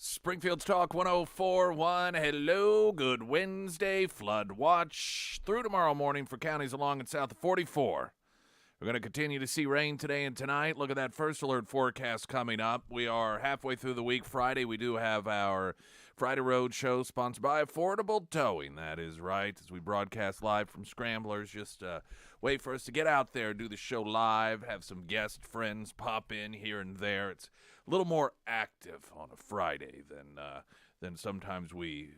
Springfield's Talk 104.1. Hello, good Wednesday. Flood watch through tomorrow morning for counties along and south of 44. We're going to continue to see rain today and tonight. Look at that first alert forecast coming up. We are halfway through the week. Friday, we do have our Friday Road Show sponsored by Affordable Towing. That is right. As we broadcast live from Scramblers, just wait for us to get out there, do the show live, have some guest friends pop in here and there. It's a little more active on a Friday than sometimes we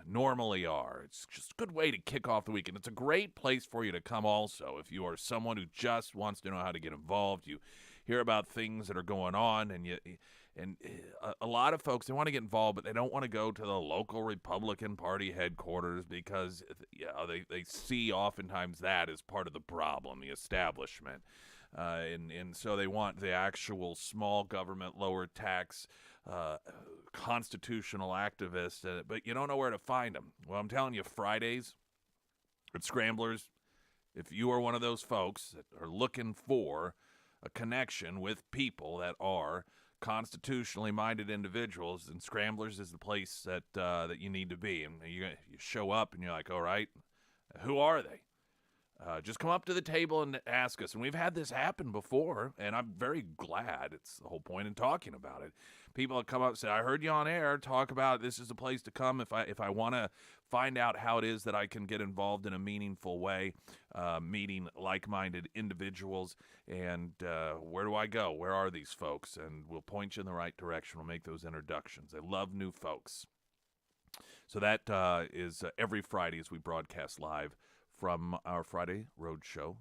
normally are. It's just a good way to kick off the week, and it's a great place for you to come also if you are someone who just wants to know how to get involved. You hear about things that are going on, and a lot of folks, they want to get involved, but they don't want to go to the local Republican Party headquarters because they see oftentimes that as part of the problem, the establishment. And so they want the actual small government, lower tax, constitutional activists, but you don't know where to find them. Well, I'm telling you, Fridays at Scramblers, if you are one of those folks that are looking for a connection with people that are constitutionally minded individuals, then Scramblers is the place that you need to be. And you show up and you're like, all right, who are they? Just come up to the table and ask us. And we've had this happen before, and I'm very glad. It's the whole point in talking about it. People come up and say, I heard you on air talk about this is a place to come if I want to find out how it is that I can get involved in a meaningful way, meeting like-minded individuals. And where do I go? Where are these folks? And we'll point you in the right direction. We'll make those introductions. I love new folks. So that is every Friday as we broadcast live from our Friday Road Show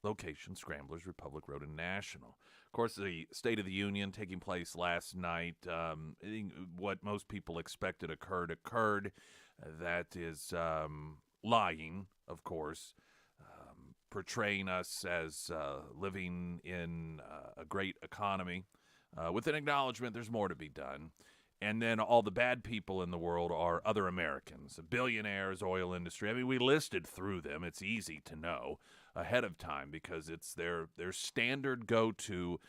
location, Scramblers, Republic Road and National. Of course, the State of the Union taking place last night. I think what most people expected occurred. That is lying, of course, portraying us as living in a great economy with an acknowledgement there's more to be done. And then all the bad people in the world are other Americans, billionaires, oil industry. I mean, we listed through them. It's easy to know ahead of time because it's their standard go-to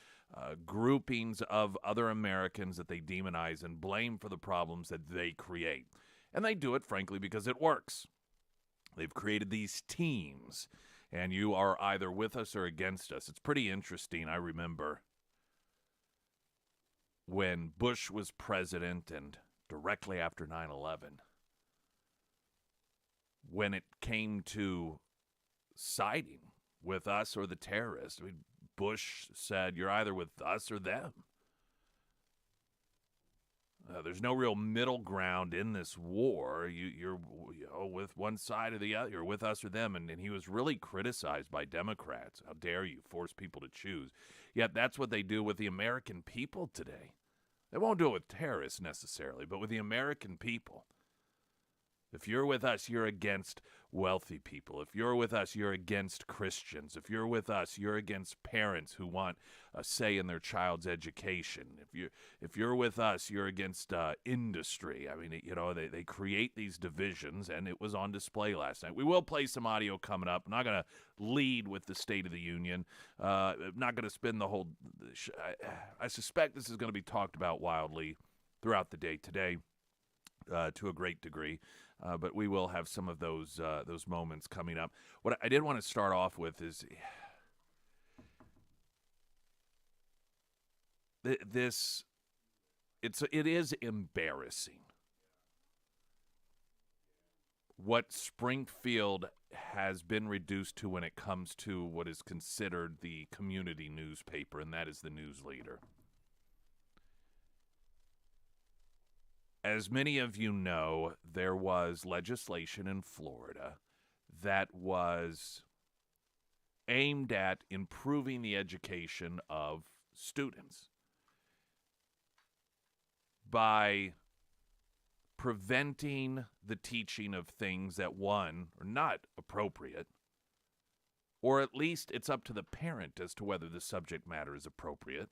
groupings of other Americans that they demonize and blame for the problems that they create. And they do it, frankly, because it works. They've created these teams, and you are either with us or against us. It's pretty interesting. I remember when Bush was president and directly after 9/11, when it came to siding with us or the terrorists, Bush said, you're either with us or them. There's no real middle ground in this war. You're with one side or the other. You're with us or them. And he was really criticized by Democrats. How dare you force people to choose? Yet that's what they do with the American people today. They won't do it with terrorists necessarily, but with the American people. If you're with us, you're against wealthy people. If you're with us, you're against Christians. If you're with us, you're against parents who want a say in their child's education. If you're with us, you're against industry. I mean, they create these divisions, and it was on display last night. We will play some audio coming up. I'm not going to lead with the State of the Union. I'm not going to spend the whole. I suspect this is going to be talked about wildly throughout the day today. To a great degree, but we will have some of those moments coming up. What I did want to start off with is it is embarrassing what Springfield has been reduced to when it comes to what is considered the community newspaper, and that is the News Leader. As many of you know, there was legislation in Florida that was aimed at improving the education of students by preventing the teaching of things that, one, are not appropriate, or at least it's up to the parent as to whether the subject matter is appropriate.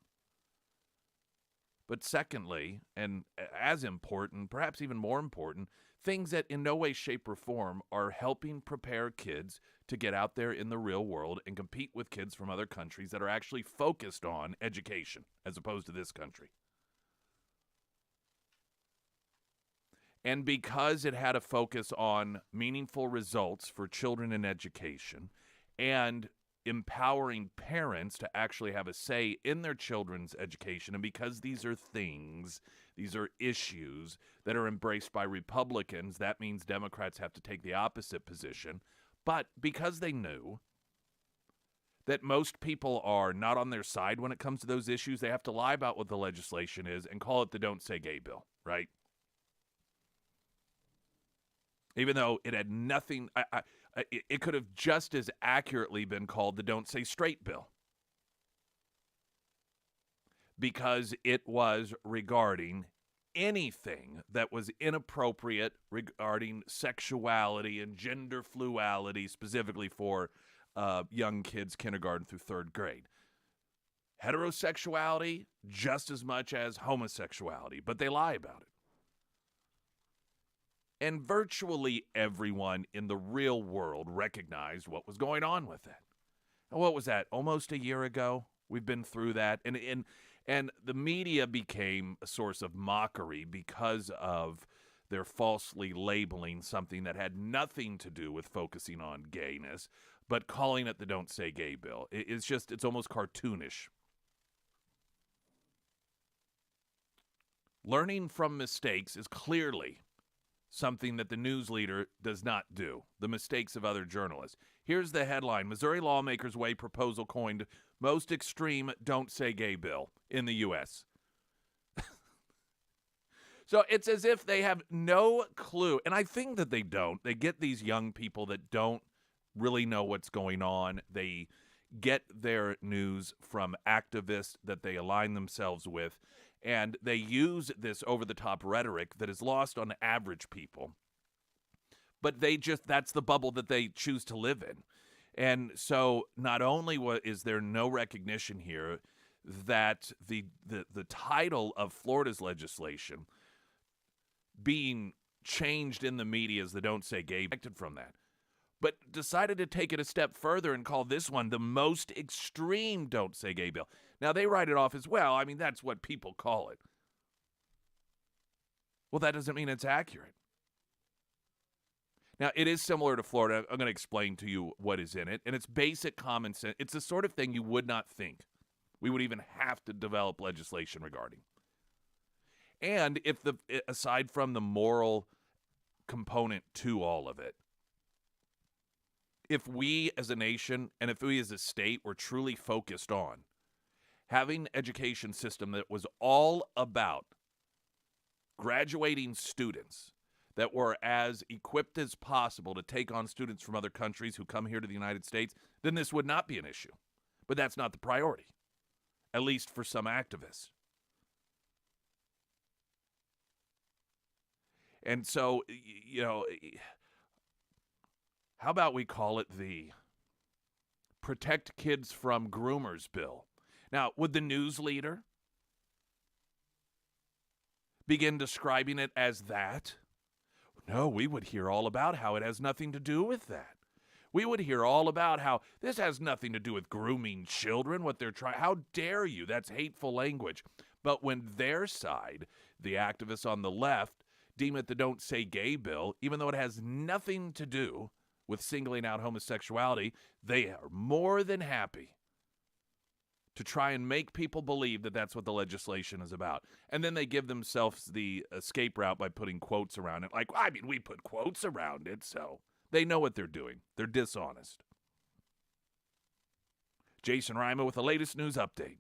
But secondly, and as important, perhaps even more important, things that in no way, shape, or form are helping prepare kids to get out there in the real world and compete with kids from other countries that are actually focused on education as opposed to this country. And because it had a focus on meaningful results for children in education and empowering parents to actually have a say in their children's education, and because these are issues that are embraced by Republicans, that means Democrats have to take the opposite position. But because they knew that most people are not on their side when it comes to those issues, they have to lie about what the legislation is and call it the Don't Say Gay bill, right? Even though it had nothing, it could have just as accurately been called the Don't Say Straight bill, because it was regarding anything that was inappropriate regarding sexuality and gender fluidity, specifically for young kids, kindergarten through third grade. Heterosexuality just as much as homosexuality, but they lie about it. And virtually everyone in the real world recognized what was going on with it. And what was that? Almost a year ago? We've been through that. And the media became a source of mockery because of their falsely labeling something that had nothing to do with focusing on gayness, but calling it the Don't Say Gay bill. It's almost cartoonish. Learning from mistakes is clearly something that the news leader does not do, the mistakes of other journalists. Here's the headline: Missouri lawmakers weigh proposal coined most extreme Don't Say Gay bill in the U.S. So it's as if they have no clue, and I think that they don't. They get these young people that don't really know what's going on. They get their news from activists that they align themselves with, and they use this over-the-top rhetoric that is lost on average people. But that's the bubble that they choose to live in. And so not only is there no recognition here that the title of Florida's legislation being changed in the media as the Don't Say Gay from that, but decided to take it a step further and call this one the most extreme Don't Say Gay bill. Now, they write it off as, well, I mean, that's what people call it. Well, that doesn't mean it's accurate. Now, it is similar to Florida. I'm going to explain to you what is in it, and it's basic common sense. It's the sort of thing you would not think we would even have to develop legislation regarding. And aside from the moral component to all of it, if we as a nation and if we as a state were truly focused on having an education system that was all about graduating students that were as equipped as possible to take on students from other countries who come here to the United States, then this would not be an issue. But that's not the priority, at least for some activists. And so, how about we call it the Protect Kids from Groomers bill? Now, would the news leader begin describing it as that? No, we would hear all about how it has nothing to do with that. We would hear all about how this has nothing to do with grooming children, what they're trying. How dare you? That's hateful language. But when their side, the activists on the left, deem it the Don't Say Gay bill, even though it has nothing to do with singling out homosexuality, they are more than happy to try and make people believe that that's what the legislation is about. And then they give themselves the escape route by putting quotes around it. Like, I mean, we put quotes around it, so they know what they're doing. They're dishonest. Jason Reimer with the latest news update.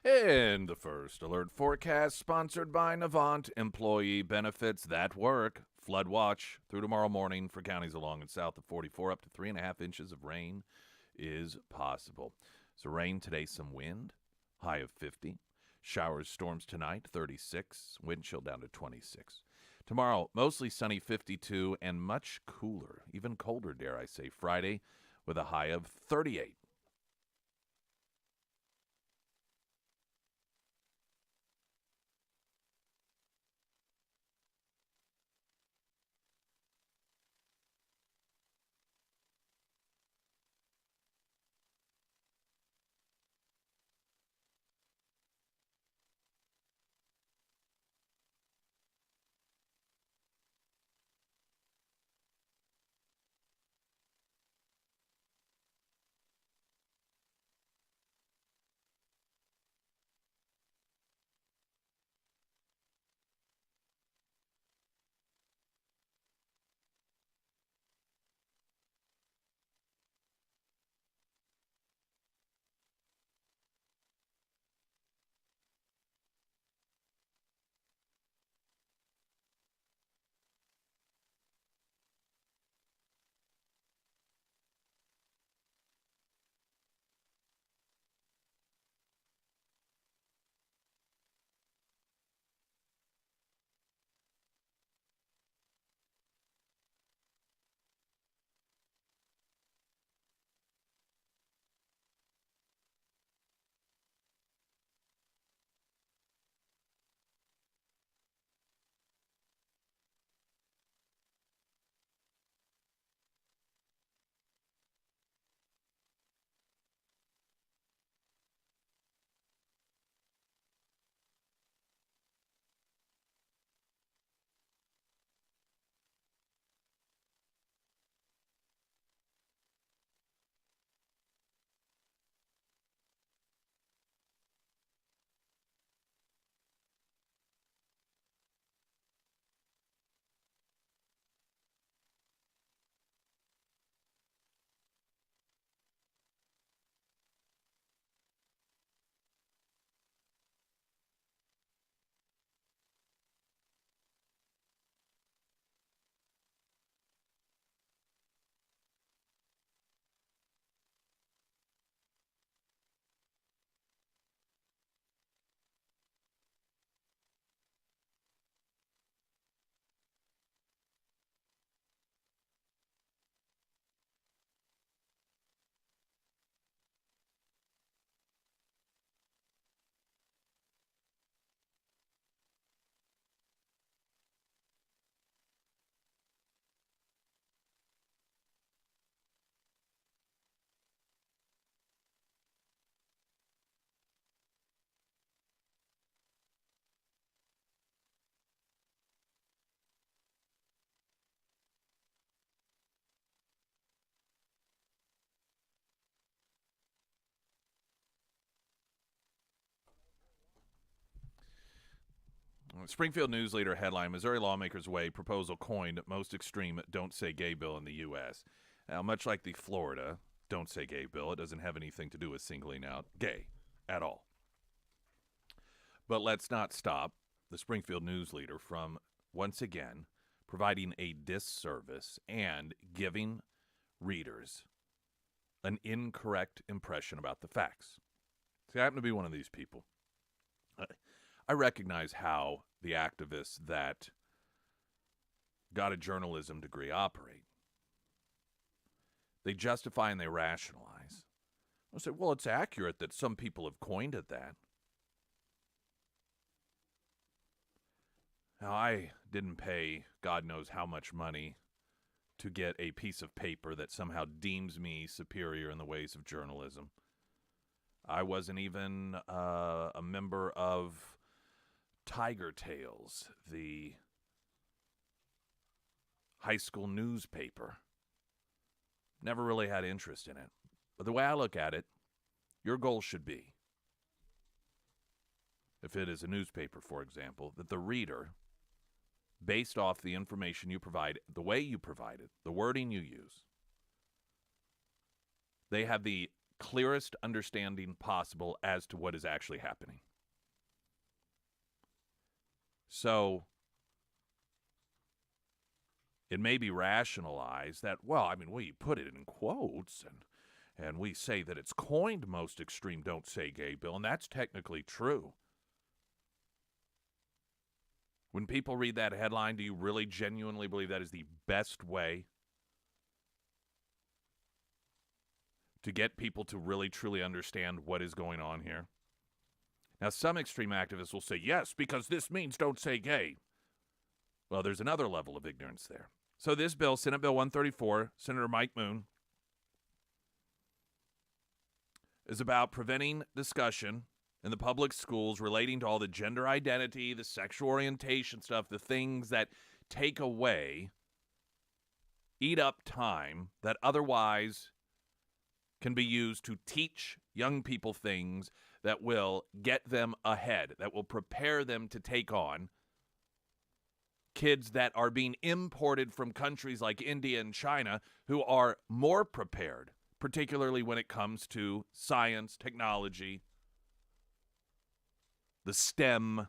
And the first alert forecast sponsored by Navant Employee Benefits that work. Flood watch through tomorrow morning for counties along and south of 44. Up to 3.5 inches of rain is possible. So rain today, some wind, high of 50. Showers, storms tonight, 36. Wind chill down to 26. Tomorrow, mostly sunny, 52, and much cooler, even colder, dare I say, Friday with a high of 38. Springfield News Leader headline: Missouri lawmakers weigh proposal coined most extreme "Don't Say Gay" bill in the U.S. Now, much like the Florida "Don't Say Gay" bill, it doesn't have anything to do with singling out gay at all. But let's not stop the Springfield News Leader from, once again, providing a disservice and giving readers an incorrect impression about the facts. See, I happen to be one of these people. I recognize how the activists that got a journalism degree operate. They justify and they rationalize. I say, well, it's accurate that some people have coined it that. Now, I didn't pay God knows how much money to get a piece of paper that somehow deems me superior in the ways of journalism. I wasn't even a member of Tiger Tales, the high school newspaper. Never really had interest in it. But the way I look at it, your goal should be, if it is a newspaper, for example, that the reader, based off the information you provide, the way you provide it, the wording you use, they have the clearest understanding possible as to what is actually happening. So it may be rationalized that, well, I mean, we put it in quotes and we say that it's coined most extreme don't say gay bill, and that's technically true. When people read that headline, do you really genuinely believe that is the best way to get people to really truly understand what is going on here? Now, some extreme activists will say, yes, because this means don't say gay. Well, there's another level of ignorance there. So this bill, Senate Bill 134, Senator Mike Moon, is about preventing discussion in the public schools relating to all the gender identity, the sexual orientation stuff, the things that take away, eat up time that otherwise can be used to teach young people things that will get them ahead, that will prepare them to take on kids that are being imported from countries like India and China who are more prepared, particularly when it comes to science, technology, the STEM,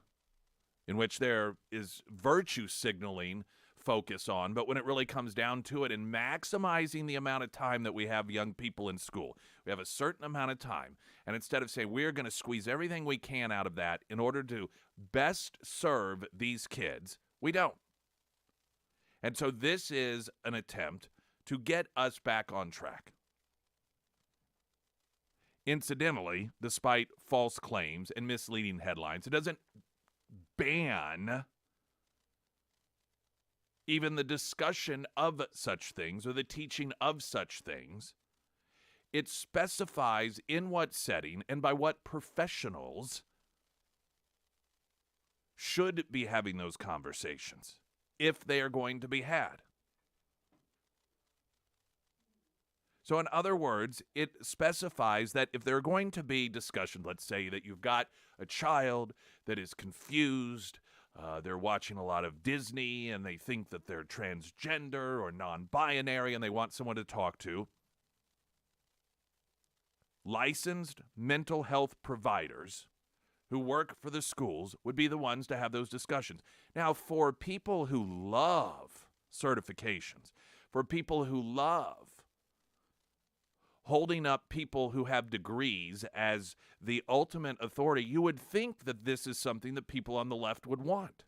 in which there is virtue signaling focus on, but when it really comes down to it and maximizing the amount of time that we have young people in school, we have a certain amount of time, and instead of saying we're going to squeeze everything we can out of that in order to best serve these kids, we don't. And so this is an attempt to get us back on track. Incidentally, despite false claims and misleading headlines, it doesn't ban even the discussion of such things or the teaching of such things. It specifies in what setting and by what professionals should be having those conversations, if they are going to be had. So in other words, it specifies that if there are going to be discussions, let's say that you've got a child that is confused, they're watching a lot of Disney and they think that they're transgender or non-binary and they want someone to talk to, licensed mental health providers who work for the schools would be the ones to have those discussions. Now, for people who love certifications, for people who love holding up people who have degrees as the ultimate authority, you would think that this is something that people on the left would want.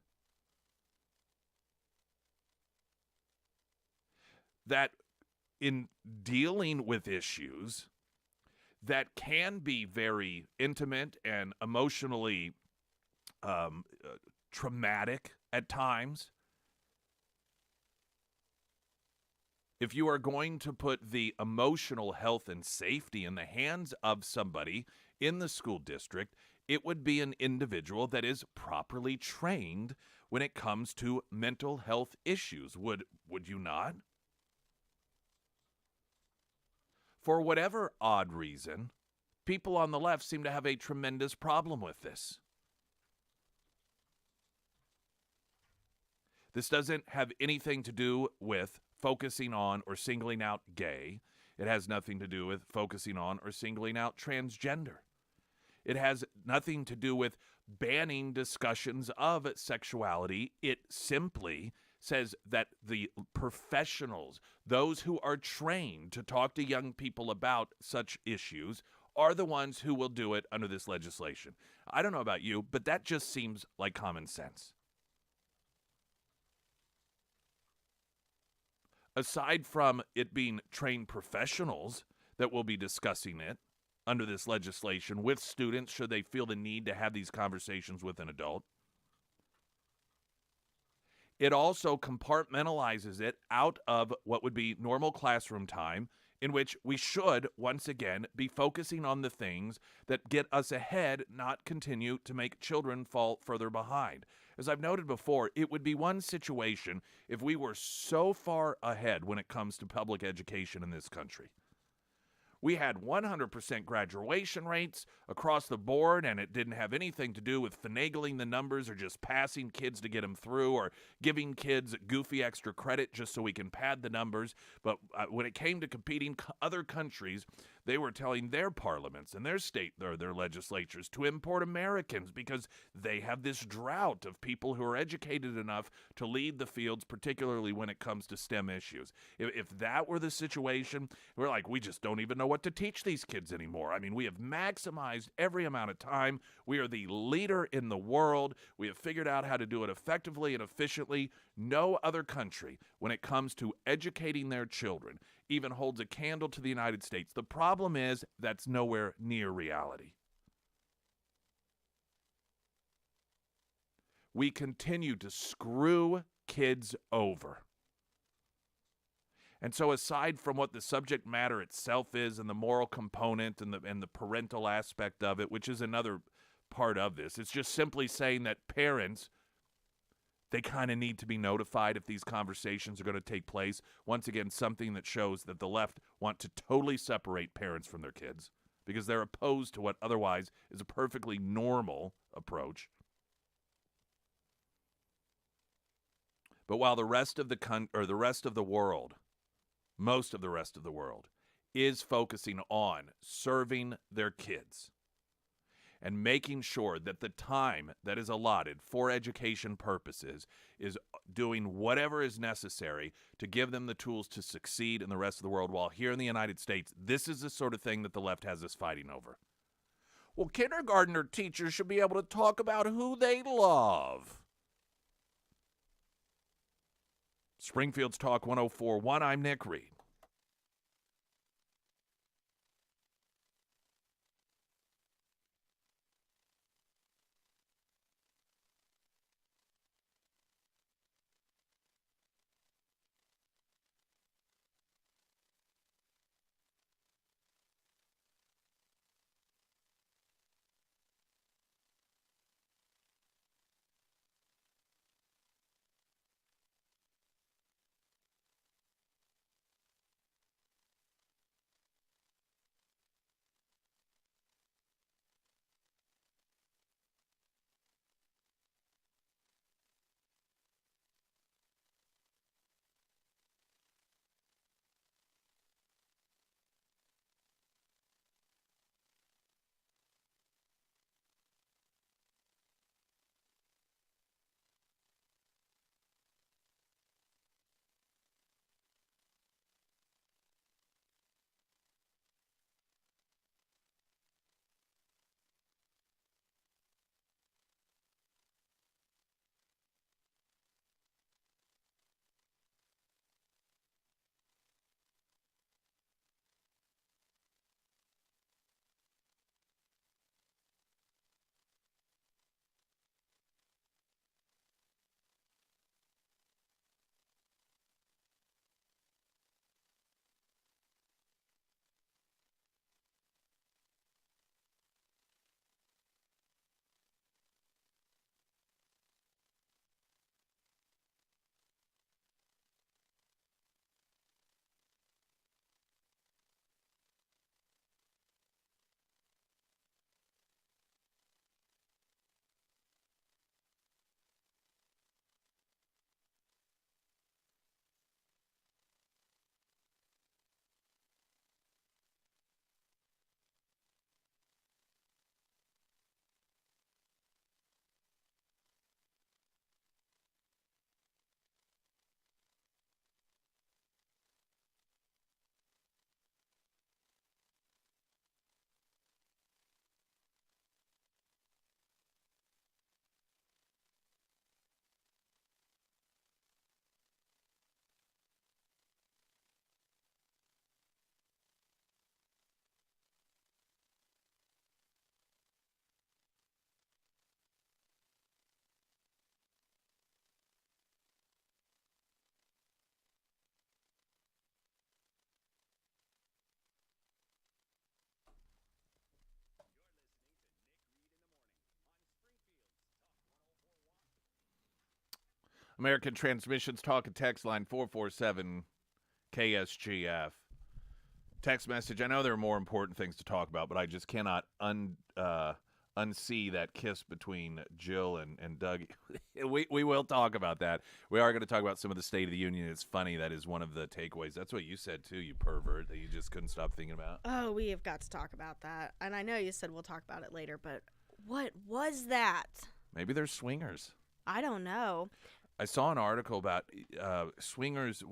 That in dealing with issues that can be very intimate and emotionally traumatic at times, if you are going to put the emotional health and safety in the hands of somebody in the school district, it would be an individual that is properly trained when it comes to mental health issues. Would you not? For whatever odd reason, people on the left seem to have a tremendous problem with this. This doesn't have anything to do with focusing on or singling out gay. It has nothing to do with focusing on or singling out transgender. It has nothing to do with banning discussions of sexuality. It simply says that the professionals, those who are trained to talk to young people about such issues, are the ones who will do it under this legislation. I don't know about you, but that just seems like common sense. Aside from it being trained professionals that will be discussing it under this legislation with students should they feel the need to have these conversations with an adult, it also compartmentalizes it out of what would be normal classroom time, in which we should, once again, be focusing on the things that get us ahead, not continue to make children fall further behind. As I've noted before, it would be one situation if we were so far ahead when it comes to public education in this country. We had 100% graduation rates across the board, and it didn't have anything to do with finagling the numbers or just passing kids to get them through or giving kids goofy extra credit just so we can pad the numbers. But when it came to competing other countries, they were telling their parliaments and their state or their legislatures to import Americans because they have this drought of people who are educated enough to lead the fields, particularly when it comes to STEM issues. If that were the situation, we're like, we just don't even know what to teach these kids anymore. I mean, we have maximized every amount of time. We are the leader in the world. We have figured out how to do it effectively and efficiently. No other country, when it comes to educating their children, even holds a candle to the United States. The problem is that's nowhere near reality. We continue to screw kids over. And so aside from what the subject matter itself is and the moral component and the parental aspect of it, which is another part of this, it's just simply saying that parents, they kind of need to be notified if these conversations are going to take place. Once again, something that shows that the left want to totally separate parents from their kids because they're opposed to what otherwise is a perfectly normal approach. But while the rest of the world, most of the rest of the world, is focusing on serving their kids and making sure that the time that is allotted for education purposes is doing whatever is necessary to give them the tools to succeed in the rest of the world, while here in the United States, this is the sort of thing that the left has us fighting over. Well, kindergartner teachers should be able to talk about who they love. Springfield's Talk 104.1, I'm Nick Reed. American Transmissions Talk and Text line 447 KSGF. Text message. I know there are more important things to talk about, but I just cannot unsee that kiss between Jill and Doug. we will talk about that. We are going to talk about some of the State of the Union. It's funny, that is one of the takeaways. That's what you said too, you pervert, that you just couldn't stop thinking about. Oh, we have got to talk about that. And I know you said we'll talk about it later, but what was that? Maybe they're swingers. I don't know. I saw an article about swingers.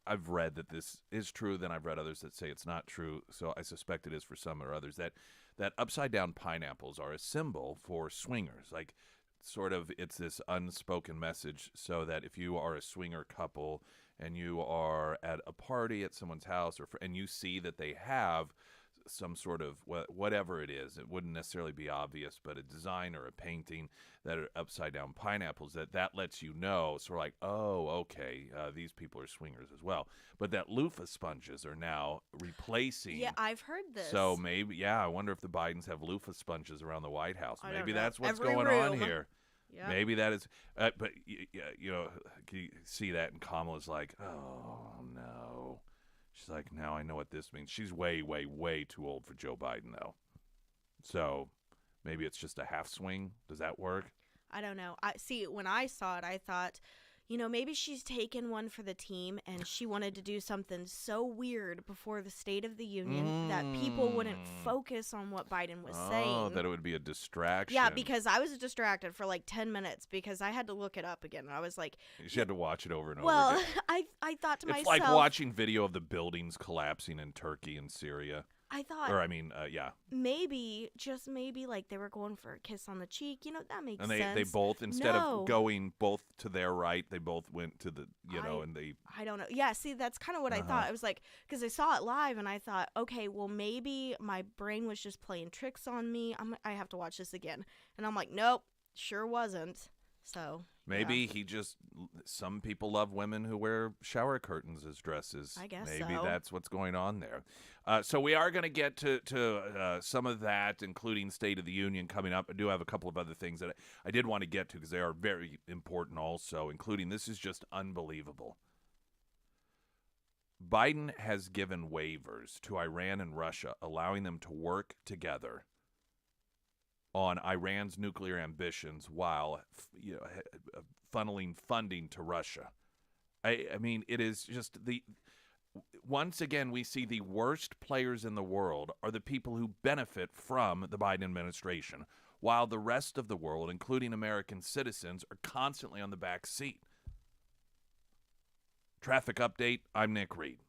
I've read that this is true. Then I've read others that say it's not true. So I suspect it is for some or others. That upside down pineapples are a symbol for swingers. Like, sort of, it's this unspoken message. So that if you are a swinger couple and you are at a party at someone's house, and you see that they have some sort of whatever it is, it wouldn't necessarily be obvious, but a design or a painting that are upside down pineapples, that lets you know, sort of like, oh, okay, these people are swingers as well. But that loofah sponges are now replacing. Yeah, I've heard this. So maybe, I wonder if the Bidens have loofah sponges around the White House. Maybe that's what's Every going room. on here. Yep. Maybe that is, but you see that, and Kamala's like, oh no. She's like, now I know what this means. She's way, way, way too old for Joe Biden, though. So maybe it's just a half swing. Does that work? I don't know. When I saw it, I thought, maybe she's taken one for the team and she wanted to do something so weird before the State of the Union that people wouldn't focus on what Biden was saying. Oh, that it would be a distraction. Yeah, because I was distracted for like 10 minutes because I had to look it up again. And I was like... She had to watch it over and over Well, again. I thought to myself... It's like watching video of the buildings collapsing in Turkey and Syria. I thought... yeah. Maybe, just maybe, like, they were going for a kiss on the cheek. That makes sense. And they both, instead of going both to their right, they both went to the, and they... I don't know. Yeah, see, that's kind of what I thought. I was like, because I saw it live, and I thought, okay, well, maybe my brain was just playing tricks on me. I have to watch this again. And I'm like, nope, sure wasn't. So... Maybe some people love women who wear shower curtains as dresses. I guess Maybe so. That's what's going on there. So we are going to get to some of that, including State of the Union coming up. I do have a couple of other things that I did want to get to because they are very important also, including this is just unbelievable. Biden has given waivers to Iran and Russia, allowing them to work together on Iran's nuclear ambitions while funneling funding to Russia. I mean, it is just once again, we see the worst players in the world are the people who benefit from the Biden administration, while the rest of the world, including American citizens, are constantly on the back seat. Traffic update, I'm Nick Reed.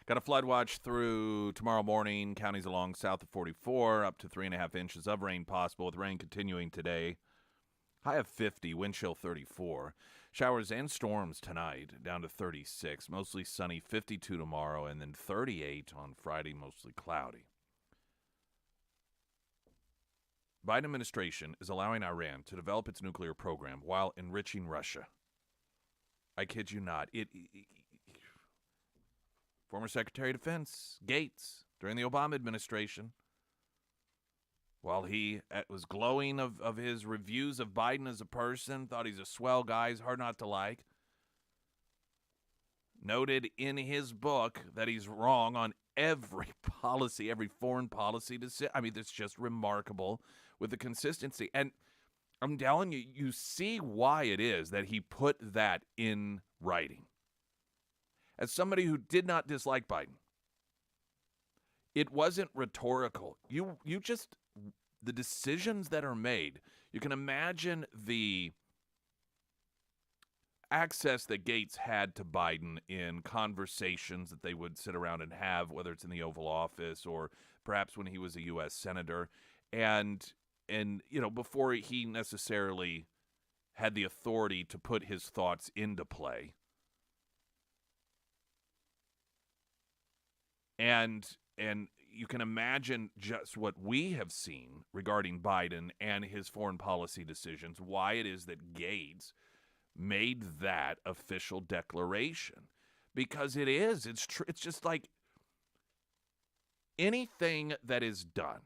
Got a flood watch through tomorrow morning. Counties along south of 44, up to 3.5 inches of rain possible, with rain continuing today. High of 50, wind chill 34. Showers and storms tonight, down to 36. Mostly sunny, 52 tomorrow, and then 38 on Friday, mostly cloudy. Biden administration is allowing Iran to develop its nuclear program while enriching Russia. I kid you not. Former Secretary of Defense Gates, during the Obama administration, while he was glowing of his reviews of Biden as a person, thought he's a swell guy, he's hard not to like, noted in his book that he's wrong on every policy, every foreign policy decision. I mean, it's just remarkable with the consistency. And I'm telling you, you see why it is that he put that in writing. As somebody who did not dislike Biden, it wasn't rhetorical. You just, the decisions that are made, you can imagine the access that Gates had to Biden in conversations that they would sit around and have, whether it's in the Oval Office or perhaps when he was a U.S. Senator. And you know, before he necessarily had the authority to put his thoughts into play. And you can imagine just what we have seen regarding Biden and his foreign policy decisions, why it is that Gates made that official declaration. Because it's just like anything that is done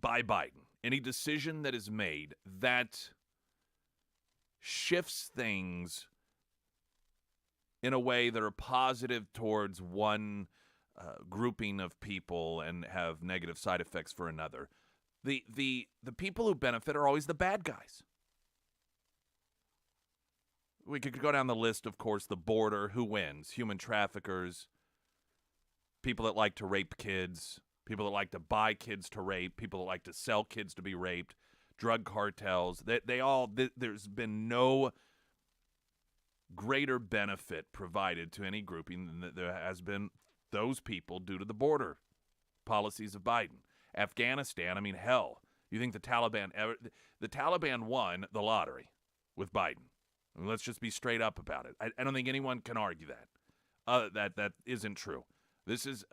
by Biden, any decision that is made that shifts things in a way that are positive towards one grouping of people and have negative side effects for another, the people who benefit are always the bad guys. We could go down the list, of course, the border, who wins? Human traffickers, people that like to rape kids, people that like to buy kids to rape, people that like to sell kids to be raped, drug cartels. There's been no greater benefit provided to any grouping than there has been those people due to the border policies of Biden. Afghanistan, I mean, hell, you think the Taliban won the lottery with Biden. I mean, let's just be straight up about it. I don't think anyone can argue that. That isn't true. This is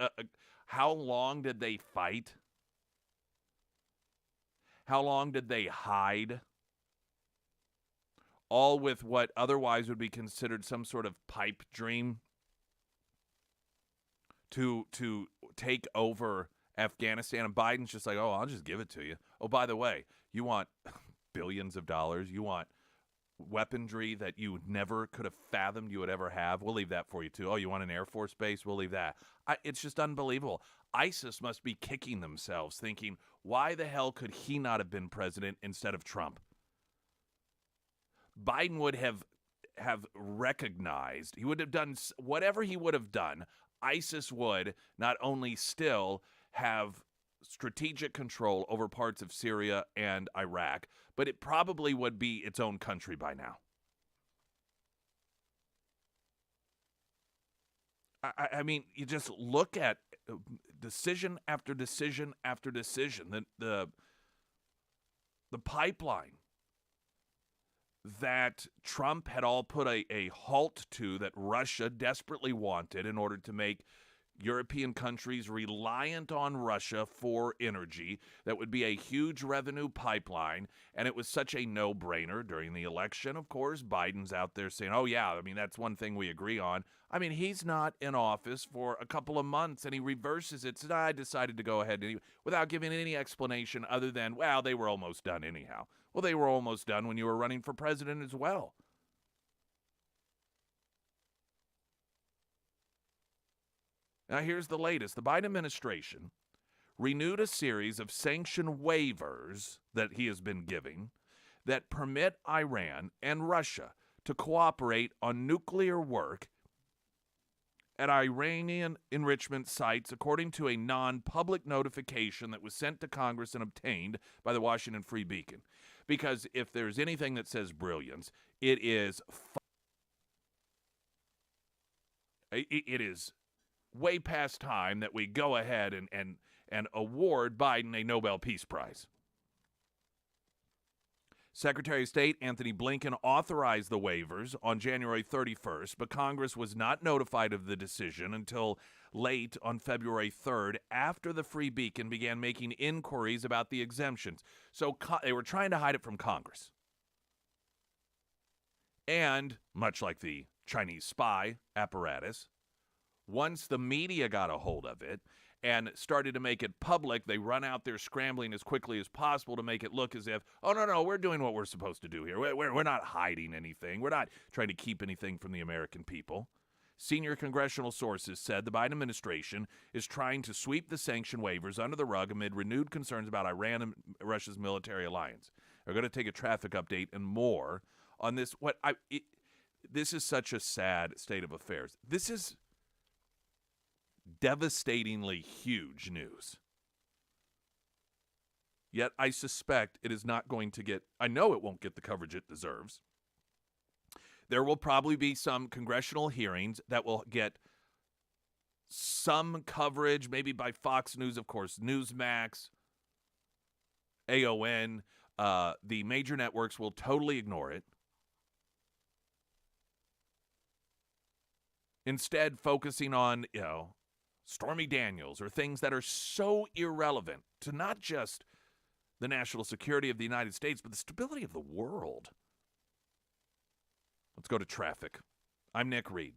how long did they fight? How long did they hide? All with what otherwise would be considered some sort of pipe dream to take over Afghanistan. And Biden's just like, oh, I'll just give it to you. Oh, by the way, you want billions of dollars? You want weaponry that you never could have fathomed you would ever have? We'll leave that for you, too. Oh, you want an Air Force base? We'll leave that. It's just unbelievable. ISIS must be kicking themselves, thinking, why the hell could he not have been president instead of Trump? Biden would have recognized, he would have done whatever he would have done. ISIS would not only still have strategic control over parts of Syria and Iraq, but it probably would be its own country by now. I mean, you just look at decision after decision after decision. The pipeline that Trump had all put a halt to, that Russia desperately wanted in order to make European countries reliant on Russia for energy. That would be a huge revenue pipeline, and it was such a no-brainer during the election. Of course, Biden's out there saying, oh, yeah, I mean, that's one thing we agree on. I mean, he's not in office for a couple of months, and he reverses it. Says, I decided to go ahead without giving any explanation other than, well, they were almost done anyhow. Well, they were almost done when you were running for president as well. Now, here's the latest. The Biden administration renewed a series of sanction waivers that he has been giving that permit Iran and Russia to cooperate on nuclear work at Iranian enrichment sites, according to a non-public notification that was sent to Congress and obtained by the Washington Free Beacon. Because if there's anything that says brilliance, it is It is way past time that we go ahead and award Biden a Nobel Peace Prize. Secretary of State Anthony Blinken authorized the waivers on January 31st, but Congress was not notified of the decision until late on February 3rd, after the Free Beacon began making inquiries about the exemptions. So they were trying to hide it from Congress. And, much like the Chinese spy apparatus, once the media got a hold of it and started to make it public, they run out there scrambling as quickly as possible to make it look as if, oh, no, we're doing what we're supposed to do here. We're not hiding anything. We're not trying to keep anything from the American people. Senior congressional sources said the Biden administration is trying to sweep the sanction waivers under the rug amid renewed concerns about Iran and Russia's military alliance. We're going to take a traffic update and more on this. This is such a sad state of affairs. This is devastatingly huge news. Yet I suspect it is not going to get, I know it won't get the coverage it deserves. There will probably be some congressional hearings that will get some coverage, maybe by Fox News, of course, Newsmax, AON. The major networks will totally ignore it. Instead, focusing on, Stormy Daniels or things that are so irrelevant to not just the national security of the United States, but the stability of the world. Let's go to traffic. I'm Nick Reed.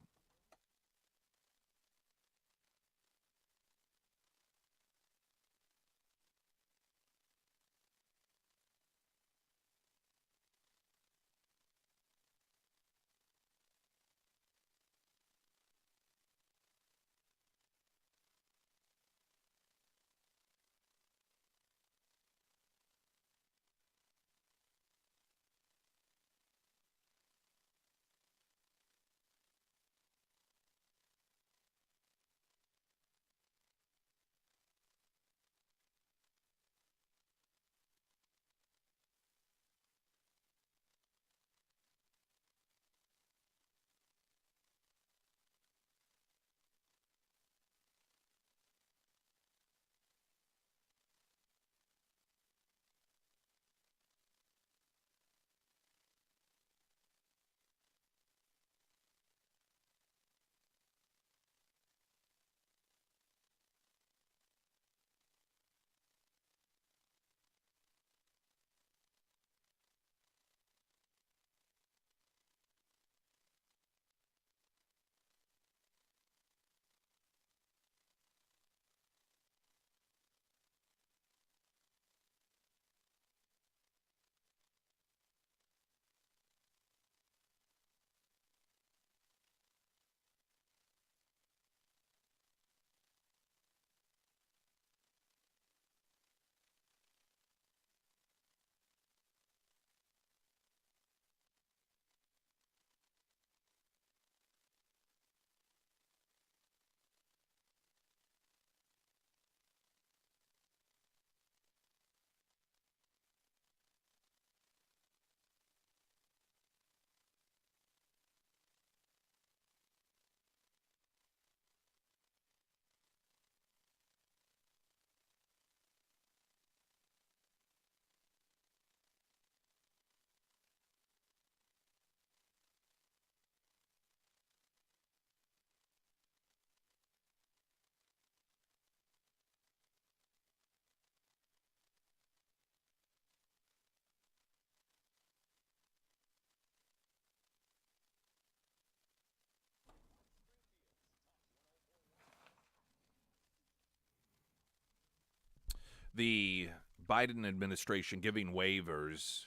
The Biden administration giving waivers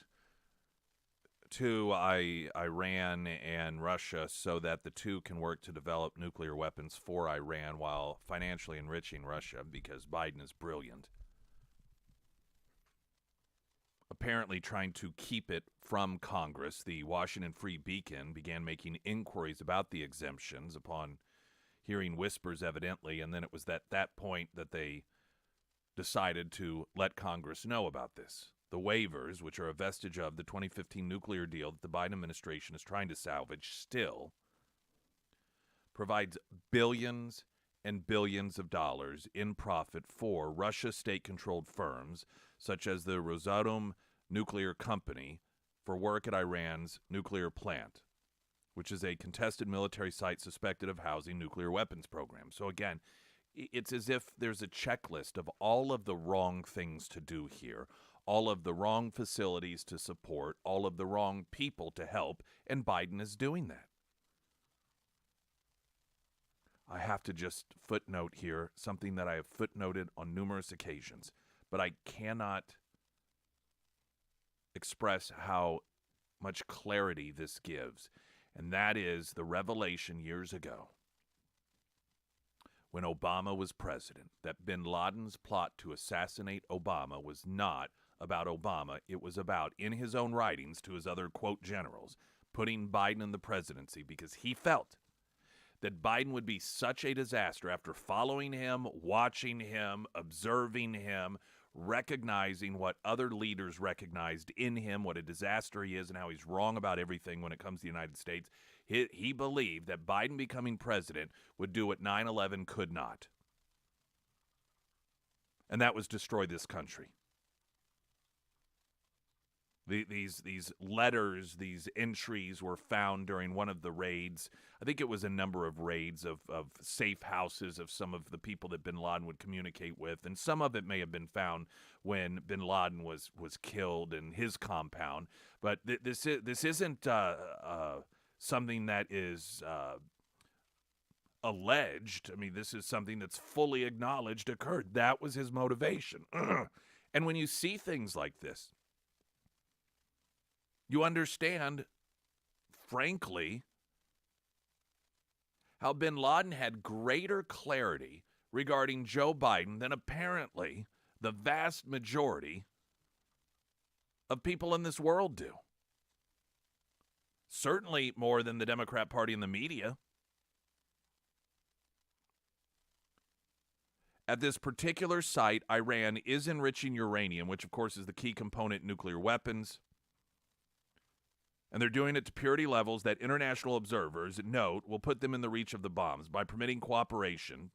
to Iran and Russia so that the two can work to develop nuclear weapons for Iran while financially enriching Russia, because Biden is brilliant. Apparently trying to keep it from Congress, the Washington Free Beacon began making inquiries about the exemptions upon hearing whispers, evidently, and then it was at that point that they decided to let Congress know about this. The waivers, which are a vestige of the 2015 nuclear deal that the Biden administration is trying to salvage still, provides billions and billions of dollars in profit for Russia state-controlled firms such as the Rosatom Nuclear Company for work at Iran's nuclear plant, which is a contested military site suspected of housing nuclear weapons programs. So again, it's as if there's a checklist of all of the wrong things to do here, all of the wrong facilities to support, all of the wrong people to help, and Biden is doing that. I have to just footnote here something that I have footnoted on numerous occasions, but I cannot express how much clarity this gives, and that is the revelation years ago when Obama was president that bin Laden's plot to assassinate Obama was not about Obama. It was about, in his own writings to his other, quote, generals, putting Biden in the presidency because he felt that Biden would be such a disaster after following him, watching him, observing him, recognizing what other leaders recognized in him, what a disaster he is, and how he's wrong about everything when it comes to the United States. He believed that Biden becoming president would do what 9/11 could not. And that was destroy this country. These letters, these entries were found during one of the raids. I think it was a number of raids of safe houses of some of the people that bin Laden would communicate with. And some of it may have been found when bin Laden was killed in his compound. But this isn't something that is alleged. I mean, this is something that's fully acknowledged occurred. That was his motivation. And when you see things like this, you understand, frankly, how bin Laden had greater clarity regarding Joe Biden than apparently the vast majority of people in this world do. Certainly more than the Democrat Party and the media. At this particular site, Iran is enriching uranium, which of course is the key component in nuclear weapons. And they're doing it to purity levels that international observers note will put them in the reach of the bombs. By permitting cooperation,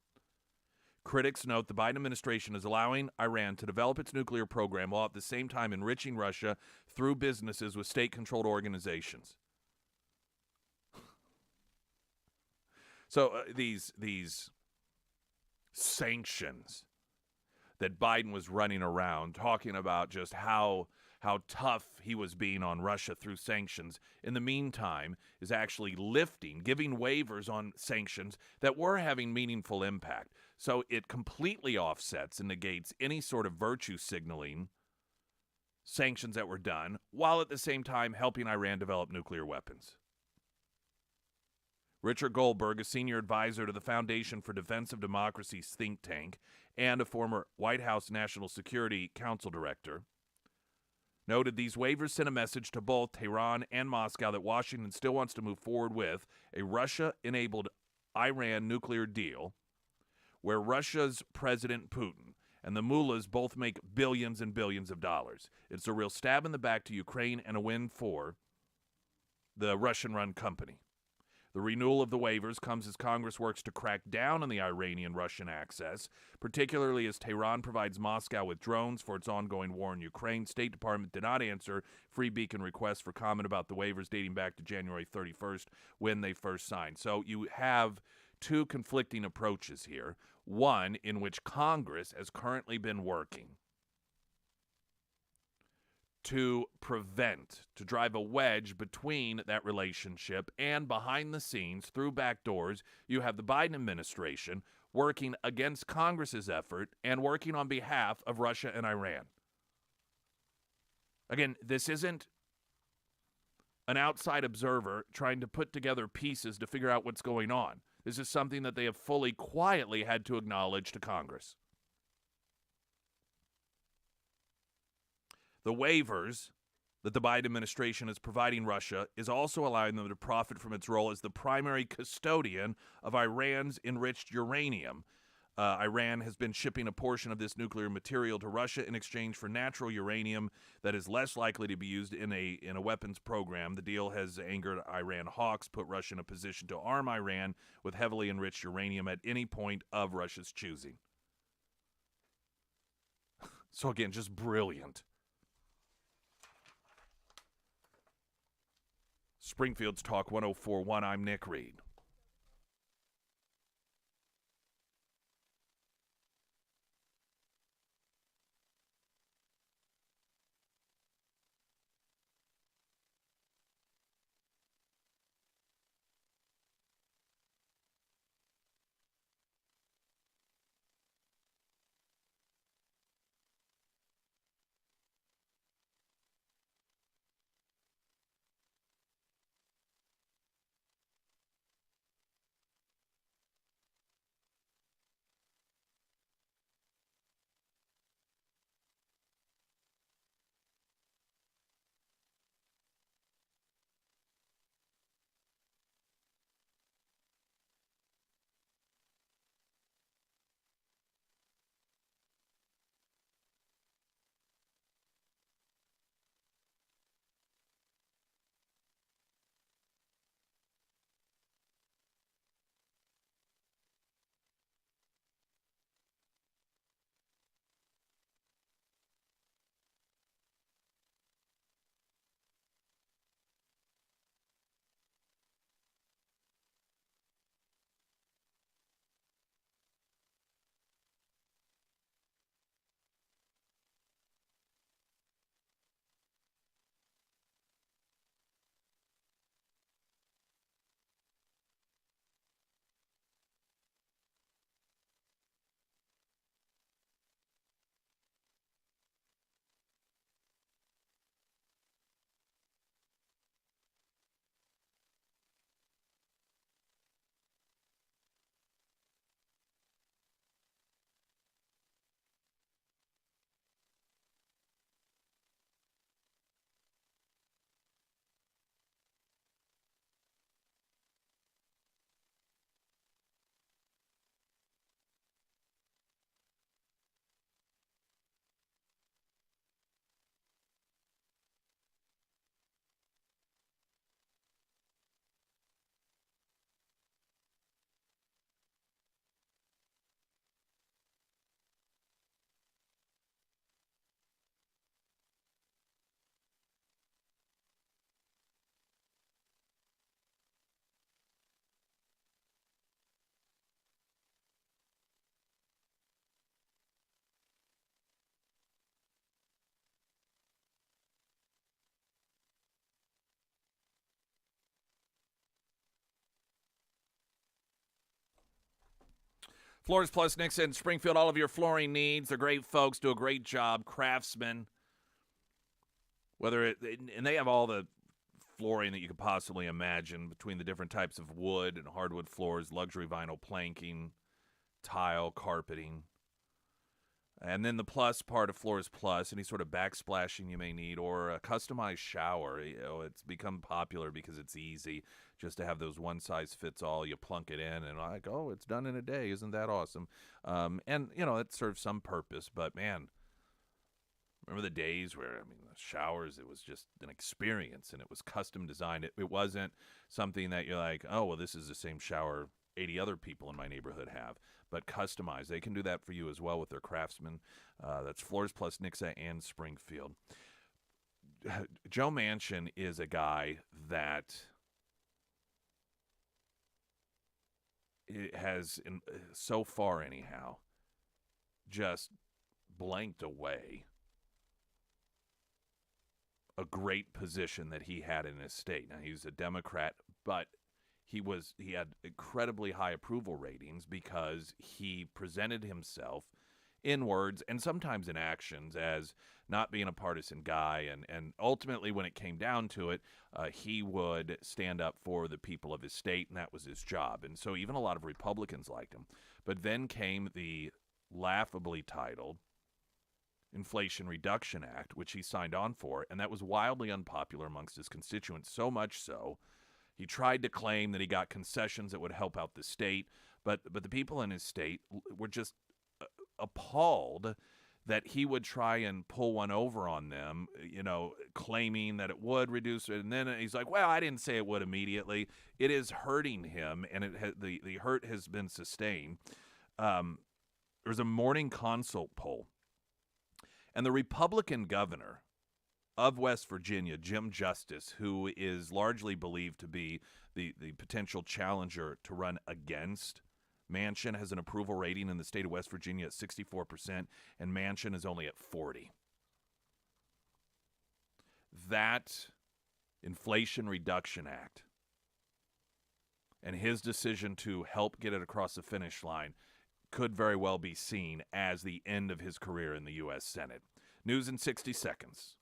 critics note the Biden administration is allowing Iran to develop its nuclear program while at the same time enriching Russia through businesses with state-controlled organizations. So these sanctions that Biden was running around talking about just how tough he was being on Russia through sanctions, in the meantime, is actually lifting, giving waivers on sanctions that were having meaningful impact. So it completely offsets and negates any sort of virtue signaling sanctions that were done, while at the same time helping Iran develop nuclear weapons. Richard Goldberg, a senior advisor to the Foundation for Defense of Democracy's think tank and a former White House National Security Council director, noted these waivers sent a message to both Tehran and Moscow that Washington still wants to move forward with a Russia-enabled Iran nuclear deal where Russia's President Putin and the mullahs both make billions and billions of dollars. It's a real stab in the back to Ukraine and a win for the Russian-run company. The renewal of the waivers comes as Congress works to crack down on the Iranian-Russian access, particularly as Tehran provides Moscow with drones for its ongoing war in Ukraine. State Department did not answer Free Beacon requests for comment about the waivers dating back to January 31st when they first signed. So you have two conflicting approaches here. One in which Congress has currently been working to drive a wedge between that relationship, and behind the scenes, through back doors, you have the Biden administration working against Congress's effort and working on behalf of Russia and Iran. Again, this isn't an outside observer trying to put together pieces to figure out what's going on. This is something that they have fully, quietly had to acknowledge to Congress. The waivers that the Biden administration is providing Russia is also allowing them to profit from its role as the primary custodian of Iran's enriched uranium. Iran has been shipping a portion of this nuclear material to Russia in exchange for natural uranium that is less likely to be used in a weapons program. The deal has angered Iran hawks, put Russia in a position to arm Iran with heavily enriched uranium at any point of Russia's choosing. So again, just brilliant. Springfield's Talk 104.1. I'm Nick Reed. Floors Plus Nixon, Springfield, all of your flooring needs. They're great folks, do a great job, craftsmen. And they have all the flooring that you could possibly imagine between the different types of wood and hardwood floors, luxury vinyl planking, tile, carpeting. And then the plus part of Floors Plus, any sort of backsplashing you may need, or a customized shower. It's become popular because it's easy just to have those one-size-fits-all. You plunk it in, and like, oh, it's done in a day. Isn't that awesome? And, it serves some purpose. But, man, remember the days where, the showers, it was just an experience, and it was custom designed. It wasn't something that you're like, oh, well, this is the same shower 80 other people in my neighborhood have, but customized. They can do that for you as well with their craftsmen. That's Floors Plus Nixa and Springfield. Joe Manchin is a guy that has, so far anyhow, just blanked away a great position that he had in his state. Now, he's a Democrat, but he had incredibly high approval ratings because he presented himself in words and sometimes in actions as not being a partisan guy. And ultimately, when it came down to it, he would stand up for the people of his state, and that was his job. And so even a lot of Republicans liked him. But then came the laughably titled Inflation Reduction Act, which he signed on for, and that was wildly unpopular amongst his constituents, so much so he tried to claim that he got concessions that would help out the state, But the people in his state were just appalled that he would try and pull one over on them, claiming that it would reduce it. And then he's like, well, I didn't say it would immediately. It is hurting him, and the hurt has been sustained. There's a Morning Consult poll, and the Republican governor of West Virginia, Jim Justice, who is largely believed to be the potential challenger to run against Manchin, has an approval rating in the state of West Virginia at 64%, and Manchin is only at 40%. That Inflation Reduction Act and his decision to help get it across the finish line could very well be seen as the end of his career in the U.S. Senate. News in 60 seconds.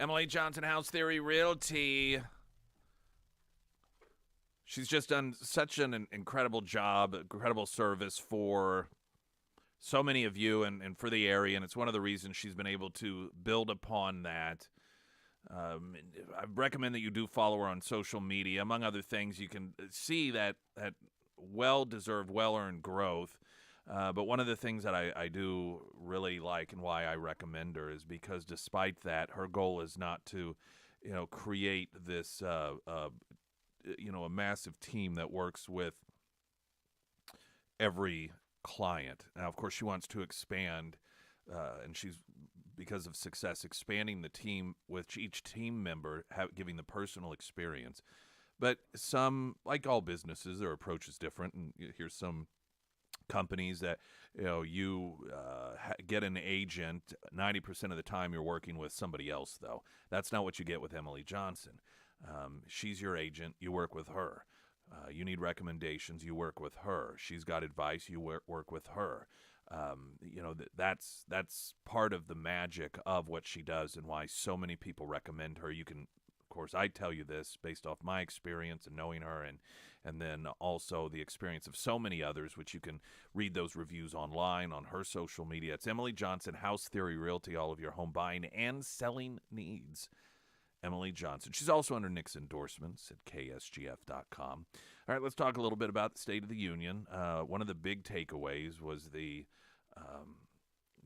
Emily Johnson, House Theory Realty. She's just done such an incredible job, incredible service for so many of you and for the area, and it's one of the reasons she's been able to build upon that. I recommend that you do follow her on social media. Among other things, you can see that well-deserved, well-earned growth. But one of the things that I do really like and why I recommend her is because despite that, her goal is not to, create this, a massive team that works with every client. Now, of course, she wants to expand, and she's, because of success, expanding the team with each team member giving the personal experience. But some, like all businesses, their approach is different, and here's some companies that you get an agent 90% of the time. You're working with somebody else, though. That's not what you get with Emily Johnson. She's your agent. You work with her. You need recommendations. You work with her. She's got advice. You work with her. That's part of the magic of what she does and why so many people recommend her. You can, of course, I tell you this based off my experience and knowing her, and then also the experience of so many others, which you can read those reviews online on her social media. It's Emily Johnson, House Theory Realty, all of your home buying and selling needs. Emily Johnson. She's also under Nick's endorsements at ksgf.com. All right, let's talk a little bit about the State of the Union. One of the big takeaways was the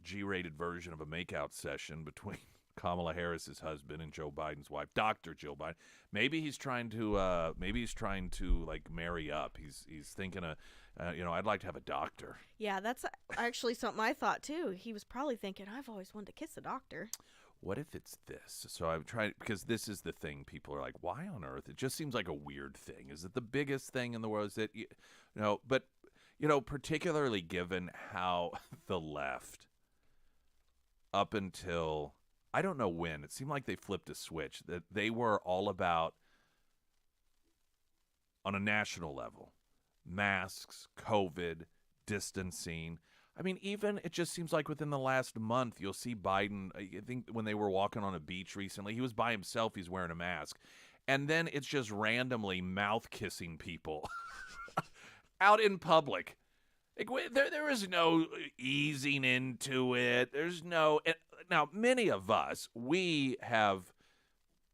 G-rated version of a makeout session between Kamala Harris's husband and Joe Biden's wife, Dr. Joe Biden. Maybe he's trying to like marry up. He's thinking I'd like to have a doctor. Yeah, that's actually something I thought too. He was probably thinking, I've always wanted to kiss a doctor. What if it's this? So I've tried, because this is the thing. People are like, why on earth? It just seems like a weird thing. Is it the biggest thing in the world? Is it, but, particularly given how the left, up until, I don't know when, it seemed like they flipped a switch, that they were all about, on a national level, masks, COVID, distancing. I mean, even it just seems like within the last month, you'll see Biden. I think when they were walking on a beach recently, he was by himself. He's wearing a mask. And then it's just randomly mouth kissing people out in public. Like, there is no easing into it. There's no. Now, many of us, we have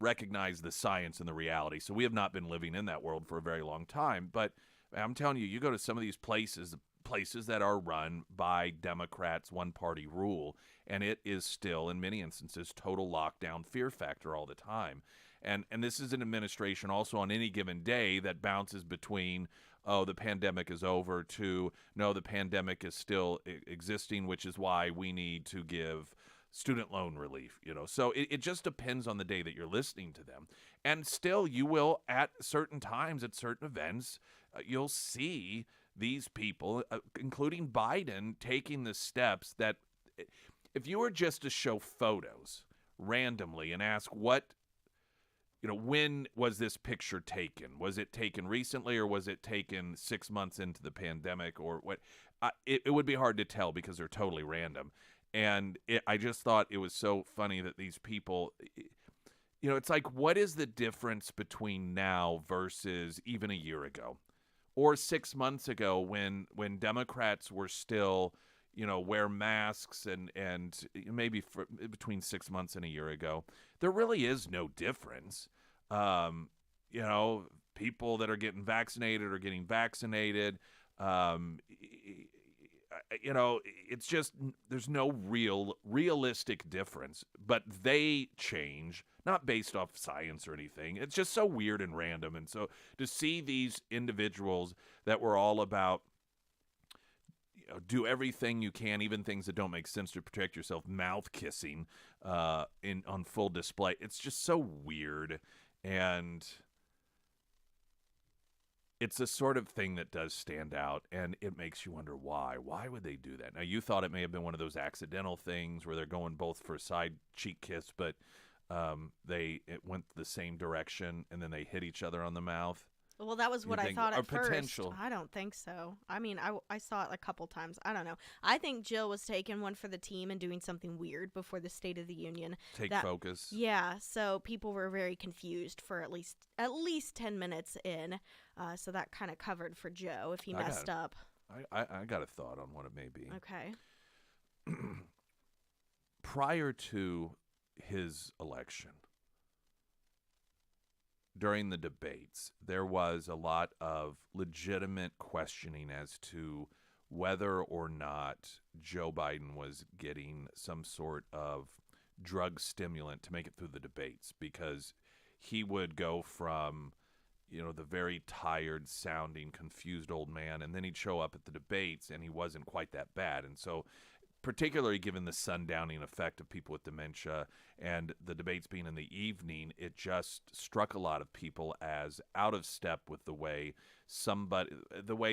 recognized the science and the reality. So we have not been living in that world for a very long time. But I'm telling you, you go to some of these places that are run by Democrats, one-party rule, and it is still, in many instances, total lockdown, fear factor all the time. And this is an administration also on any given day that bounces between, oh, the pandemic is over, to, no, the pandemic is still existing, which is why we need to give student loan relief. So it just depends on the day that you're listening to them. And still, you will, at certain times, at certain events, you'll see these people, including Biden, taking the steps that, if you were just to show photos randomly and ask when was this picture taken? Was it taken recently, or was it taken 6 months into the pandemic, or what? It would be hard to tell because they're totally random. And I just thought it was so funny that these people, it's like, what is the difference between now versus even a year ago? Or 6 months ago when Democrats were still, wear masks and maybe between 6 months and a year ago, there really is no difference. People that are getting vaccinated are getting vaccinated. It's just, there's no realistic difference, but they change, not based off science or anything. It's just so weird and random. And so to see these individuals that were all about, do everything you can, even things that don't make sense to protect yourself, mouth kissing on full display, it's just so weird. And it's the sort of thing that does stand out, and it makes you wonder why. Why would they do that? Now, you thought it may have been one of those accidental things where they're going both for a side cheek kiss, but it went the same direction, and then they hit each other on the mouth. Well, that was You what I think- thought or at first. potential. I don't think so. I mean, I saw it a couple times. I don't know. I think Jill was taking one for the team and doing something weird before the State of the Union. Take that- focus. Yeah, so people were very confused for at least 10 minutes in. So that kind of covered for Joe if he I got messed it. up. I got a thought on what it may be. Okay. Prior to his election, during the debates, there was a lot of legitimate questioning as to whether or not Joe Biden was getting some sort of drug stimulant to make it through the debates, because he would go from, the very tired sounding, confused old man, and then he'd show up at the debates and he wasn't quite that bad. And so, particularly given the sundowning effect of people with dementia and the debates being in the evening, it just struck a lot of people as out of step with the way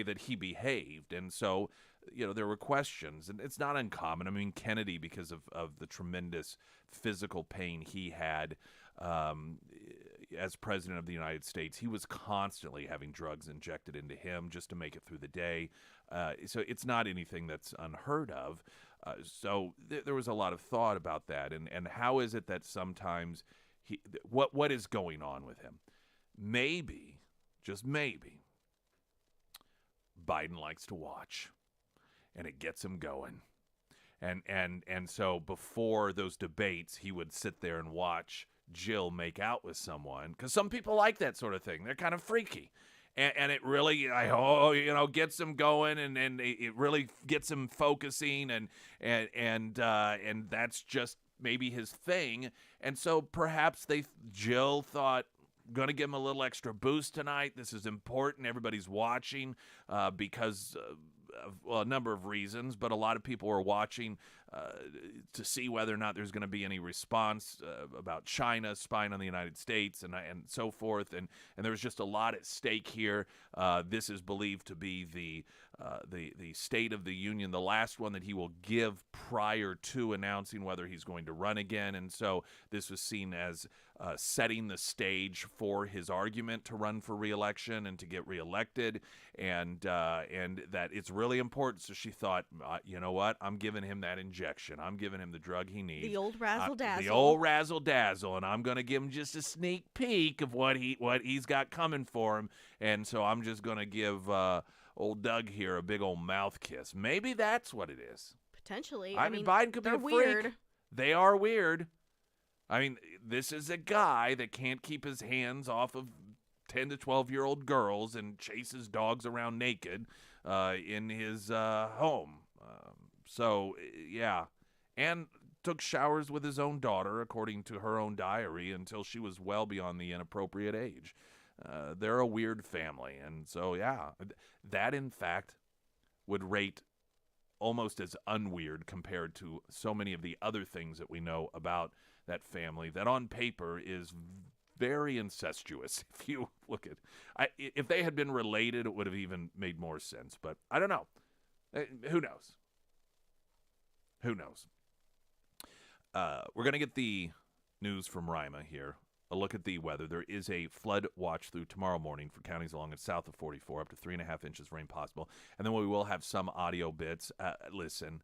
that he behaved. And so, there were questions, and it's not uncommon. I mean, Kennedy, because of the tremendous physical pain he had as president of the United States, he was constantly having drugs injected into him just to make it through the day. So it's not anything that's unheard of. So there was a lot of thought about that, and how is it that sometimes what is going on with him? Maybe, just maybe, Biden likes to watch, and it gets him going, and so before those debates, he would sit there and watch Jill make out with someone, because some people like that sort of thing. They're kind of freaky. And it really, gets him going, and it really gets him focusing, and that's just maybe his thing. And so perhaps Jill thought, going to give him a little extra boost tonight. This is important. Everybody's watching because of a number of reasons, but a lot of people are watching to see whether or not there's going to be any response about China spying on the United States and so forth. And there's just a lot at stake here. This is believed to be the State of the Union, the last one that he will give prior to announcing whether he's going to run again. And so this was seen as setting the stage for his argument to run for re-election and to get reelected, and that it's really important. So she thought, you know what? I'm giving him that injection. I'm giving him the drug he needs. The old razzle-dazzle. The old razzle-dazzle, and I'm going to give him just a sneak peek of what he's got coming for him. And so I'm just going to give old Doug here a big old mouth kiss. Maybe that's what it is. Potentially. I mean, Biden could be a freak. Weird. They are weird. I mean, this is a guy that can't keep his hands off of 10 to 12-year-old girls and chases dogs around naked in his home. So, yeah. And took showers with his own daughter, according to her own diary, until she was well beyond the inappropriate age. They're a weird family. And so, yeah, that, in fact, would rate almost as unweird compared to so many of the other things that we know about that family that on paper is very incestuous. If you look at, if they had been related, it would have even made more sense. But I don't know. Who knows? Who knows? We're going to get the news from Rima here. A look at the weather. There is a flood watch through tomorrow morning for counties along and south of 44, up to 3.5 inches rain possible. And then we will have some audio bits. Listen,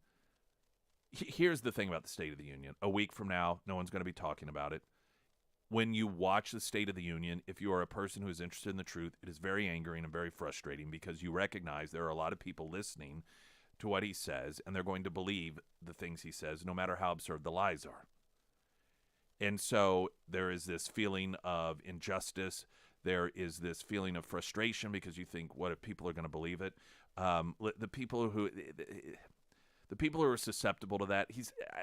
here's the thing about the State of the Union. A week from now, no one's going to be talking about it. When you watch the State of the Union, if you are a person who is interested in the truth, it is very angering and very frustrating, because you recognize there are a lot of people listening to what he says, and they're going to believe the things he says, no matter how absurd the lies are. And so there is this feeling of injustice. There is this feeling of frustration, because you think, what if people are going to believe it? The people who are susceptible to that,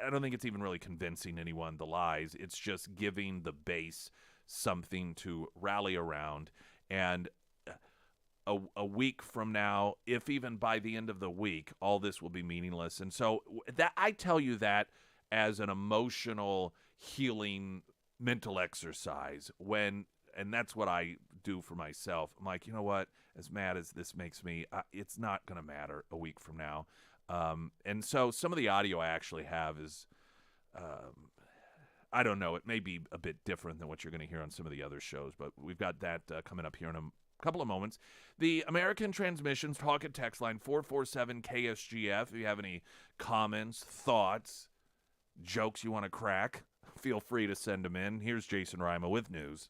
I don't think it's even really convincing anyone the lies. It's just giving the base something to rally around. And a week from now, if even by the end of the week, all this will be meaningless. And so that I tell you that as an emotional healing mental exercise, and that's what I do for myself. I'm like, you know what? As mad as this makes me, it's not going to matter a week from now. And so some of the audio I actually have is, I don't know, it may be a bit different than what you're going to hear on some of the other shows, but we've got that coming up here in couple of moments. The American Transmissions talk and text line 447-KSGF. If you have any comments, thoughts, jokes you want to crack, feel free to send them in. Here's Jason Rima with news.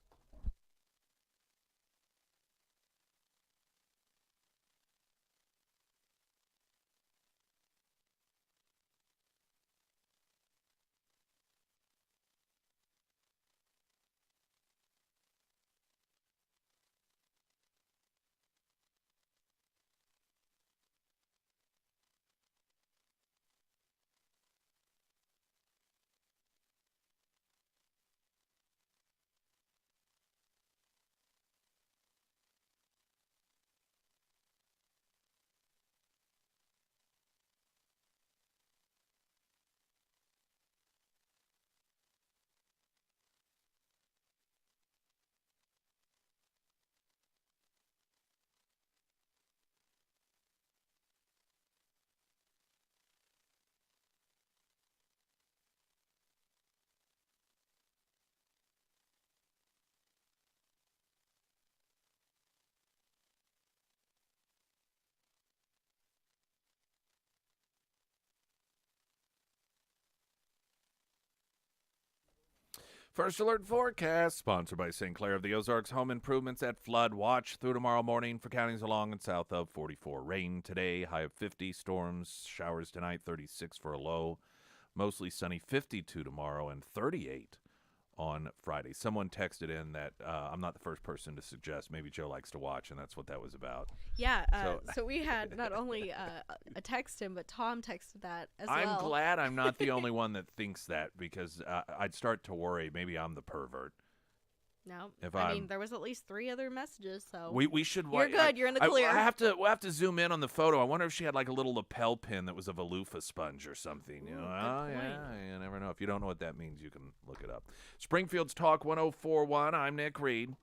First Alert Forecast, sponsored by St. Clair of the Ozarks Home Improvements at Flood. Watch through tomorrow morning for counties along and south of 44. Rain today, high of 50. Storms, showers tonight, 36 for a low. Mostly sunny, 52 tomorrow, and 38 on Friday. Someone texted in that I'm not the first person to suggest maybe Joe likes to watch, and that's what that was about. Yeah, so we had not only a text him, but Tom texted that as well. I'm glad I'm not the only one that thinks that, because I'd start to worry maybe I'm the pervert. No, If I mean, there was at least 3 other messages, so we should. you're good. You're in the clear. We'll have to zoom in on the photo. I wonder if she had like a little lapel pin that was of a loofah sponge or something. You know, good point. Yeah, you never know. If you don't know what that means, you can look it up. Springfield's Talk 1041. I'm Nick Reed.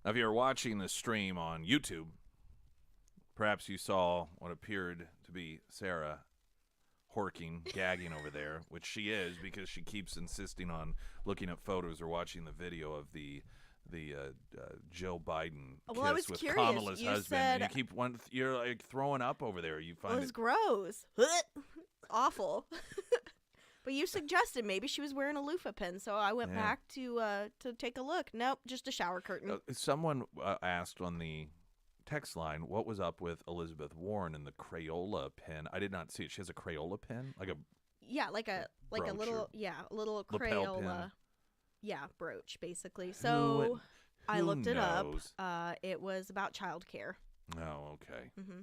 Now, if you're watching the stream on YouTube, perhaps you saw what appeared to be Sarah horking, gagging over there, which she is because she keeps insisting on looking at photos or watching the video of the Joe Biden Well, I was kiss with curious. Kamala's You husband. said- And you're like throwing up over there. You It find was it gross. Awful. But you suggested maybe she was wearing a loofah pin, so I went back to take a look. Nope, just a shower curtain. someone asked on the text line what was up with Elizabeth Warren and the Crayola pen. I did not see it. She has a Crayola pen, like a Yeah, like a brooch little or a little lapel pin. Crayola brooch basically. Who So I looked it up. knows? It was about childcare. Oh, okay. Mm-hmm.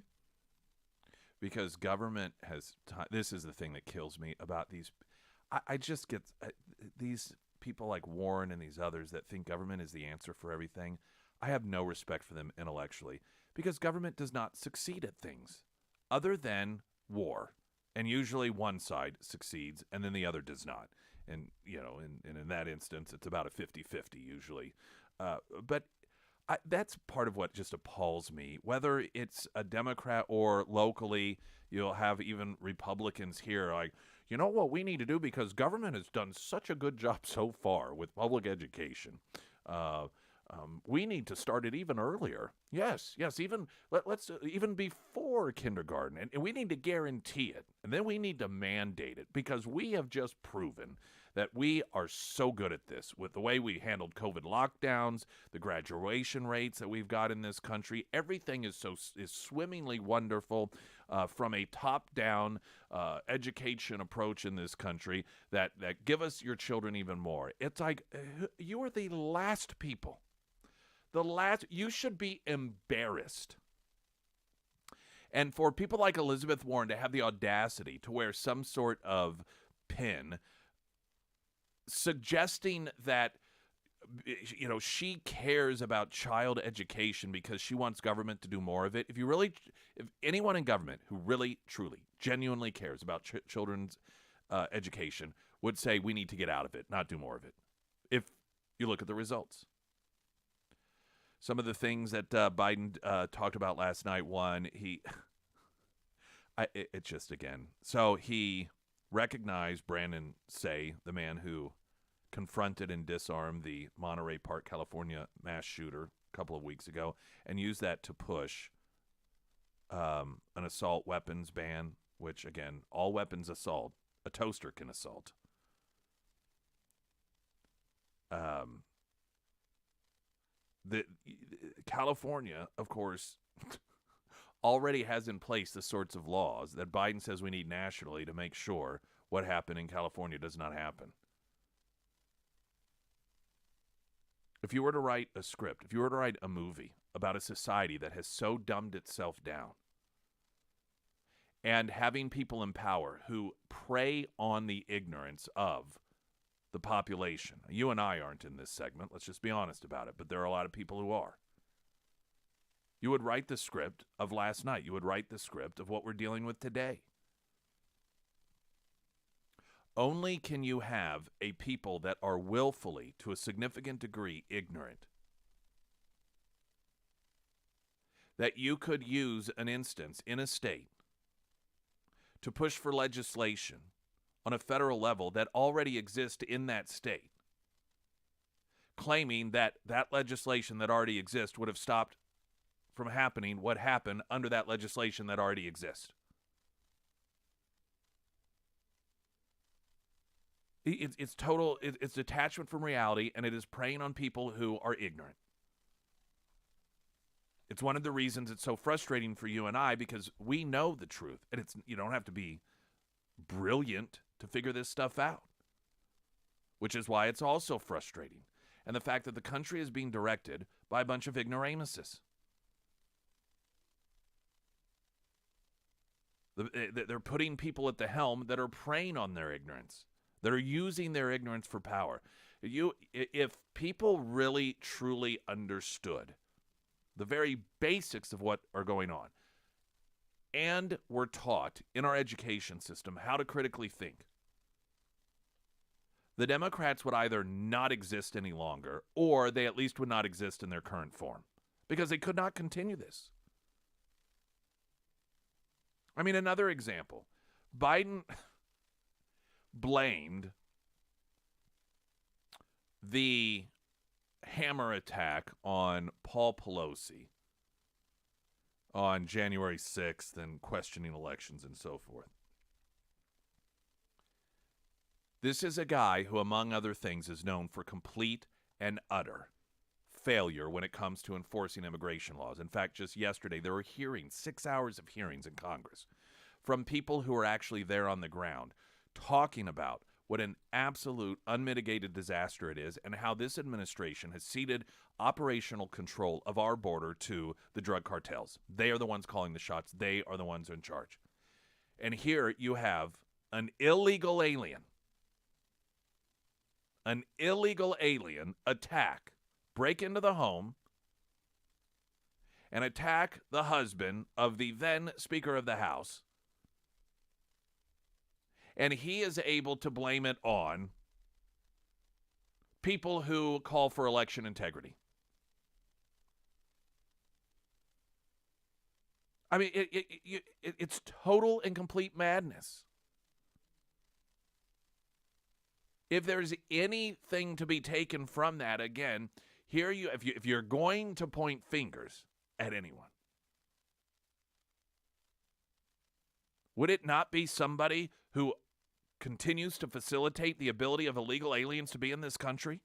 Because government has this is the thing that kills me about these. I just get these people like Warren and these others that think government is the answer for everything. I have no respect for them intellectually because government does not succeed at things other than war. And usually one side succeeds and then the other does not. And, in that instance, it's about a 50-50 usually. But that's part of what just appalls me. Whether it's a Democrat or locally, you'll have even Republicans here like, you know what we need to do because government has done such a good job so far with public education. We need to start it even earlier. Yes, even let's even before kindergarten, and we need to guarantee it, and then we need to mandate it because we have just proven that we are so good at this with the way we handled COVID lockdowns, the graduation rates that we've got in this country. Everything is swimmingly wonderful from a top-down education approach in this country that give us your children even more. It's like you are the last people. You should be embarrassed. And for people like Elizabeth Warren to have the audacity to wear some sort of pin suggesting that she cares about child education because she wants government to do more of it. If anyone in government who really, truly, genuinely cares about children's education would say we need to get out of it, not do more of it. If you look at the results. Some of the things that Biden talked about last night, it's just again. So he recognized Brandon Say, the man who confronted and disarmed the Monterey Park, California mass shooter a couple of weeks ago and used that to push an assault weapons ban, which, again, all weapons assault. A toaster can assault. California, of course, already has in place the sorts of laws that Biden says we need nationally to make sure what happened in California does not happen. If you were to write a script, if you were to write a movie about a society that has so dumbed itself down and having people in power who prey on the ignorance of the population. You and I aren't in this segment. Let's just be honest about it. But there are a lot of people who are. You would write the script of last night. You would write the script of what we're dealing with today. Only can you have a people that are willfully, to a significant degree, ignorant, that you could use an instance in a state to push for legislation on a federal level that already exists in that state, claiming that that legislation that already exists would have stopped from happening what happened under that legislation that already exists. It's total, it's detachment from reality, and it is preying on people who are ignorant. It's one of the reasons it's so frustrating for you and I, because we know the truth, and you don't have to be brilliant to figure this stuff out, which is why it's also frustrating. And the fact that the country is being directed by a bunch of ignoramuses. They're putting people at the helm that are preying on their ignorance, that are using their ignorance for power. If people really, truly understood the very basics of what are going on, and were taught in our education system how to critically think, the Democrats would either not exist any longer, or they at least would not exist in their current form, because they could not continue this. I mean, another example. Biden blamed the hammer attack on Paul Pelosi on January 6th and questioning elections and so forth. This is a guy who, among other things, is known for complete and utter failure when it comes to enforcing immigration laws. In fact, just yesterday, there were hearings, 6 hours of hearings in Congress from people who are actually there on the ground talking about what an absolute unmitigated disaster it is and how this administration has ceded operational control of our border to the drug cartels. They are the ones calling the shots. They are the ones in charge. And here you have an illegal alien attack, break into the home, and attack the husband of the then Speaker of the House. And he is able to blame it on people who call for election integrity. I mean, it's total and complete madness. If there's anything to be taken from that, again, here if you're going to point fingers at anyone, would it not be somebody who continues to facilitate the ability of illegal aliens to be in this country?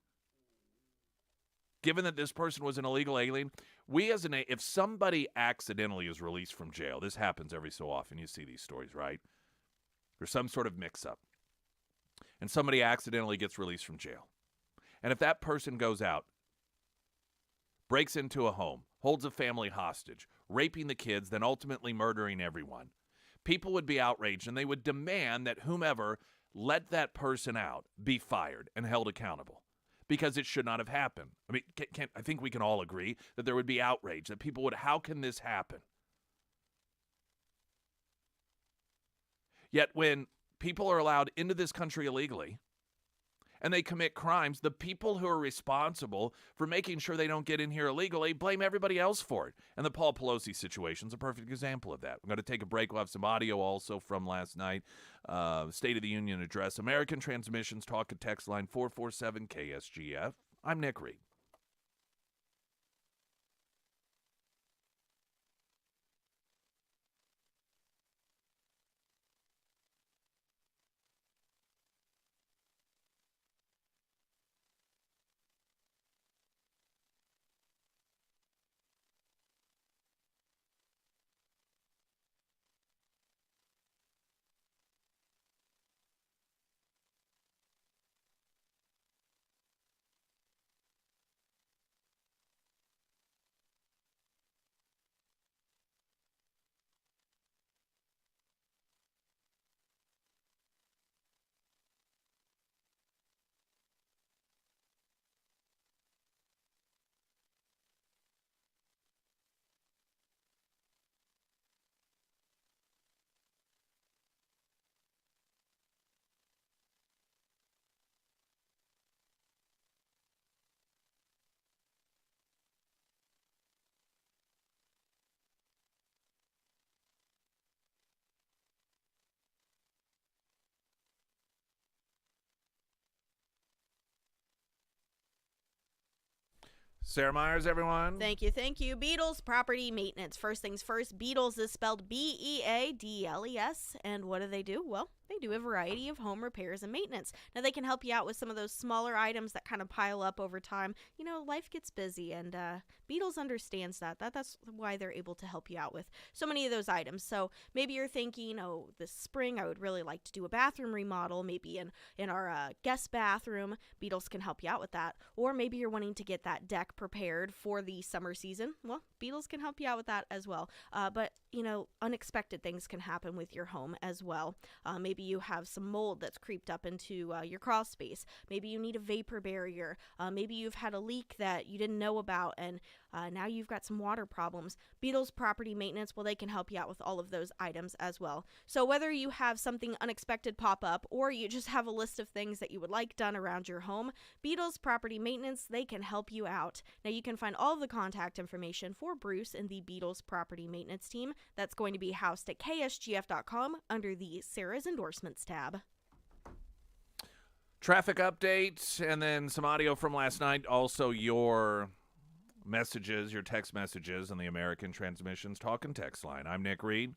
Given that this person was an illegal alien, if somebody accidentally is released from jail, this happens every so often, you see these stories, right? There's some sort of mix-up, and somebody accidentally gets released from jail. And if that person goes out, breaks into a home, holds a family hostage, raping the kids, then ultimately murdering everyone, people would be outraged, and they would demand that whomever let that person out be fired and held accountable, because it should not have happened. I mean, I think we can all agree that there would be outrage, that people would, how can this happen? Yet when people are allowed into this country illegally and they commit crimes, the people who are responsible for making sure they don't get in here illegally blame everybody else for it. And the Paul Pelosi situation is a perfect example of that. We're going to take a break. We'll have some audio also from last night. State of the Union address. American Transmissions talk and text line 447-KSGF. I'm Nick Reed. Sarah Myers, everyone. Thank you. Beatles Property Maintenance. First things first, Beatles is spelled Beadles. And what do? Well, they do a variety of home repairs and maintenance. Now, they can help you out with some of those smaller items that kind of pile up over time. You know, life gets busy, and Beatles understands that. That's why they're able to help you out with so many of those items. So maybe you're thinking, oh, this spring I would really like to do a bathroom remodel, maybe in our guest bathroom. Beatles can help you out with that. Or maybe you're wanting to get that deck prepared for the summer season. Well, Beatles can help you out with that as well. But, you know, unexpected things can happen with your home as well. Maybe you have some mold that's creeped up into your crawl space. Maybe you need a vapor barrier. Maybe you've had a leak that you didn't know about, and now you've got some water problems. Beatles Property Maintenance, well, they can help you out with all of those items as well. So whether you have something unexpected pop up or you just have a list of things that you would like done around your home, Beatles Property Maintenance, they can help you out. Now, you can find all of the contact information for Bruce and the Beatles Property Maintenance team. That's going to be housed at ksgf.com under the Sarah's Endorsements tab. Traffic update, and then some audio from last night. Also, your messages, your text messages on the American Transmissions talk and text line. I'm Nick Reed.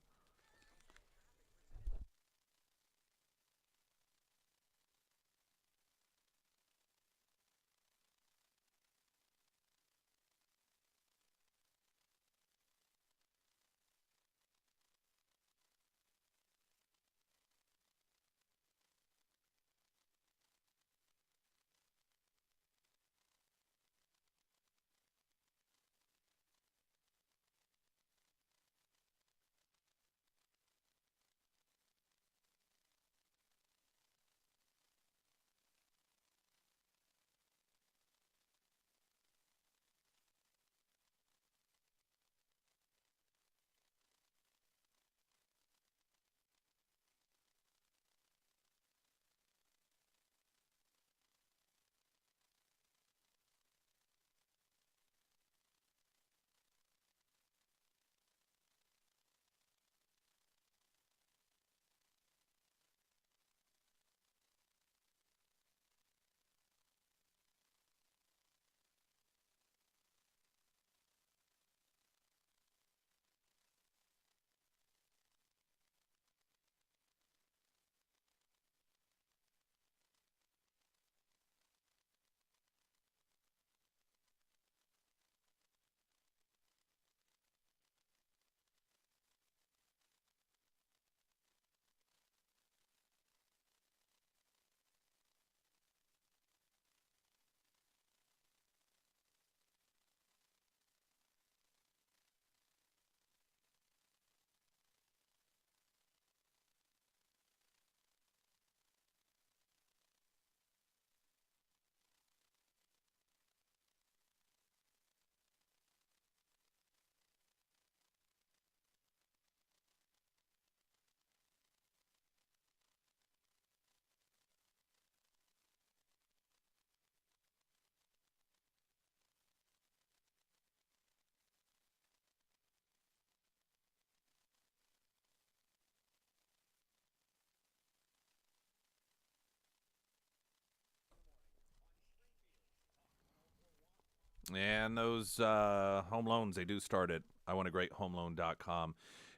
And those home loans, they do start at iwantagreathomeloan.com.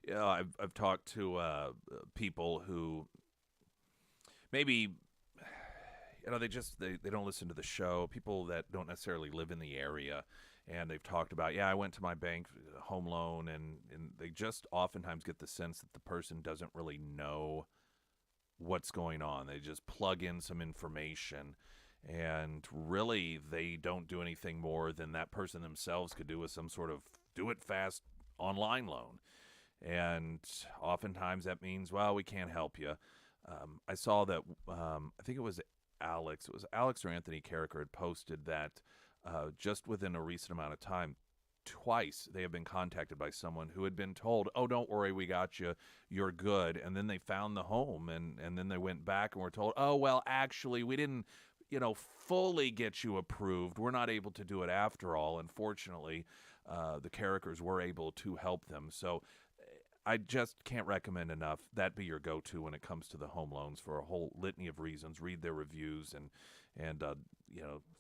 You know, I've talked to people who maybe, you know, they don't listen to the show, people that don't necessarily live in the area, and they've talked about, I went to my bank, home loan, and they just oftentimes get the sense that the person doesn't really know what's going on. They just plug in some information, and really they don't do anything more than that person themselves could do with some sort of do-it-fast online loan. And oftentimes that means, well, we can't help you. I saw that, I think it was Alex or Anthony Carricker had posted that just within a recent amount of time, twice they have been contacted by someone who had been told, oh, don't worry, we got you, you're good. And then they found the home, and then they went back and were told, oh, well, actually, we didn't, fully get you approved. We're not able to do it after all. Unfortunately, the Carrickers were able to help them. So I just can't recommend enough that be your go-to when it comes to the home loans for a whole litany of reasons. Read their reviews and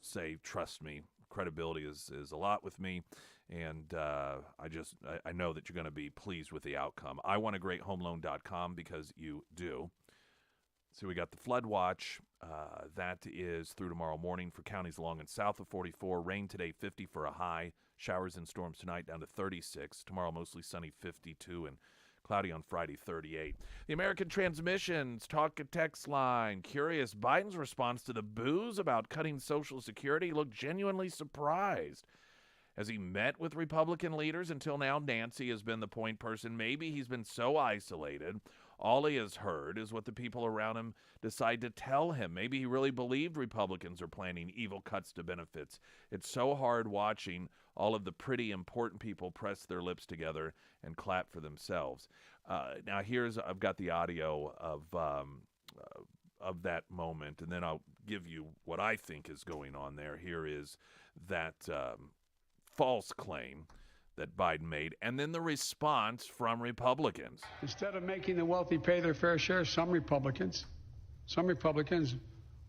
say, trust me, credibility is a lot with me. And I know that you're going to be pleased with the outcome. iwantagreathomeloan.com, because you do. So we got the flood watch. That is through tomorrow morning for counties along and south of 44. Rain today, 50 for a high. Showers and storms tonight down to 36. Tomorrow mostly sunny, 52, and cloudy on Friday, 38. The American Transmissions talk and text line. Curious, Biden's response to the boos about cutting Social Security looked genuinely surprised. As he met with Republican leaders, until now, Nancy has been the point person. Maybe he's been so isolated, all he has heard is what the people around him decide to tell him. Maybe he really believed Republicans are planning evil cuts to benefits. It's so hard watching all of the pretty important people press their lips together and clap for themselves. Now I've got the audio of that moment, and then I'll give you what I think is going on there. Here is that false claim that Biden made, and then the response from Republicans. Instead of making the wealthy pay their fair share, some Republicans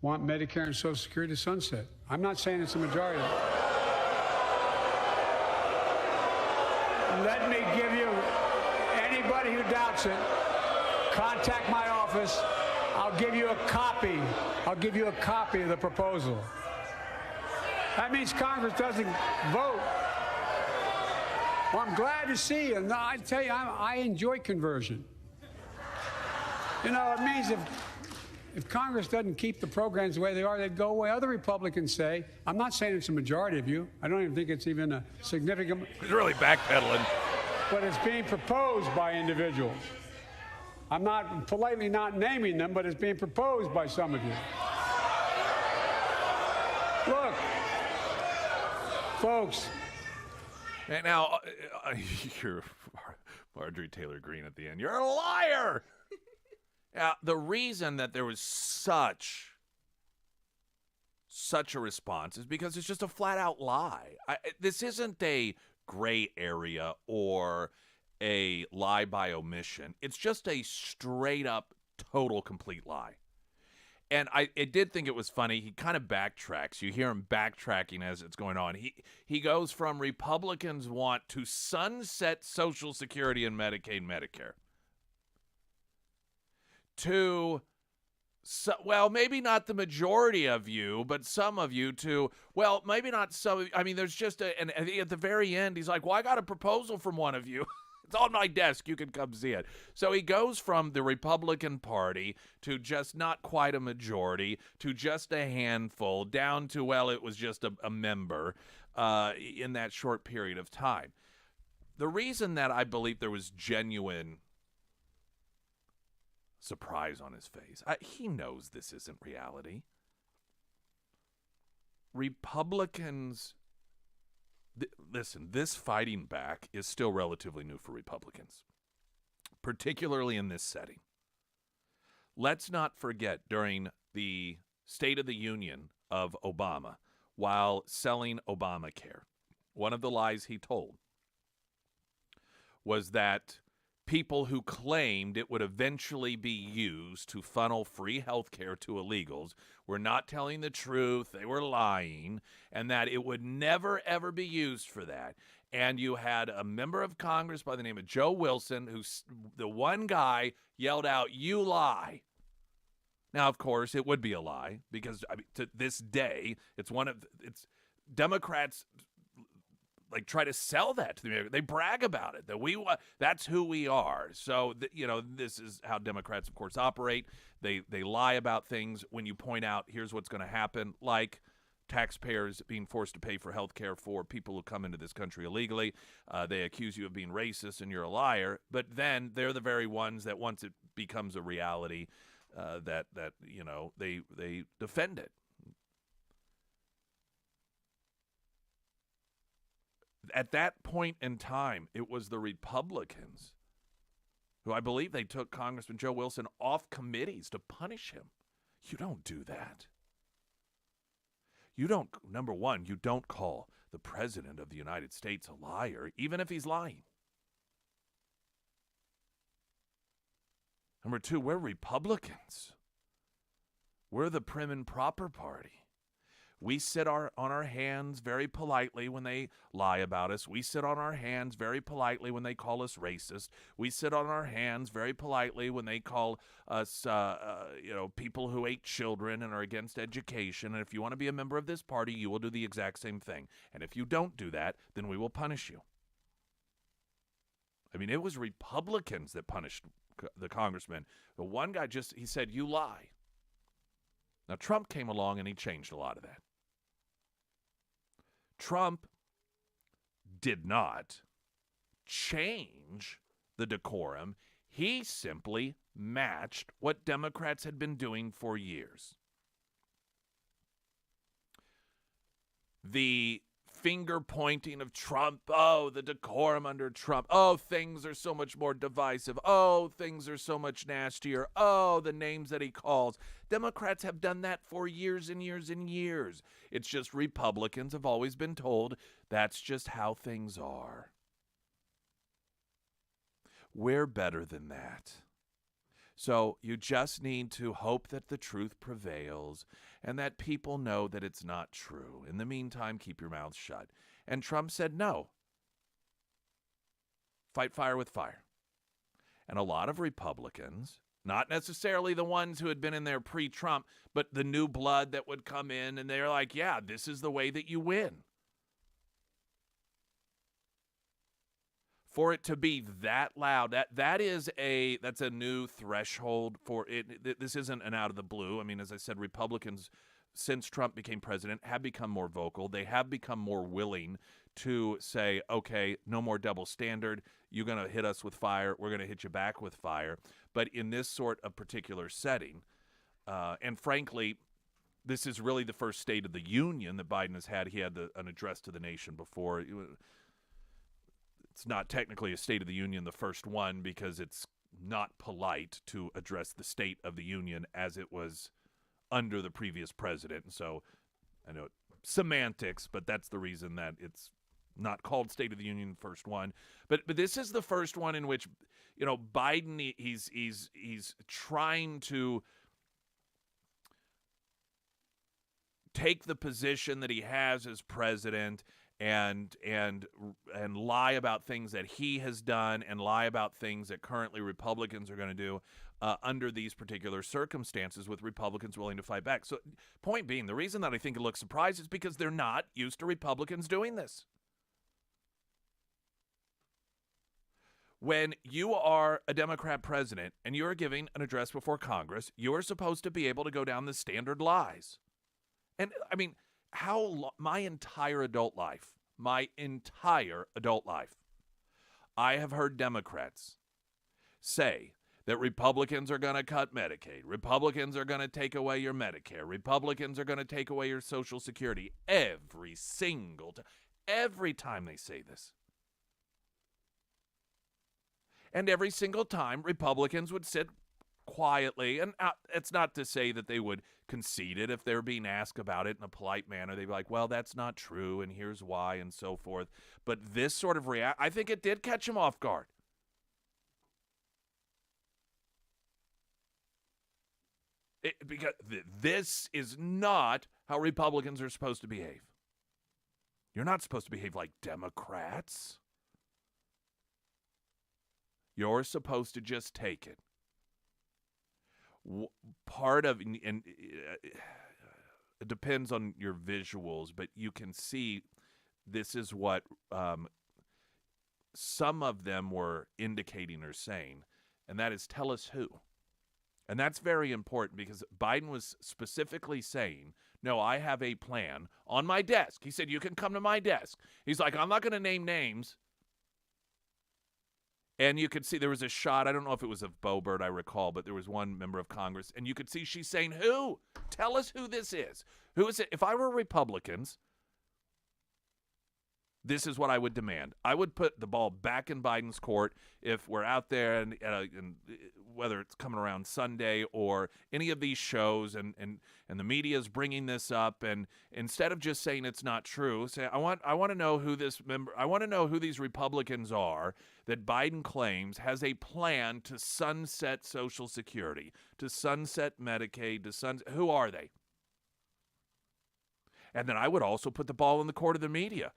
want Medicare and Social Security to sunset. I'm not saying it's a majority. Let me give you, anybody who doubts it, contact my office. I'll give you a copy of the proposal. That means Congress doesn't vote. Well, I'm glad to see you. No, I tell you, I enjoy conversion. It means if Congress doesn't keep the programs the way they are, they'd go away. Other Republicans say, I'm not saying it's a majority of you. I don't even think it's even a significant. He's really backpedaling. But it's being proposed by individuals. I'm not politely not naming them, but it's being proposed by some of you. Look, folks. And now, you're Marjorie Taylor Greene at the end. You're a liar! Now, the reason that there was such a response is because it's just a flat-out lie. This isn't a gray area or a lie by omission. It's just a straight-up, total, complete lie. And I did think it was funny. He kind of backtracks. You hear him backtracking as it's going on. He goes from Republicans want to sunset Social Security and Medicaid, Medicare to, well, maybe not the majority of you, but some of you to, well, maybe not some. I mean, there's just and at the very end, he's like, well, I got a proposal from one of you. It's on my desk. You can come see it. So he goes from the Republican Party to just not quite a majority to just a handful down to, well, it was just a member in that short period of time. The reason that I believe there was genuine surprise on his face, he knows this isn't reality. Republicans... Listen, this fighting back is still relatively new for Republicans, particularly in this setting. Let's not forget, during the State of the Union of Obama, while selling Obamacare, one of the lies he told was that people who claimed it would eventually be used to funnel free health care to illegals were not telling the truth, they were lying, and that it would never, ever be used for that. And you had a member of Congress by the name of Joe Wilson, who's the one guy yelled out, "You lie." Now, of course, it would be a lie because to this day, it's Democrats like try to sell that to the American. They brag about it that that's who we are. So this is how Democrats, of course, operate. They lie about things when you point out here's what's going to happen, like taxpayers being forced to pay for health care for people who come into this country illegally. They accuse you of being racist and you're a liar, but then they're the very ones that once it becomes a reality, that they defend it. At that point in time, it was the Republicans who I believe they took Congressman Joe Wilson off committees to punish him. You don't do that. Number one, you don't call the President of the United States a liar, even if he's lying. Number two, we're Republicans. We're the prim and proper party. We sit on our hands very politely when they lie about us. We sit on our hands very politely when they call us racist. We sit on our hands very politely when they call us, people who hate children and are against education. And if you want to be a member of this party, you will do the exact same thing. And if you don't do that, then we will punish you. I mean, it was Republicans that punished the congressman. The one guy he said, "You lie." Now, Trump came along and he changed a lot of that. Trump did not change the decorum. He simply matched what Democrats had been doing for years. The finger pointing of Trump, oh, the decorum under Trump, oh, things are so much more divisive, oh, things are so much nastier, oh, the names that he calls. Democrats have done that for years and years and years. It's just Republicans have always been told that's just how things are. We're better than that. So you just need to hope that the truth prevails and that people know that it's not true. In the meantime, keep your mouth shut. And Trump said no. Fight fire with fire. And a lot of Republicans, not necessarily the ones who had been in there pre-Trump, but the new blood that would come in, and they're like, yeah, this is the way that you win. For it to be that loud, that's a new threshold for it. This isn't an out of the blue. I mean, as I said, Republicans, since Trump became president, have become more vocal. They have become more willing to say, okay, no more double standard. You're going to hit us with fire. We're going to hit you back with fire. But in this sort of particular setting, and frankly, this is really the first State of the Union that Biden has had. He had an address to the nation before. It's not technically a State of the Union, the first one, because it's not polite to address the State of the Union as it was under the previous president. And so I know semantics, but that's the reason that it's not called State of the Union, first one. But this is the first one in which, Biden, he's trying to take the position that he has as president and lie about things that he has done and lie about things that currently Republicans are going to do under these particular circumstances, with Republicans willing to fight back. So point being, the reason that I think it looks surprised is because they're not used to Republicans doing this. When you are a Democrat president and you're giving an address before Congress, you're supposed to be able to go down the standard lies. And I mean, my entire adult life, I have heard Democrats say that Republicans are going to cut Medicaid, Republicans are going to take away your Medicare, Republicans are going to take away your Social Security every single time. Every time they say this. And every single time, Republicans would sit quietly, and it's not to say that they would concede it if they were being asked about it in a polite manner. They'd be like, well, that's not true, and here's why, and so forth. But this sort of I think it did catch him off guard. Because this is not how Republicans are supposed to behave. You're not supposed to behave like Democrats. You're supposed to just take it. Part of, and it depends on your visuals, but you can see this is what some of them were indicating or saying, and that is, tell us who. And that's very important because Biden was specifically saying, no, I have a plan on my desk. He said, you can come to my desk. He's like, I'm not going to name names. And you could see there was a shot, I don't know if it was of Boebert, I recall, but there was one member of Congress, and you could see she's saying, who? Tell us who this is. Who is it? If I were Republicans, this is what I would demand. I would put the ball back in Biden's court if we're out there, and whether it's coming around Sunday or any of these shows, and the media is bringing this up, and instead of just saying it's not true, say I want to know who I want to know who these Republicans are that Biden claims has a plan to sunset Social Security, to sunset Medicaid, who are they? And then I would also put the ball in the court of the media.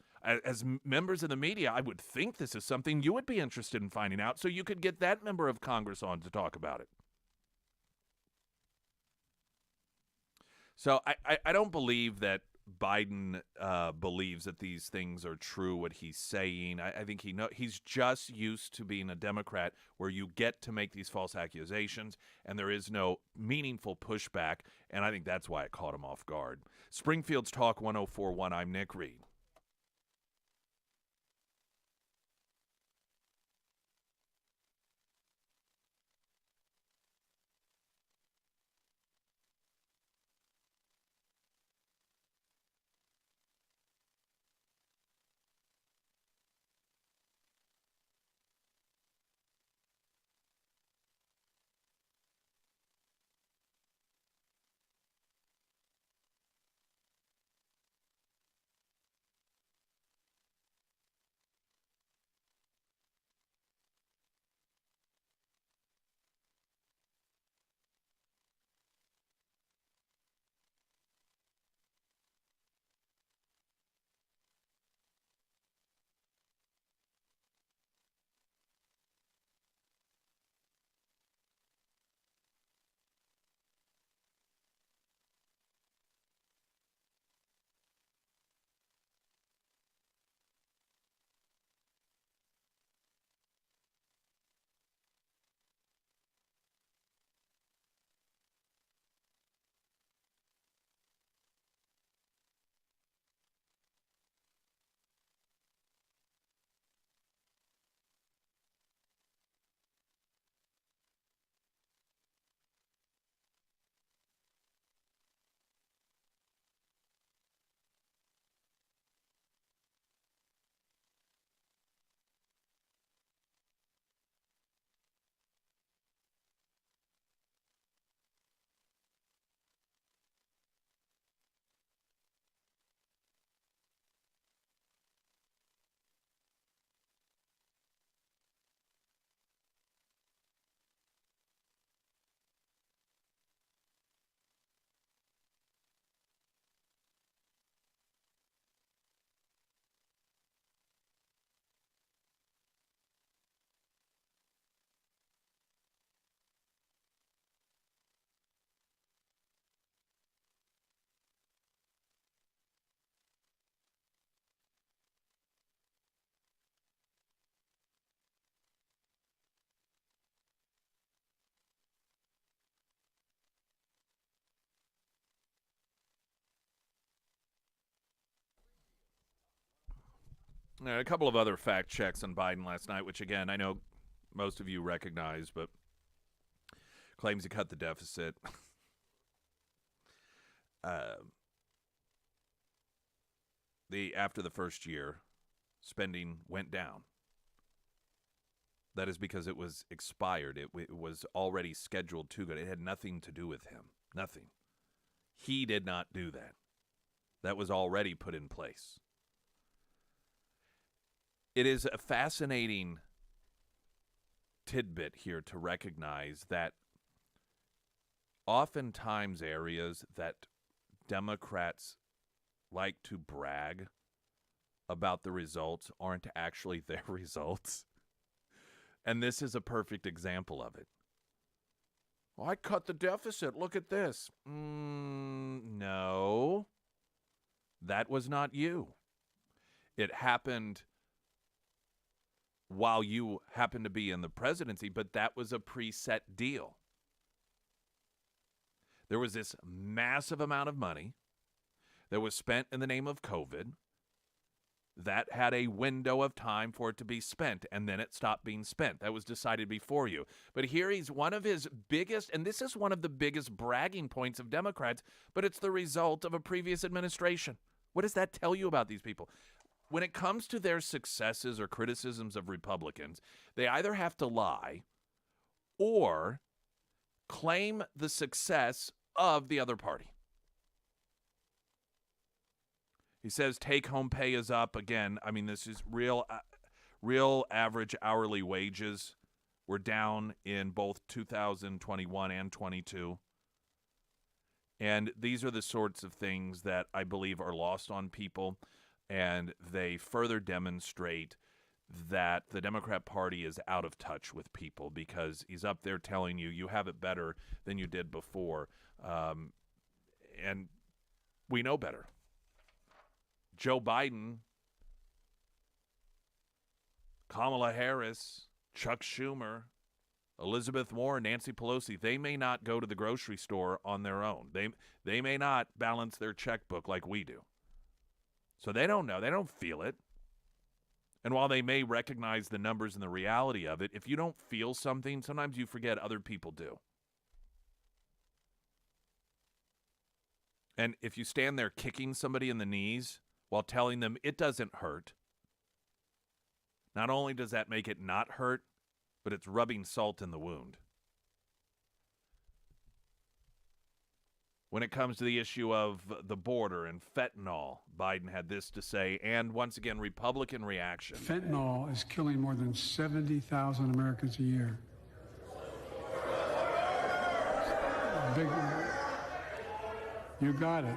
As members of the media, I would think this is something you would be interested in finding out, so you could get that member of Congress on to talk about it. So I don't believe that Biden believes that these things are true, what he's saying. I think he's just used to being a Democrat where you get to make these false accusations and there is no meaningful pushback, and I think that's why it caught him off guard. Springfield's Talk 104.1, I'm Nick Reed. A couple of other fact checks on Biden last night, which, again, I know most of you recognize, but claims he cut the deficit. After the first year, spending went down. That is because it was expired. It was already scheduled to go. It had nothing to do with him. Nothing. He did not do that. That was already put in place. It is a fascinating tidbit here to recognize that oftentimes areas that Democrats like to brag about the results aren't actually their results. And this is a perfect example of it. Well, I cut the deficit. Look at this. No, that was not you. It happened while you happened to be in the presidency, but that was a preset deal. There was this massive amount of money that was spent in the name of COVID that had a window of time for it to be spent, and then it stopped being spent. That was decided before you. But here he's one of his biggest, and this is one of the biggest bragging points of Democrats, but it's the result of a previous administration. What does that tell you about these people? When it comes to their successes or criticisms of Republicans, they either have to lie or claim the success of the other party. He says take-home pay is up again. I mean, this is real average hourly wages were down in both 2021 and 22. And these are the sorts of things that I believe are lost on people, and they further demonstrate that the Democrat Party is out of touch with people because he's up there telling you you have it better than you did before. And we know better. Joe Biden, Kamala Harris, Chuck Schumer, Elizabeth Warren, Nancy Pelosi, they may not go to the grocery store on their own. They may not balance their checkbook like we do. So they don't know. They don't feel it. And while they may recognize the numbers and the reality of it, if you don't feel something, sometimes you forget other people do. And if you stand there kicking somebody in the knees while telling them it doesn't hurt, not only does that make it not hurt, but it's rubbing salt in the wound. When it comes to the issue of the border and fentanyl, Biden had this to say, and once again, Republican reaction. Fentanyl is killing more than 70,000 Americans a year. Big, you got it.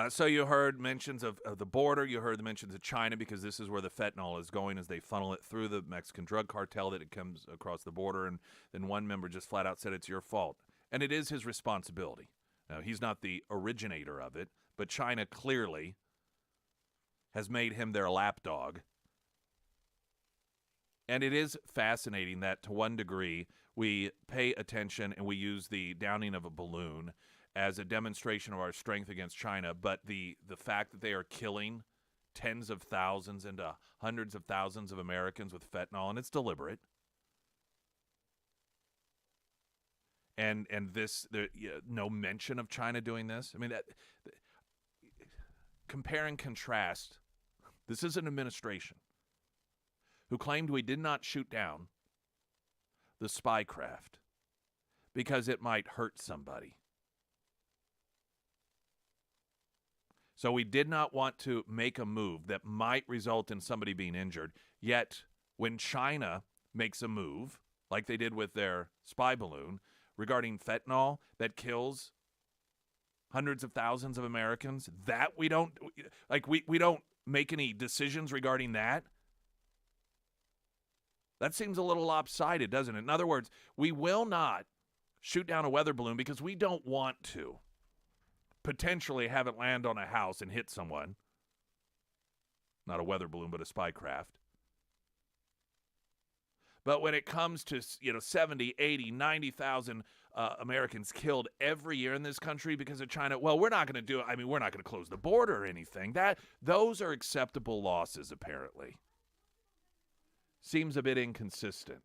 So you heard mentions of the border. You heard the mentions of China because this is where the fentanyl is going as they funnel it through the Mexican drug cartel that it comes across the border. And then one member just flat out said it's your fault. And it is his responsibility. Now, he's not the originator of it, but China clearly has made him their lapdog. And it is fascinating that to one degree we pay attention and we use the downing of a balloon as a demonstration of our strength against China, but the fact that they are killing tens of thousands and hundreds of thousands of Americans with fentanyl, and it's deliberate. And this, no mention of China doing this. I mean, compare and contrast. This is an administration who claimed we did not shoot down the spy craft because it might hurt somebody. So we did not want to make a move that might result in somebody being injured. Yet when China makes a move, like they did with their spy balloon, regarding fentanyl that kills hundreds of thousands of Americans, that we don't make any decisions regarding that. That seems a little lopsided, doesn't it? In other words, we will not shoot down a weather balloon because we don't want to potentially have it land on a house and hit someone. Not a weather balloon, but a spy craft. But when it comes to 70, 80, 90,000 Americans killed every year in this country because of China, well, we're not going to do it. I mean, we're not going to close the border or anything. Those are acceptable losses, apparently. Seems a bit inconsistent.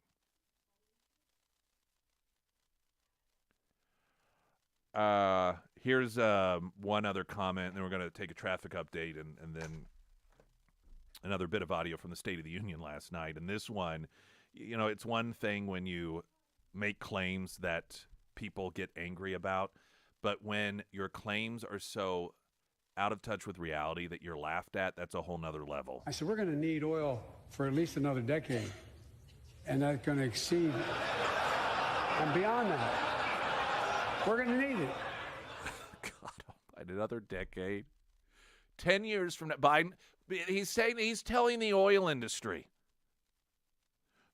Here's one other comment, and then we're going to take a traffic update and then another bit of audio from the State of the Union last night. And this one, it's one thing when you make claims that people get angry about, but when your claims are so out of touch with reality that you're laughed at, that's a whole nother level. I said, we're going to need oil for at least another decade. And that's going to exceed and beyond that. We're going to need it. God, another decade. 10 years from now, Biden, he's telling the oil industry,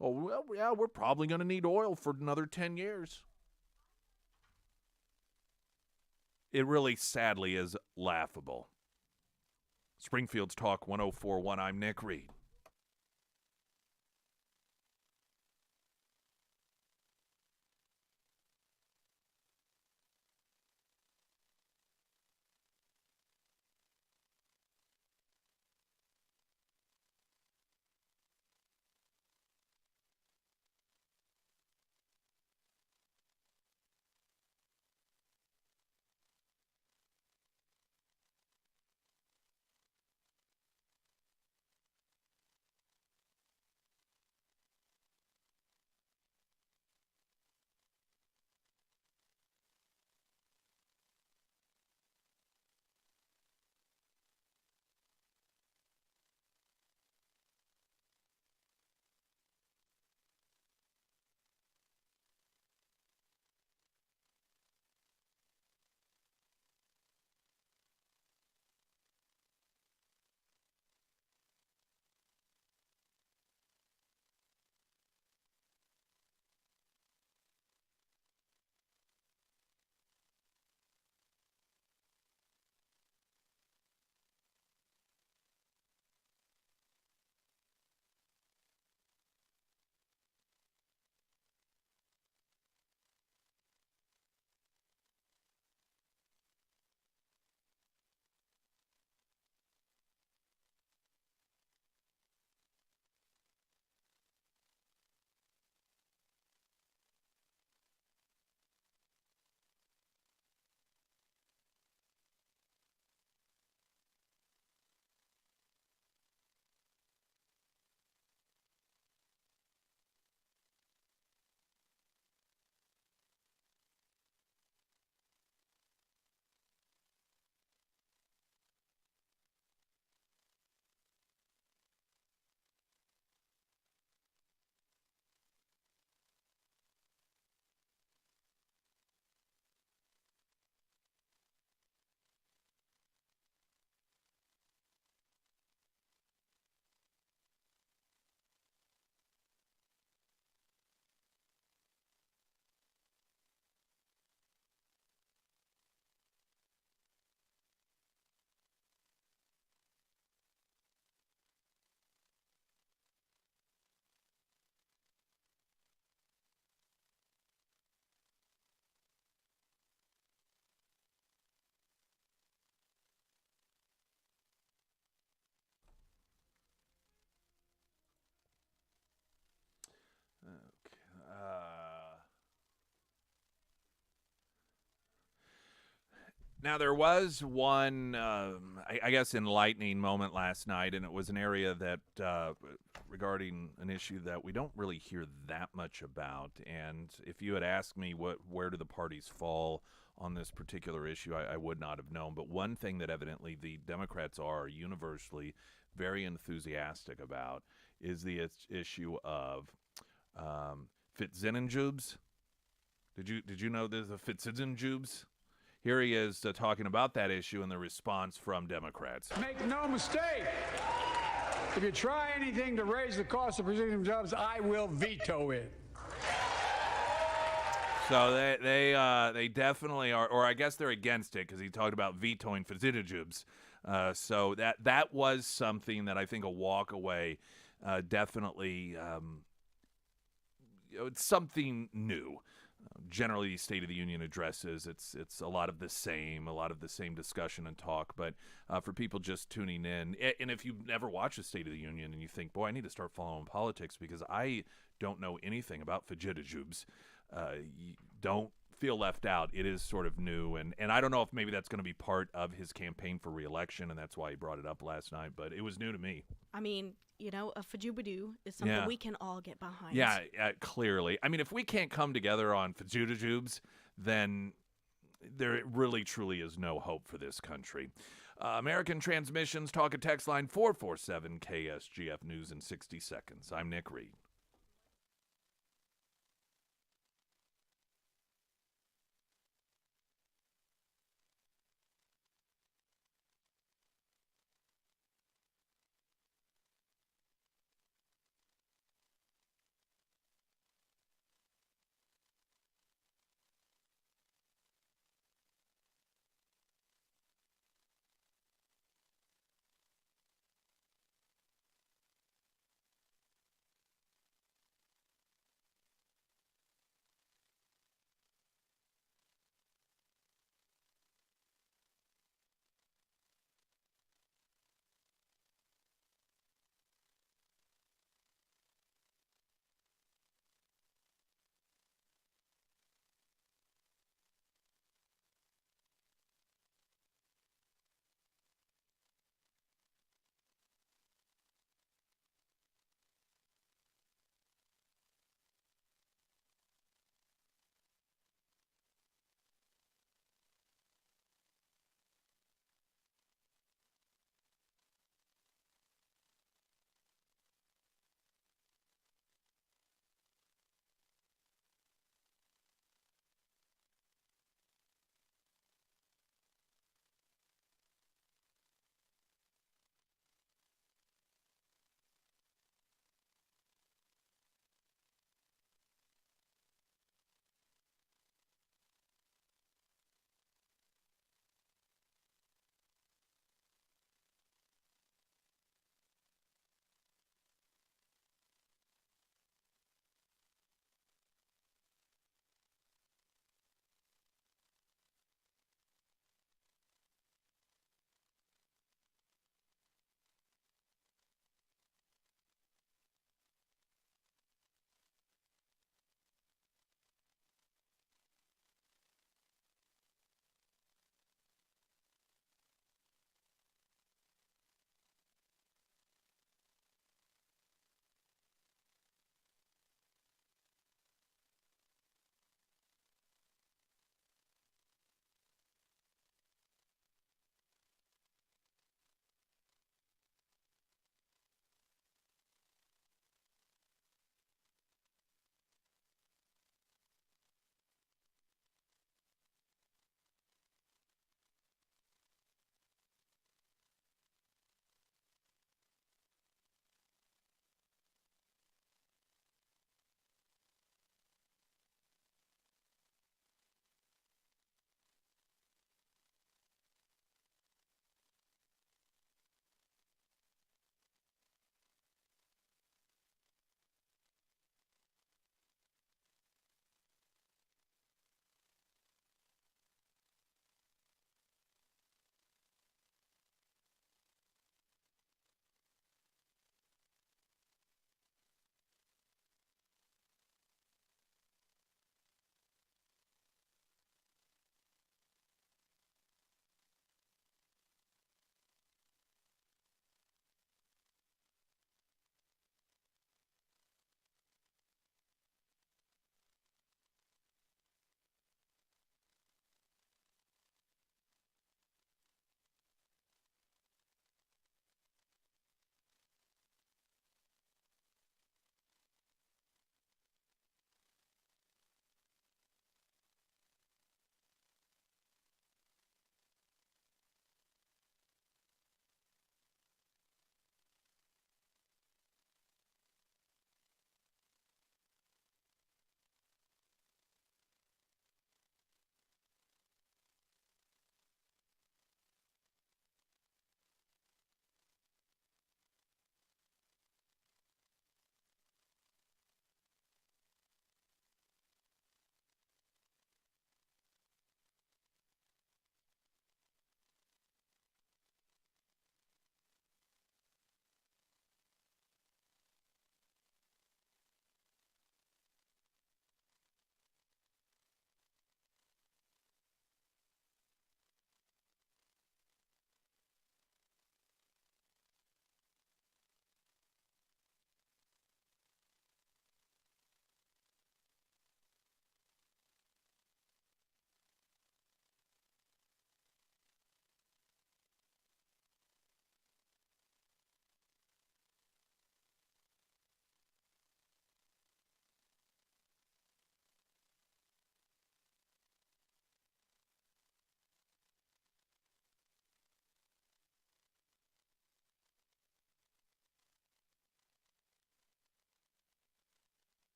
oh, well, yeah, we're probably going to need oil for another 10 years. It really, sadly, is laughable. Springfield's Talk 104.1, I'm Nick Reed. Now, there was one, I guess, enlightening moment last night, and it was an area that, regarding an issue that we don't really hear that much about. And if you had asked me where do the parties fall on this particular issue, I would not have known. But one thing that evidently the Democrats are universally very enthusiastic about is the issue of Fitzinenjubes. Did you know there's a Fitzinenjubes? Here he is talking about that issue and the response from Democrats. Make no mistake, if you try anything to raise the cost of precision jobs, I will veto it. So they definitely are, or I guess they're against it because he talked about vetoing Fitzinenjubes. So that was something that I think a walk away definitely it's something new. Generally, State of the Union addresses, it's a lot of the same discussion and talk. But for people just tuning in, and if you've never watched a State of the Union and you think, boy, I need to start following politics because I don't know anything about Fitzinenjubes, don't feel left out. It is sort of new, and I don't know if maybe that's going to be part of his campaign for re-election, and that's why he brought it up last night. But it was new to me. I mean, you know, a fajubadoo is something we can all get behind. Yeah, clearly. I mean, if we can't come together on Fitzinenjubes, then there really, truly is no hope for this country. American Transmissions talk and text line 447 KSGF News in 60 seconds. I'm Nick Reed.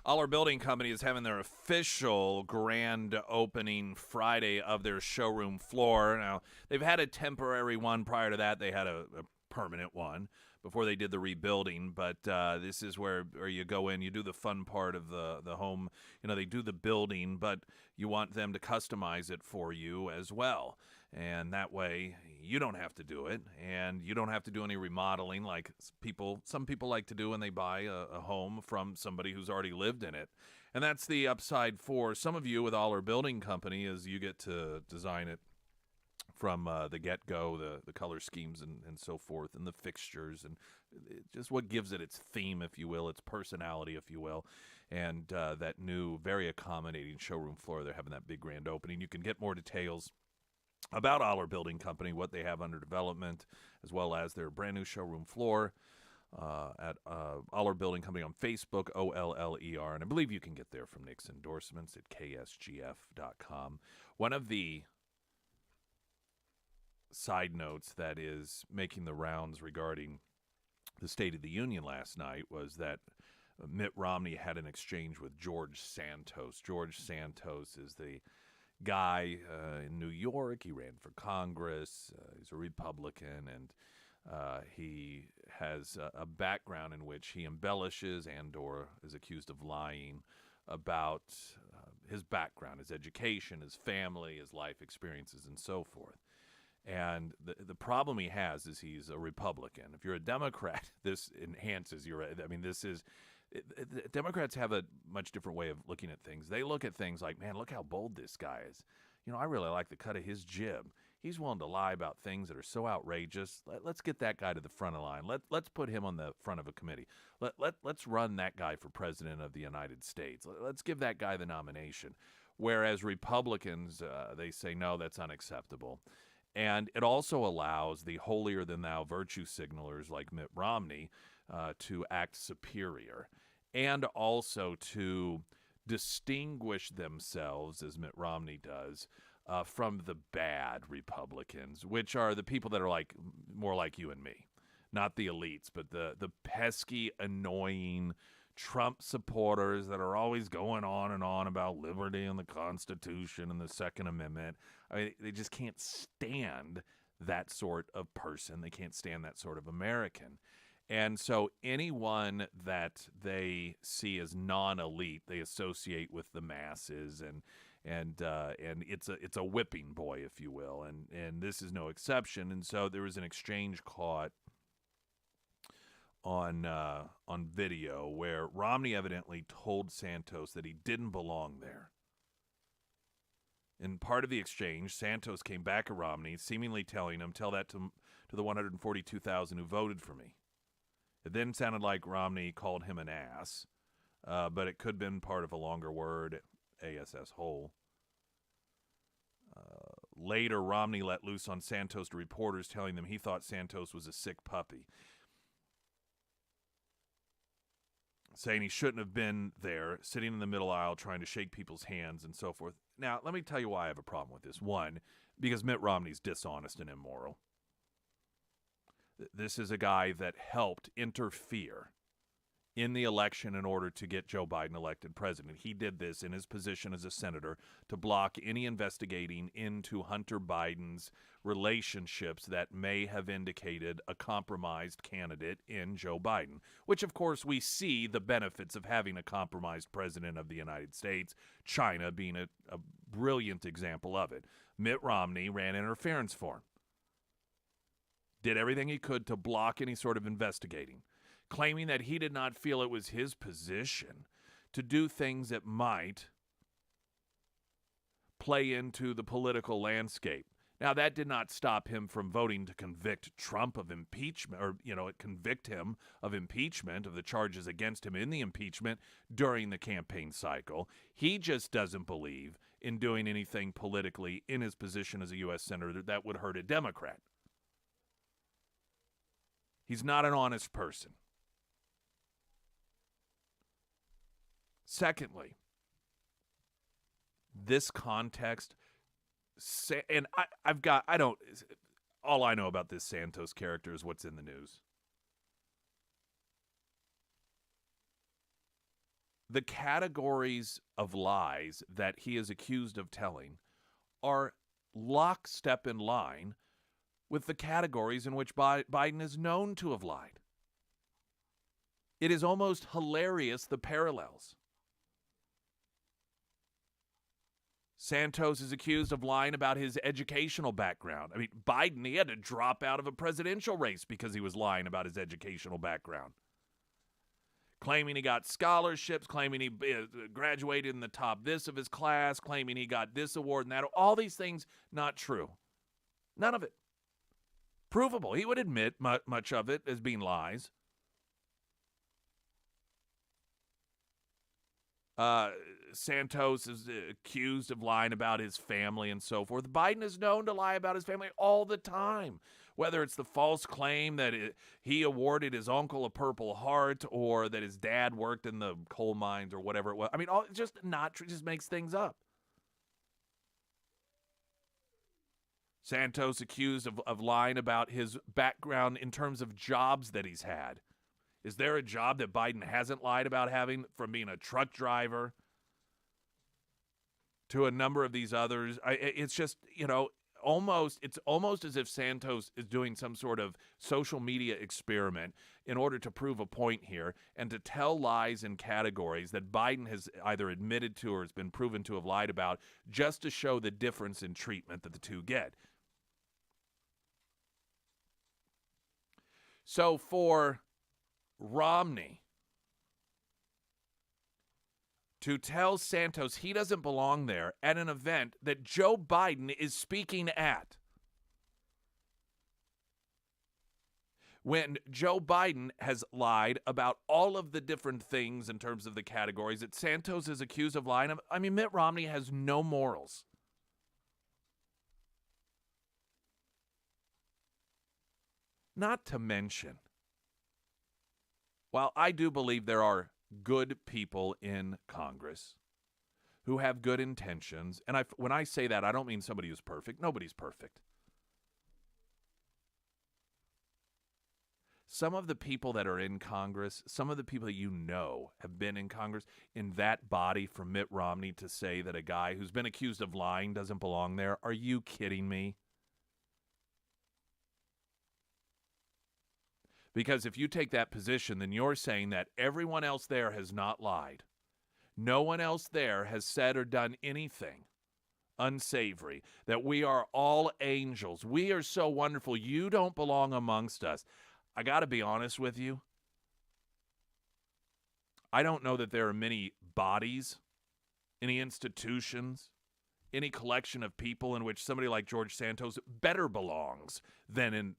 Aller Building Company is having their official grand opening Friday of their showroom floor. Now, they've had a temporary one. Prior to that, they had a permanent one before they did the rebuilding. But this is where you go in, you do the fun part of the home. You know, they do the building, but you want them to customize it for you as well. And that way, you don't have to do it, and you don't have to do any remodeling like some people like to do when they buy a home from somebody who's already lived in it. And that's the upside for some of you with Aller Building Company, is you get to design it from the get-go, the color schemes and so forth, and the fixtures, and just what gives it its theme, if you will, its personality, if you will, and that new, very accommodating showroom floor. They're having that big grand opening. You can get more details about Aller Building Company, what they have under development, as well as their brand new showroom floor at Aller Building Company on Facebook, OLLER. And I believe you can get there from Nick's endorsements at ksgf.com. One of the side notes that is making the rounds regarding the State of the Union last night was that Mitt Romney had an exchange with George Santos. George Santos is the guy in New York. He ran for Congress. He's a Republican, and he has a background in which he embellishes and/or is accused of lying about his background, his education, his family, his life experiences, and so forth. And the problem he has is he's a Republican. If you're a Democrat, this enhances your. I mean, this is. Democrats have a much different way of looking at things. They look at things like, man, look how bold this guy is. You know, I really like the cut of his jib. He's willing to lie about things that are so outrageous. Let's get that guy to the front of the line. Let's put him on the front of a committee. Let's run that guy for president of the United States. Let's give that guy the nomination. Whereas Republicans, they say, no, that's unacceptable. And it also allows the holier-than-thou virtue signalers like Mitt Romney to act superior, and also to distinguish themselves, as Mitt Romney does, from the bad Republicans, which are the people that are like more like you and me, not the elites, but the pesky, annoying Trump supporters that are always going on and on about liberty and the Constitution and the Second Amendment. I mean, they just can't stand that sort of person. They can't stand that sort of American. And so anyone that they see as non-elite, they associate with the masses, and it's a whipping boy, if you will, and this is no exception. And so there was an exchange caught on video where Romney evidently told Santos that he didn't belong there. In part of the exchange, Santos came back at Romney, seemingly telling him, "Tell that to the 142,000 who voted for me." It then sounded like Romney called him an ass, but it could have been part of a longer word, ASS hole. Later, Romney let loose on Santos to reporters, telling them he thought Santos was a sick puppy, saying he shouldn't have been there, sitting in the middle aisle, trying to shake people's hands and so forth. Now, let me tell you why I have a problem with this. One, because Mitt Romney's dishonest and immoral. This is a guy that helped interfere in the election in order to get Joe Biden elected president. He did this in his position as a senator to block any investigating into Hunter Biden's relationships that may have indicated a compromised candidate in Joe Biden, which, of course, we see the benefits of having a compromised president of the United States, China being a brilliant example of it. Mitt Romney ran interference for him, did everything he could to block any sort of investigating, claiming that he did not feel it was his position to do things that might play into the political landscape. Now, that did not stop him from voting to convict Trump of impeachment, or, convict him of impeachment, of the charges against him in the impeachment during the campaign cycle. He just doesn't believe in doing anything politically in his position as a U.S. Senator that would hurt a Democrat. He's not an honest person. Secondly, this context, and all I know about this Santos character is what's in the news. the categories of lies that he is accused of telling are lockstep in line with the categories in which Biden is known to have lied. It is almost hilarious, the parallels. Santos is accused of lying about his educational background. I mean, Biden, he had to drop out of a presidential race because he was lying about his educational background. Claiming he got scholarships, claiming he graduated in the top this of his class, claiming he got this award and that. All these things, not true. None of it. Provable. He would admit much of it as being lies. Santos is accused of lying about his family and so forth. Biden is known to lie about his family all the time, whether it's the false claim that he awarded his uncle a Purple Heart or that his dad worked in the coal mines or whatever it was. I mean, just not true, just makes things up. Santos accused of lying about his background in terms of jobs that he's had. Is there a job that Biden hasn't lied about having, from being a truck driver to a number of these others? It's just, it's almost as if Santos is doing some sort of social media experiment in order to prove a point here and to tell lies in categories that Biden has either admitted to or has been proven to have lied about, just to show the difference in treatment that the two get. So for Romney to tell Santos he doesn't belong there at an event that Joe Biden is speaking at, when Joe Biden has lied about all of the different things in terms of the categories that Santos is accused of lying of. I mean, Mitt Romney has no morals. Not to mention, while I do believe there are good people in Congress who have good intentions, and when I say that, I don't mean somebody who's perfect. Nobody's perfect. Some of the people that are in Congress, some of the people that have been in Congress, in that body, for Mitt Romney to say that a guy who's been accused of lying doesn't belong there, are you kidding me? Because if you take that position, then you're saying that everyone else there has not lied. No one else there has said or done anything unsavory, that we are all angels. We are so wonderful. You don't belong amongst us. I got to be honest with you. I don't know that there are many bodies, any institutions, any collection of people in which somebody like George Santos better belongs than in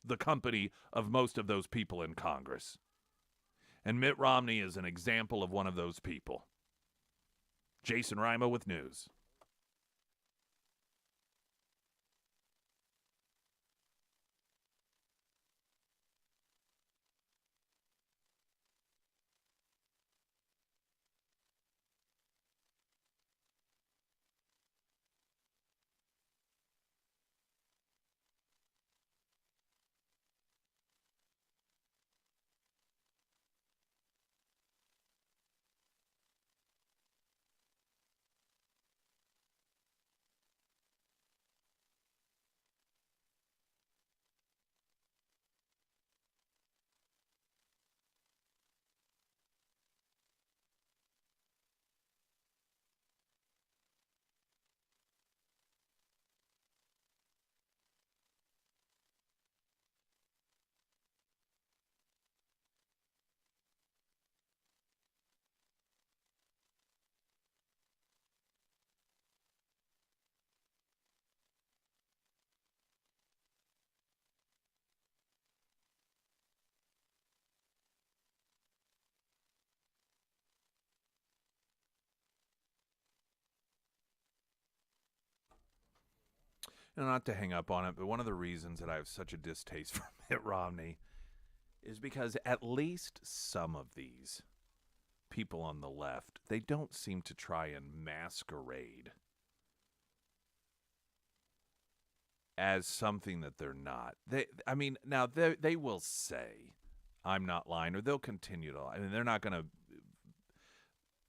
the company of most of those people in Congress. And Mitt Romney is an example of one of those people. Jason Rima with news. Not to hang up on it, but one of the reasons that I have such a distaste for Mitt Romney is because at least some of these people on the left, they don't seem to try and masquerade as something that they're not. They will say, I'm not lying, or they'll continue to lie. I mean, they're not going to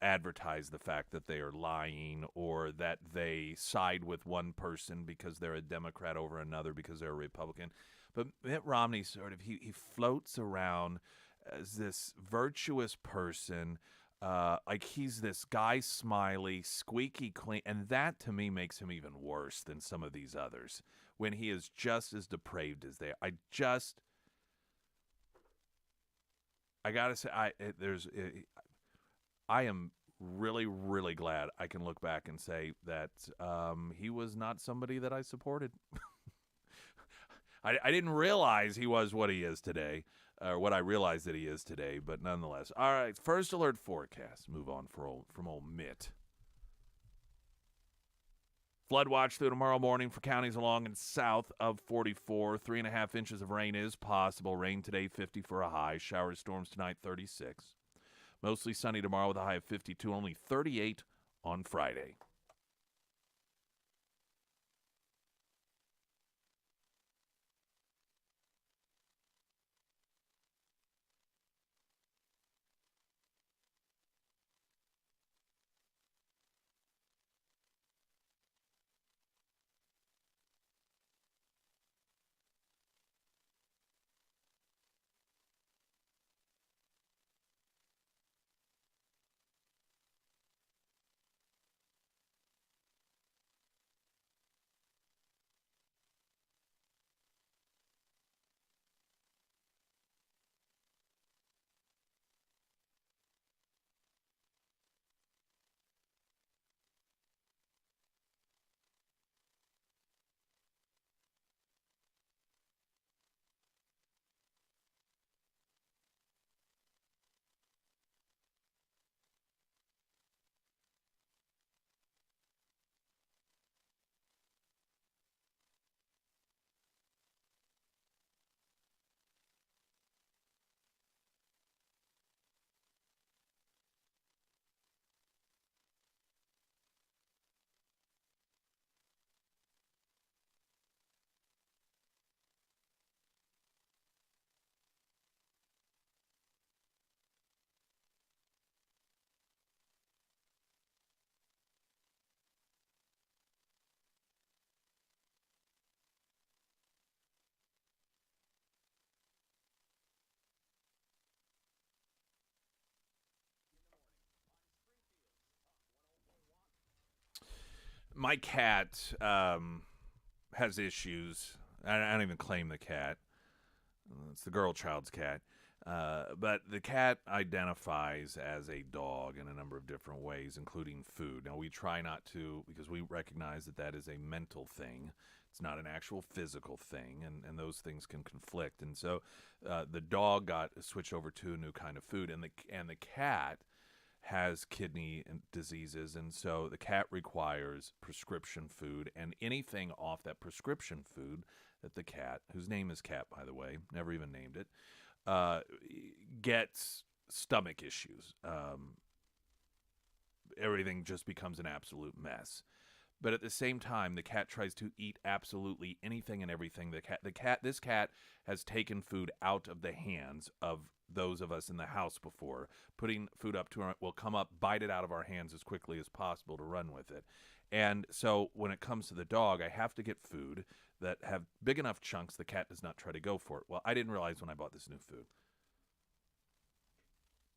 advertise the fact that they are lying or that they side with one person because they're a Democrat over another because they're a Republican. But Mitt Romney sort of, he floats around as this virtuous person, like he's this Guy Smiley, squeaky clean, and that to me makes him even worse than some of these others when he is just as depraved as they are. I gotta say, I am really, really glad I can look back and say that he was not somebody that I supported. I didn't realize he was what he is today, or what I realized that he is today, but nonetheless. All right, first alert forecast. Move on from old Mitt. Flood watch through tomorrow morning for counties along and south of 44. 3.5 inches of rain is possible. Rain today, 50 for a high. Shower storms tonight, 36. Mostly sunny tomorrow with a high of 52. Only 38 on Friday. My cat has issues. I don't even claim the cat. It's the girl child's cat. But the cat identifies as a dog in a number of different ways, including food. Now, we try not to, because we recognize that that is a mental thing. It's not an actual physical thing, and those things can conflict. And so the dog got switched over to a new kind of food, and the cat has kidney diseases, and so the cat requires prescription food, and anything off that prescription food that the cat, whose name is Cat, by the way, never even named it, gets stomach issues. Everything just becomes an absolute mess. But at the same time, the cat tries to eat absolutely anything and everything. This cat has taken food out of the hands of those of us in the house before. Putting food up to her, will come up, bite it out of our hands as quickly as possible to run with it. And so when it comes to the dog, I have to get food that have big enough chunks the cat does not try to go for it. Well, I didn't realize when I bought this new food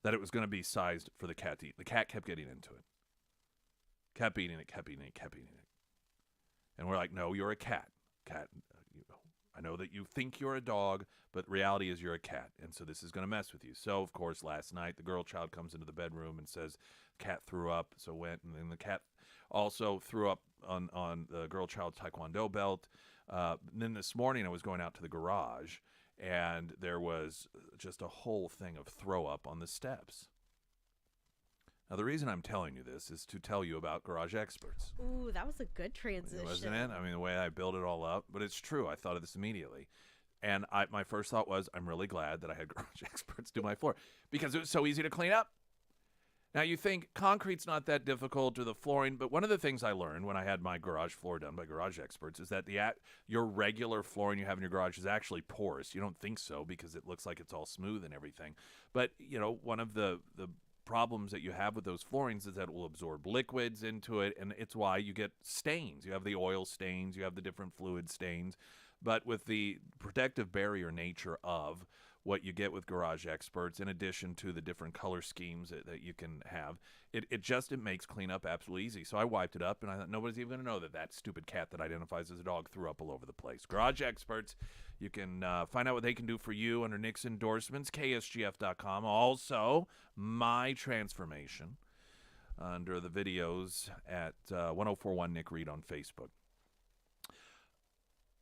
that it was going to be sized for the cat to eat. The cat kept getting into it. Kept eating it, kept eating it, kept eating it. And we're like, no, you're a cat. Cat, I know that you think you're a dog, but reality is you're a cat. And so this is going to mess with you. So, of course, last night, the girl child comes into the bedroom and says, cat threw up. So went, and then the cat also threw up on the girl child's Taekwondo belt. Then this morning, I was going out to the garage, and there was just a whole thing of throw up on the steps. Now, the reason I'm telling you this is to tell you about Garage Experts. Ooh, that was a good transition. Wasn't it? I mean, the way I built it all up. But it's true. I thought of this immediately. And my first thought was, I'm really glad that I had Garage Experts do my floor because it was so easy to clean up. Now, you think concrete's not that difficult or the flooring, but one of the things I learned when I had my garage floor done by Garage Experts is that your regular flooring you have in your garage is actually porous. You don't think so because it looks like it's all smooth and everything. But, one of the problems that you have with those floorings is that it will absorb liquids into it, and it's why you get stains. You have the oil stains, you have the different fluid stains. But with the protective barrier nature of what you get with Garage Experts, in addition to the different color schemes that you can have, it makes cleanup absolutely easy. So I wiped it up, and I thought nobody's even going to know that stupid cat that identifies as a dog threw up all over the place. Garage Experts, you can find out what they can do for you under Nick's endorsements, ksgf.com. Also, My Transformation under the videos at 1041 Nick Reed on Facebook.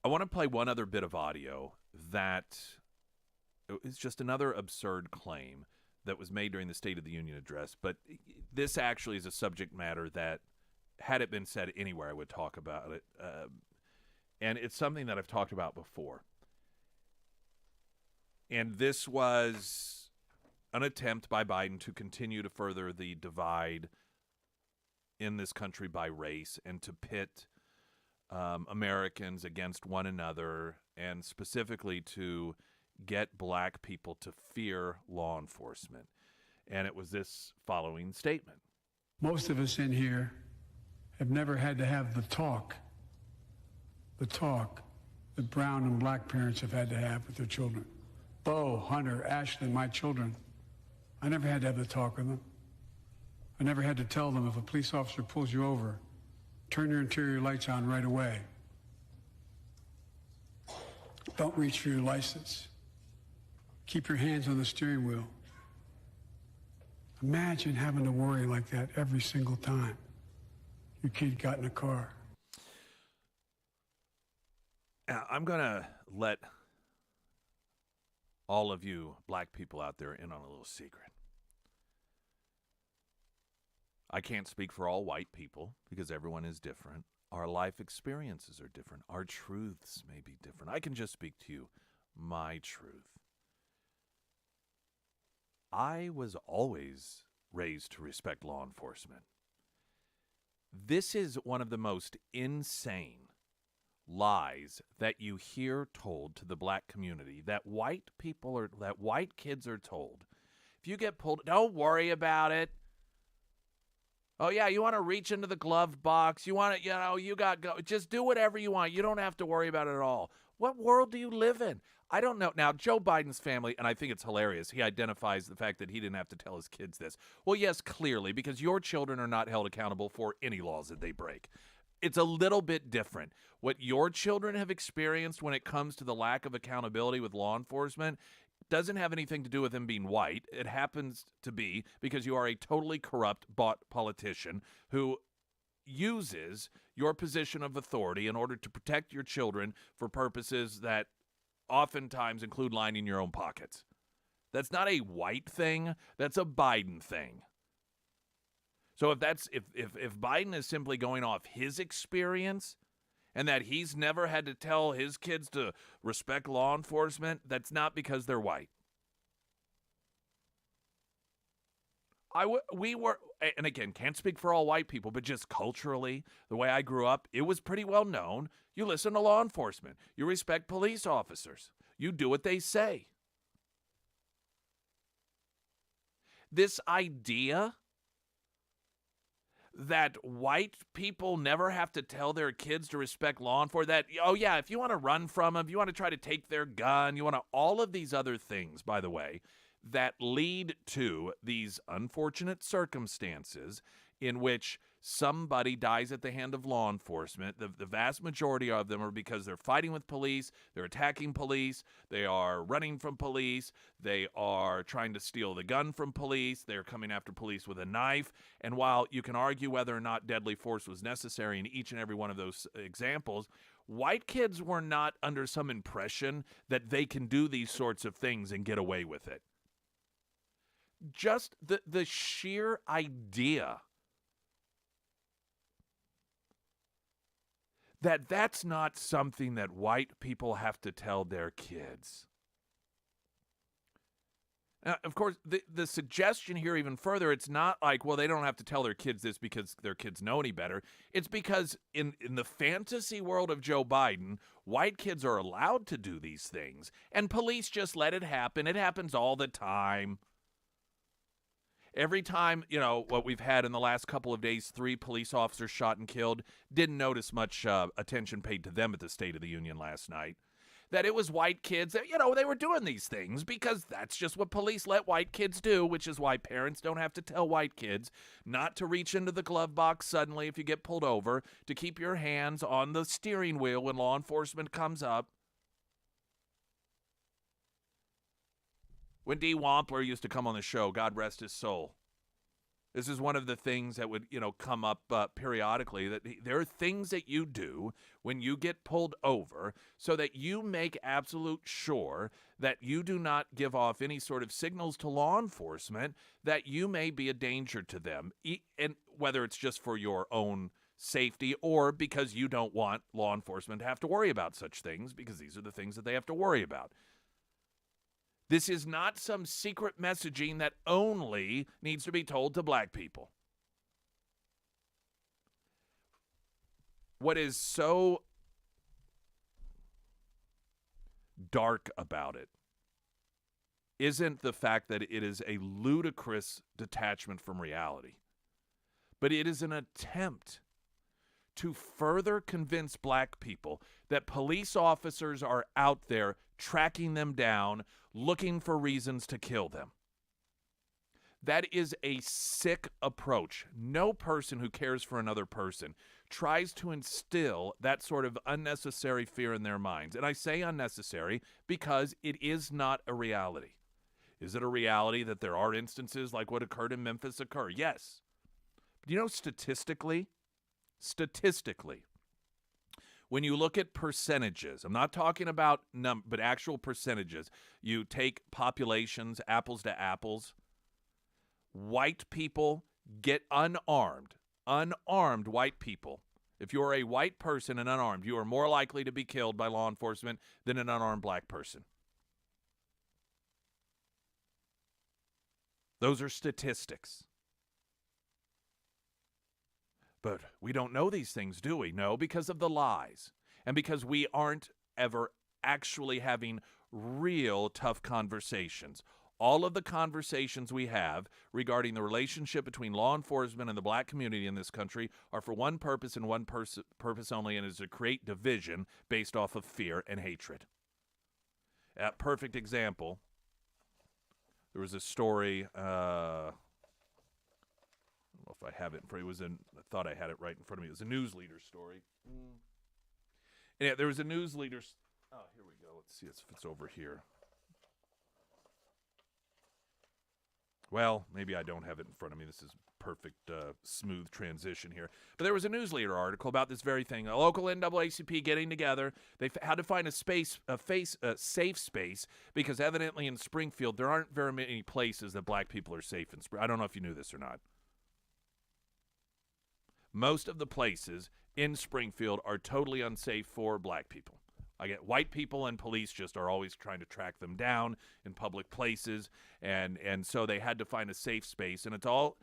I want to play one other bit of audio that is just another absurd claim that was made during the State of the Union address. But this actually is a subject matter that, had it been said anywhere, I would talk about it. And it's something that I've talked about before. And this was an attempt by Biden to continue to further the divide in this country by race and to pit Americans against one another, and specifically to get black people to fear law enforcement. And it was this following statement. Most of us in here have never had to have the talk that brown and black parents have had to have with their children. Bo, Hunter, Ashley, my children, I never had to have the talk with them. I never had to tell them, if a police officer pulls you over, turn your interior lights on right away. Don't reach for your license. Keep your hands on the steering wheel. Imagine having to worry like that every single time your kid got in a car. Now, I'm going to let all of you black people out there in on a little secret. I can't speak for all white people because everyone is different. Our life experiences are different. Our truths may be different. I can just speak to you my truth. I was always raised to respect law enforcement. This is one of the most insane lies that you hear told to the black community, that white kids are told. If you get pulled, don't worry about it. Oh yeah, you want to reach into the glove box. You want to, just do whatever you want. You don't have to worry about it at all. What world do you live in? I don't know. Now, Joe Biden's family, and I think it's hilarious, he identifies the fact that he didn't have to tell his kids this. Well, yes, clearly, because your children are not held accountable for any laws that they break. It's a little bit different. What your children have experienced when it comes to the lack of accountability with law enforcement doesn't have anything to do with them being white. It happens to be because you are a totally corrupt, bought politician who uses your position of authority in order to protect your children for purposes that oftentimes include lining your own pockets. That's not a white thing. That's a Biden thing. So if Biden is simply going off his experience and that he's never had to tell his kids to respect law enforcement, that's not because they're white. We were, and again, can't speak for all white people, but just culturally, the way I grew up, it was pretty well known. You listen to law enforcement. You respect police officers. You do what they say. This idea that white people never have to tell their kids to respect law enforcement, that, oh yeah, if you want to run from them, you want to try to take their gun, you want to, all of these other things, by the way, that lead to these unfortunate circumstances in which somebody dies at the hand of law enforcement. The vast majority of them are because they're fighting with police, they're attacking police, they are running from police, they are trying to steal the gun from police, they're coming after police with a knife. And while you can argue whether or not deadly force was necessary in each and every one of those examples, white kids were not under some impression that they can do these sorts of things and get away with it. Just the sheer idea that that's not something that white people have to tell their kids. Now, of course, the suggestion here even further, it's not like, well, they don't have to tell their kids this because their kids know any better. It's because in the fantasy world of Joe Biden, white kids are allowed to do these things, and police just let it happen. It happens all the time. Every time, what we've had in the last couple of days, 3 police officers shot and killed, didn't notice much attention paid to them at the State of the Union last night. That it was white kids that, they were doing these things because that's just what police let white kids do, which is why parents don't have to tell white kids not to reach into the glove box suddenly if you get pulled over, to keep your hands on the steering wheel when law enforcement comes up. When Dee Wampler used to come on the show, God rest his soul, this is one of the things that would, come up periodically, that there are things that you do when you get pulled over so that you make absolute sure that you do not give off any sort of signals to law enforcement that you may be a danger to them, and whether it's just for your own safety or because you don't want law enforcement to have to worry about such things, because these are the things that they have to worry about. This is not some secret messaging that only needs to be told to black people. What is so dark about it isn't the fact that it is a ludicrous detachment from reality, but it is an attempt to further convince black people that police officers are out there tracking them down, looking for reasons to kill them. That is a sick approach. No person who cares for another person tries to instill that sort of unnecessary fear in their minds. And I say unnecessary because it is not a reality. Is it a reality that there are instances like what occurred in Memphis occur? Yes. But statistically, when you look at percentages, I'm not talking about but actual percentages. You take populations, apples to apples. White people get unarmed white people. If you're a white person and unarmed, you are more likely to be killed by law enforcement than an unarmed black person. Those are statistics. But we don't know these things, do we? No, because of the lies. And because we aren't ever actually having real tough conversations. All of the conversations we have regarding the relationship between law enforcement and the black community in this country are for one purpose and one purpose only, and is to create division based off of fear and hatred. A perfect example, there was a story, I don't know if I have it in front of me. I thought I had it right in front of me. It was a news leader story. Yeah, there was a news leader. Oh, here we go. Let's see if it's over here. Well, maybe I don't have it in front of me. This is perfect, smooth transition here. But there was a news leader article about this very thing. A local NAACP getting together. They had to find a safe space, because evidently in Springfield there aren't very many places that black people are safe in. I don't know if you knew this or not. Most of the places in Springfield are totally unsafe for black people. I get white people, and police just are always trying to track them down in public places, and so they had to find a safe space. And it's all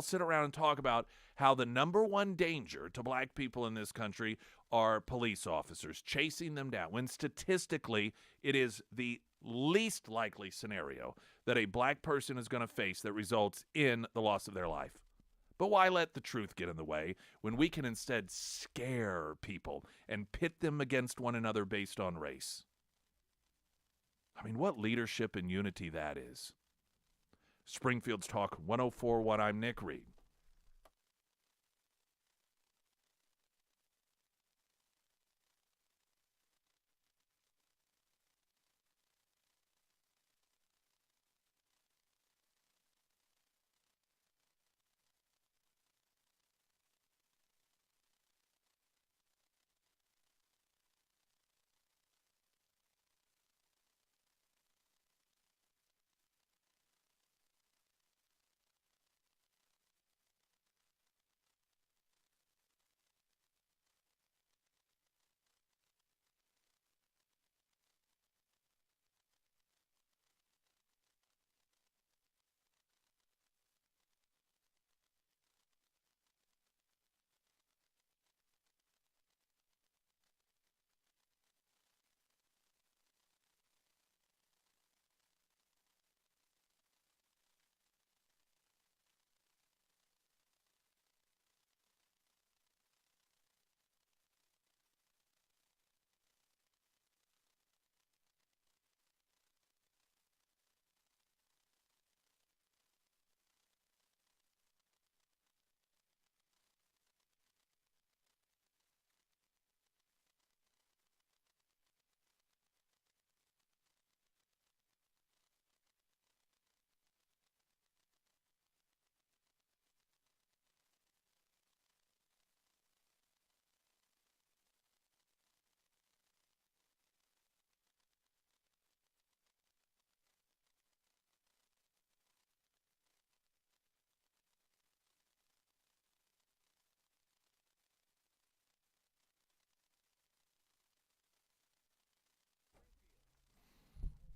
sit around and talk about how the number one danger to black people in this country are police officers chasing them down, when statistically it is the least likely scenario that a black person is going to face that results in the loss of their life. But why let the truth get in the way when we can instead scare people and pit them against one another based on race? I mean, what leadership and unity that is. Springfield's Talk 104.1, I'm Nick Reed.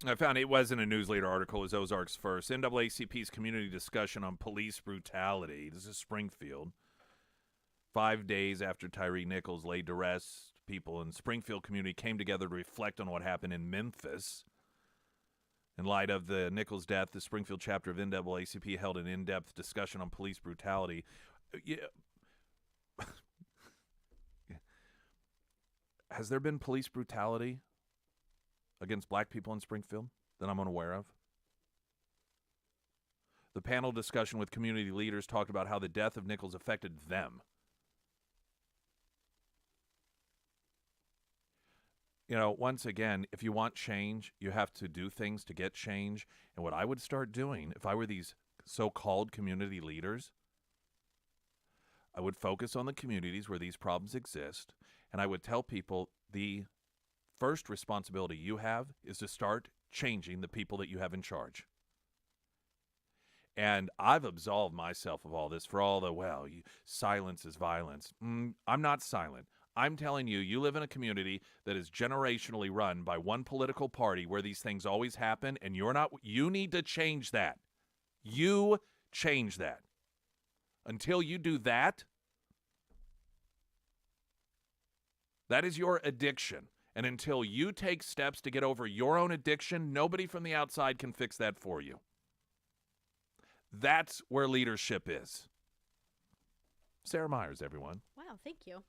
I found it wasn't a news leader article. It was Ozarks First. NAACP's community discussion on police brutality. This is Springfield. 5 days after Tyree Nichols laid to rest, people in Springfield community came together to reflect on what happened in Memphis. In light of the Nichols death, the Springfield chapter of NAACP held an in-depth discussion on police brutality. Has there been police brutality against black people in Springfield that I'm unaware of? The panel discussion with community leaders talked about how the death of Nichols affected them. You know, once again, if you want change, you have to do things to get change. And what I would start doing, if I were these so-called community leaders, I would focus on the communities where these problems exist, and I would tell people the first responsibility you have is to start changing the people that you have in charge. And I've absolved myself of all this for all the, silence is violence. I'm not silent. I'm telling you, you live in a community that is generationally run by one political party where these things always happen, and you need to change that. You change that. Until you do that, that is your addiction. And until you take steps to get over your own addiction, nobody from the outside can fix that for you. That's where leadership is. Sarah Myers, everyone. Wow, thank you.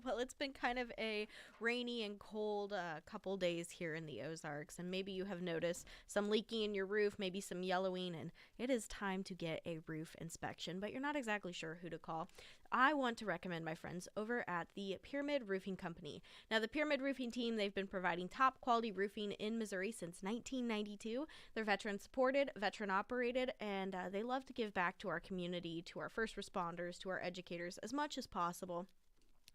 Well, it's been kind of a rainy and cold couple days here in the Ozarks, and maybe you have noticed some leaking in your roof, maybe some yellowing, and it is time to get a roof inspection, but you're not exactly sure who to call. I want to recommend my friends over at the Pyramid Roofing Company. Now, the Pyramid Roofing team, they've been providing top quality roofing in Missouri since 1992. They're veteran supported, veteran operated, and they love to give back to our community, to our first responders, to our educators as much as possible.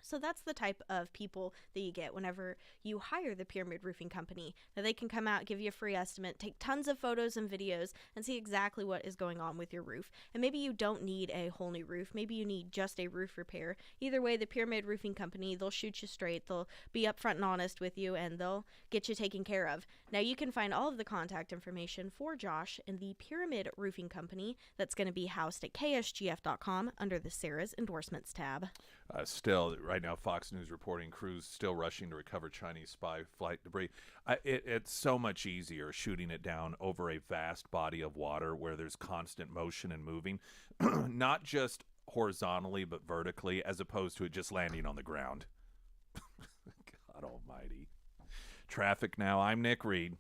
So that's the type of people that you get whenever you hire the Pyramid Roofing Company. Now they can come out, give you a free estimate, take tons of photos and videos, and see exactly what is going on with your roof. And maybe you don't need a whole new roof. Maybe you need just a roof repair. Either way, the Pyramid Roofing Company, they'll shoot you straight. They'll be upfront and honest with you, and they'll get you taken care of. Now you can find all of the contact information for Josh in the Pyramid Roofing Company. That's going to be housed at ksgf.com under the Sarah's Endorsements tab. Still, right now, Fox News reporting crews still rushing to recover Chinese spy flight debris. It's so much easier shooting it down over a vast body of water where there's constant motion and moving, not just horizontally but vertically, as opposed to it just landing on the ground. God almighty. Traffic now. I'm Nick Reed.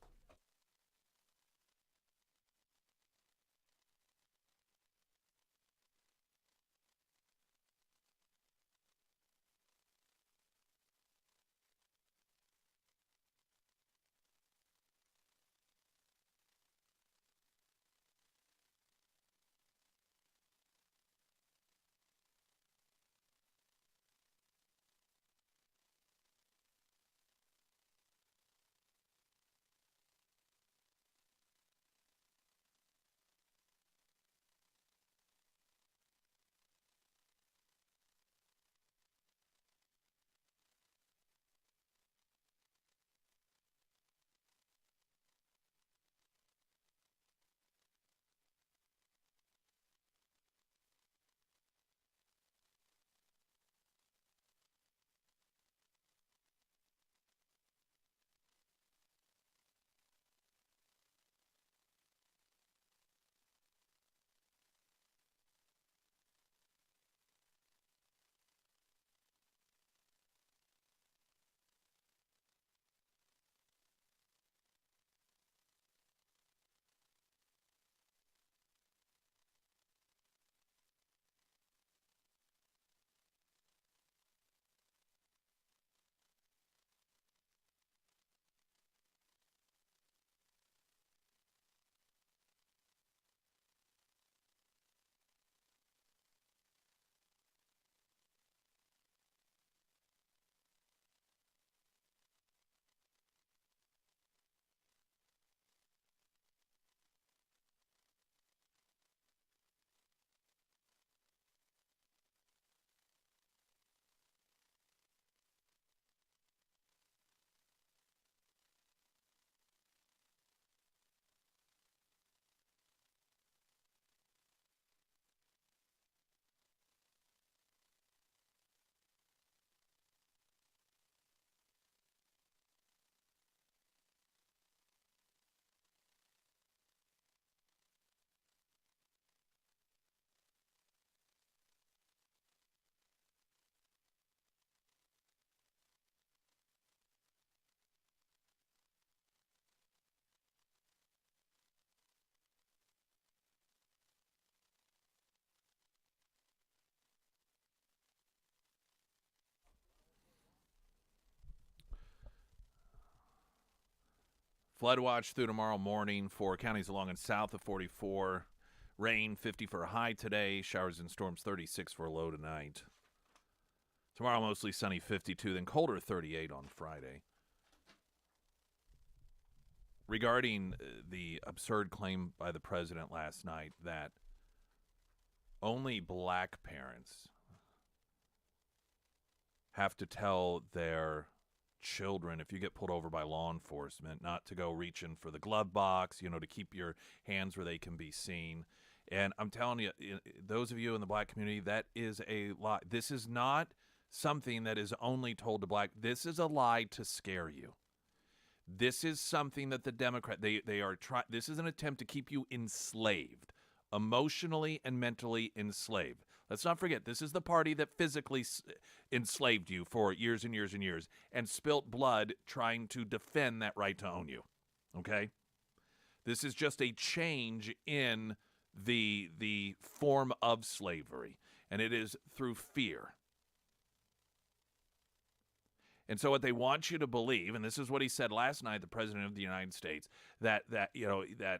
Flood watch through tomorrow morning for counties along and south of 44. Rain, 50 for a high today. Showers and storms, 36 for a low tonight. Tomorrow, mostly sunny, 52. Then colder, 38 on Friday. Regarding the absurd claim by the president last night that only black parents have to tell their children, if you get pulled over by law enforcement, not to go reaching for the glove box, to keep your hands where they can be seen. And I'm telling you, those of you in the black community, that is a lie. This is not something that is only told to black. This is a lie to scare you. This is something that the Democrat, they are trying. This is an attempt to keep you enslaved, emotionally and mentally enslaved. Let's not forget, this is the party that physically enslaved you for years and years and years and spilt blood trying to defend that right to own you, okay? This is just a change in the form of slavery, and it is through fear. And so what they want you to believe, and this is what he said last night, the president of the United States, that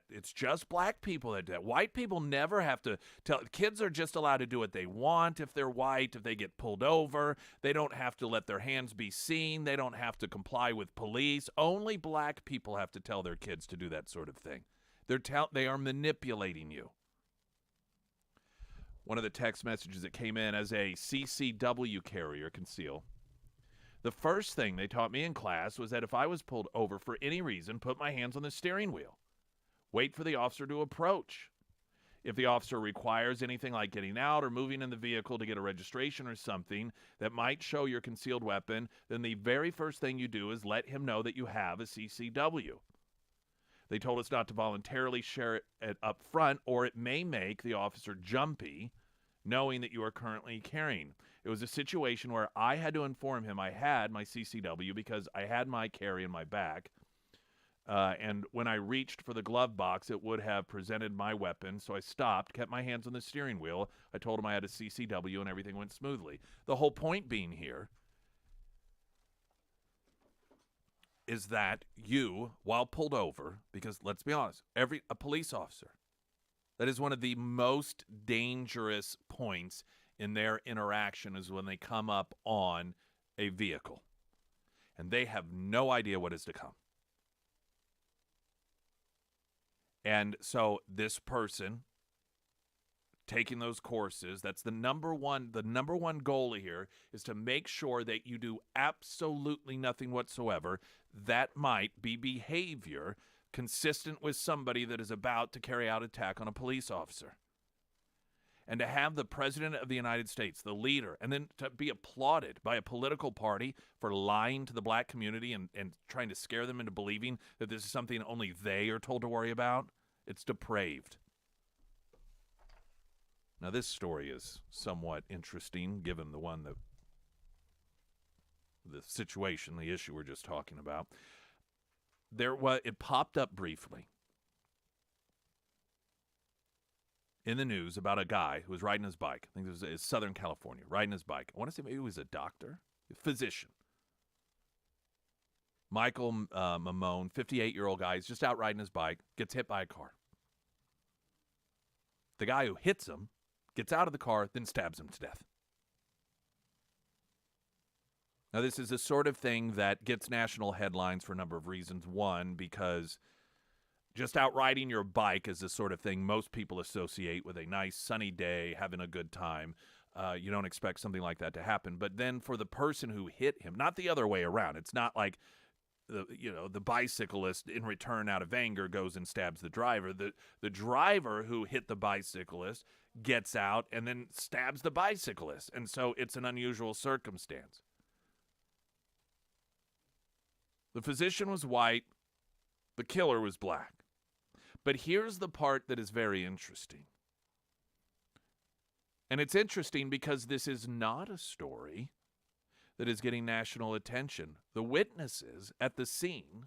it's just black people that do that. White people never have to tell. Kids are just allowed to do what they want if they're white, if they get pulled over. They don't have to let their hands be seen. They don't have to comply with police. Only black people have to tell their kids to do that sort of thing. They are manipulating you. One of the text messages that came in as a CCW carrier, conceal. The first thing they taught me in class was that if I was pulled over for any reason, put my hands on the steering wheel. Wait for the officer to approach. If the officer requires anything like getting out or moving in the vehicle to get a registration or something that might show your concealed weapon, then the very first thing you do is let him know that you have a CCW. They told us not to voluntarily share it up front, or it may make the officer jumpy, knowing that you are currently carrying. It was a situation where I had to inform him I had my CCW because I had my carry in my back. And when I reached for the glove box, it would have presented my weapon. So I stopped, kept my hands on the steering wheel. I told him I had a CCW and everything went smoothly. The whole point being here is that you, while pulled over, because let's be honest, a police officer, that is one of the most dangerous points in their interaction is when they come up on a vehicle. And they have no idea what is to come. And so this person taking those courses, that's the number one goal here is to make sure that you do absolutely nothing whatsoever that might be behavior consistent with somebody that is about to carry out an attack on a police officer. And to have the president of the United States, the leader, and then to be applauded by a political party for lying to the black community and trying to scare them into believing that this is something only they are told to worry about, it's depraved. Now, this story is somewhat interesting, given the situation, the issue we're just talking about. It popped up briefly in the news about a guy who was riding his bike. I think it was Southern California, riding his bike. I want to say maybe he was a doctor, a physician. Michael Mamone, 58-year-old guy, he's just out riding his bike, gets hit by a car. The guy who hits him gets out of the car, then stabs him to death. Now, this is the sort of thing that gets national headlines for a number of reasons. One, because just out riding your bike is the sort of thing most people associate with a nice sunny day, having a good time. You don't expect something like that to happen. But then for the person who hit him, not the other way around. It's not like the bicyclist in return out of anger goes and stabs the driver. The driver who hit the bicyclist gets out and then stabs the bicyclist. And so it's an unusual circumstance. The physician was white. The killer was black. But here's the part that is very interesting. And it's interesting because this is not a story that is getting national attention. The witnesses at the scene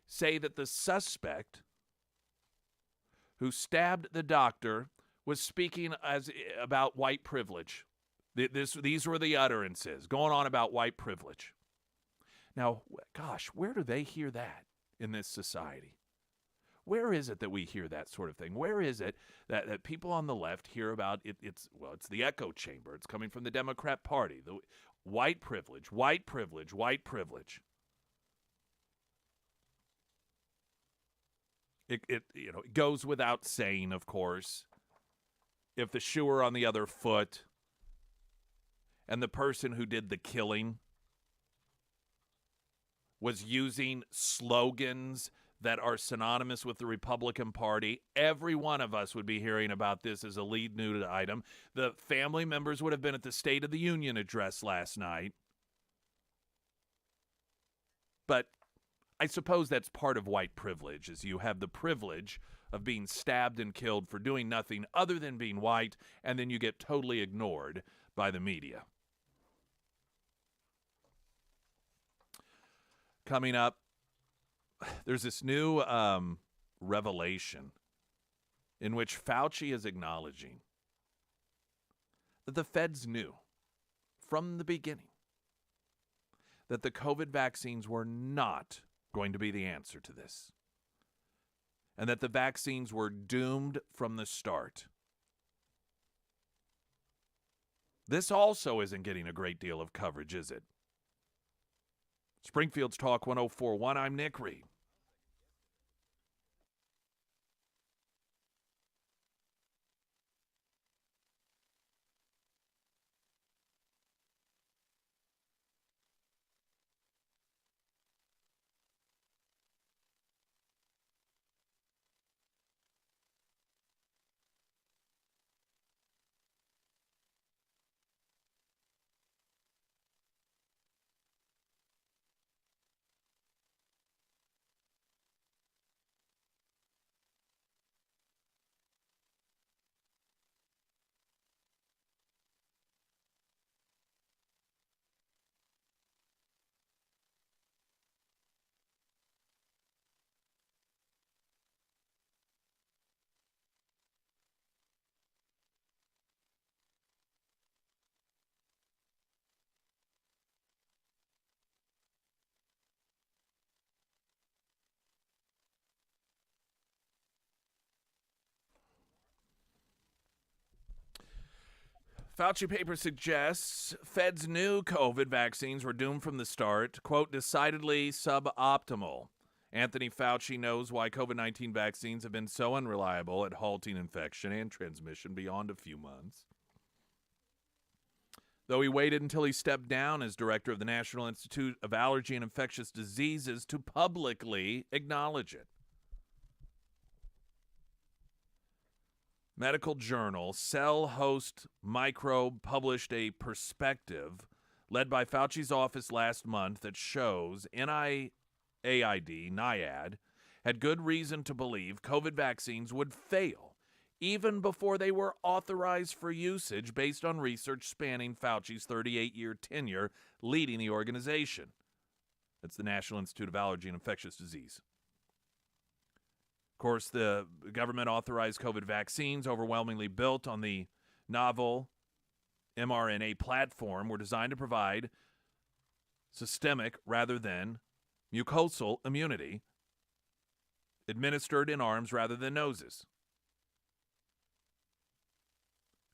say that the suspect who stabbed the doctor was speaking about white privilege. These were the utterances going on about white privilege. Now, gosh, where do they hear that in this society? Where is it that we hear that sort of thing? Where is it that people on the left hear about it? It's the echo chamber. It's coming from the Democrat Party. The white privilege, white privilege, white privilege. It goes without saying, of course, if the shoe were on the other foot and the person who did the killing was using slogans that are synonymous with the Republican Party, every one of us would be hearing about this as a lead news item. The family members would have been at the State of the Union address last night. But I suppose that's part of white privilege, is you have the privilege of being stabbed and killed for doing nothing other than being white, and then you get totally ignored by the media. Coming up, there's this new revelation in which Fauci is acknowledging that the feds knew from the beginning that the COVID vaccines were not going to be the answer to this, and that the vaccines were doomed from the start. This also isn't getting a great deal of coverage, is it? Springfield's Talk 104.1, I'm Nick Reed. Fauci paper suggests Fed's new COVID vaccines were doomed from the start, quote, decidedly suboptimal. Anthony Fauci knows why COVID-19 vaccines have been so unreliable at halting infection and transmission beyond a few months. Though he waited until he stepped down as director of the National Institute of Allergy and Infectious Diseases to publicly acknowledge it. Medical journal Cell Host Microbe published a perspective led by Fauci's office last month that shows NIAID had good reason to believe COVID vaccines would fail even before they were authorized for usage based on research spanning Fauci's 38-year tenure leading the organization. That's the National Institute of Allergy and Infectious Disease. Of course, the government-authorized COVID vaccines, overwhelmingly built on the novel mRNA platform, were designed to provide systemic rather than mucosal immunity, administered in arms rather than noses.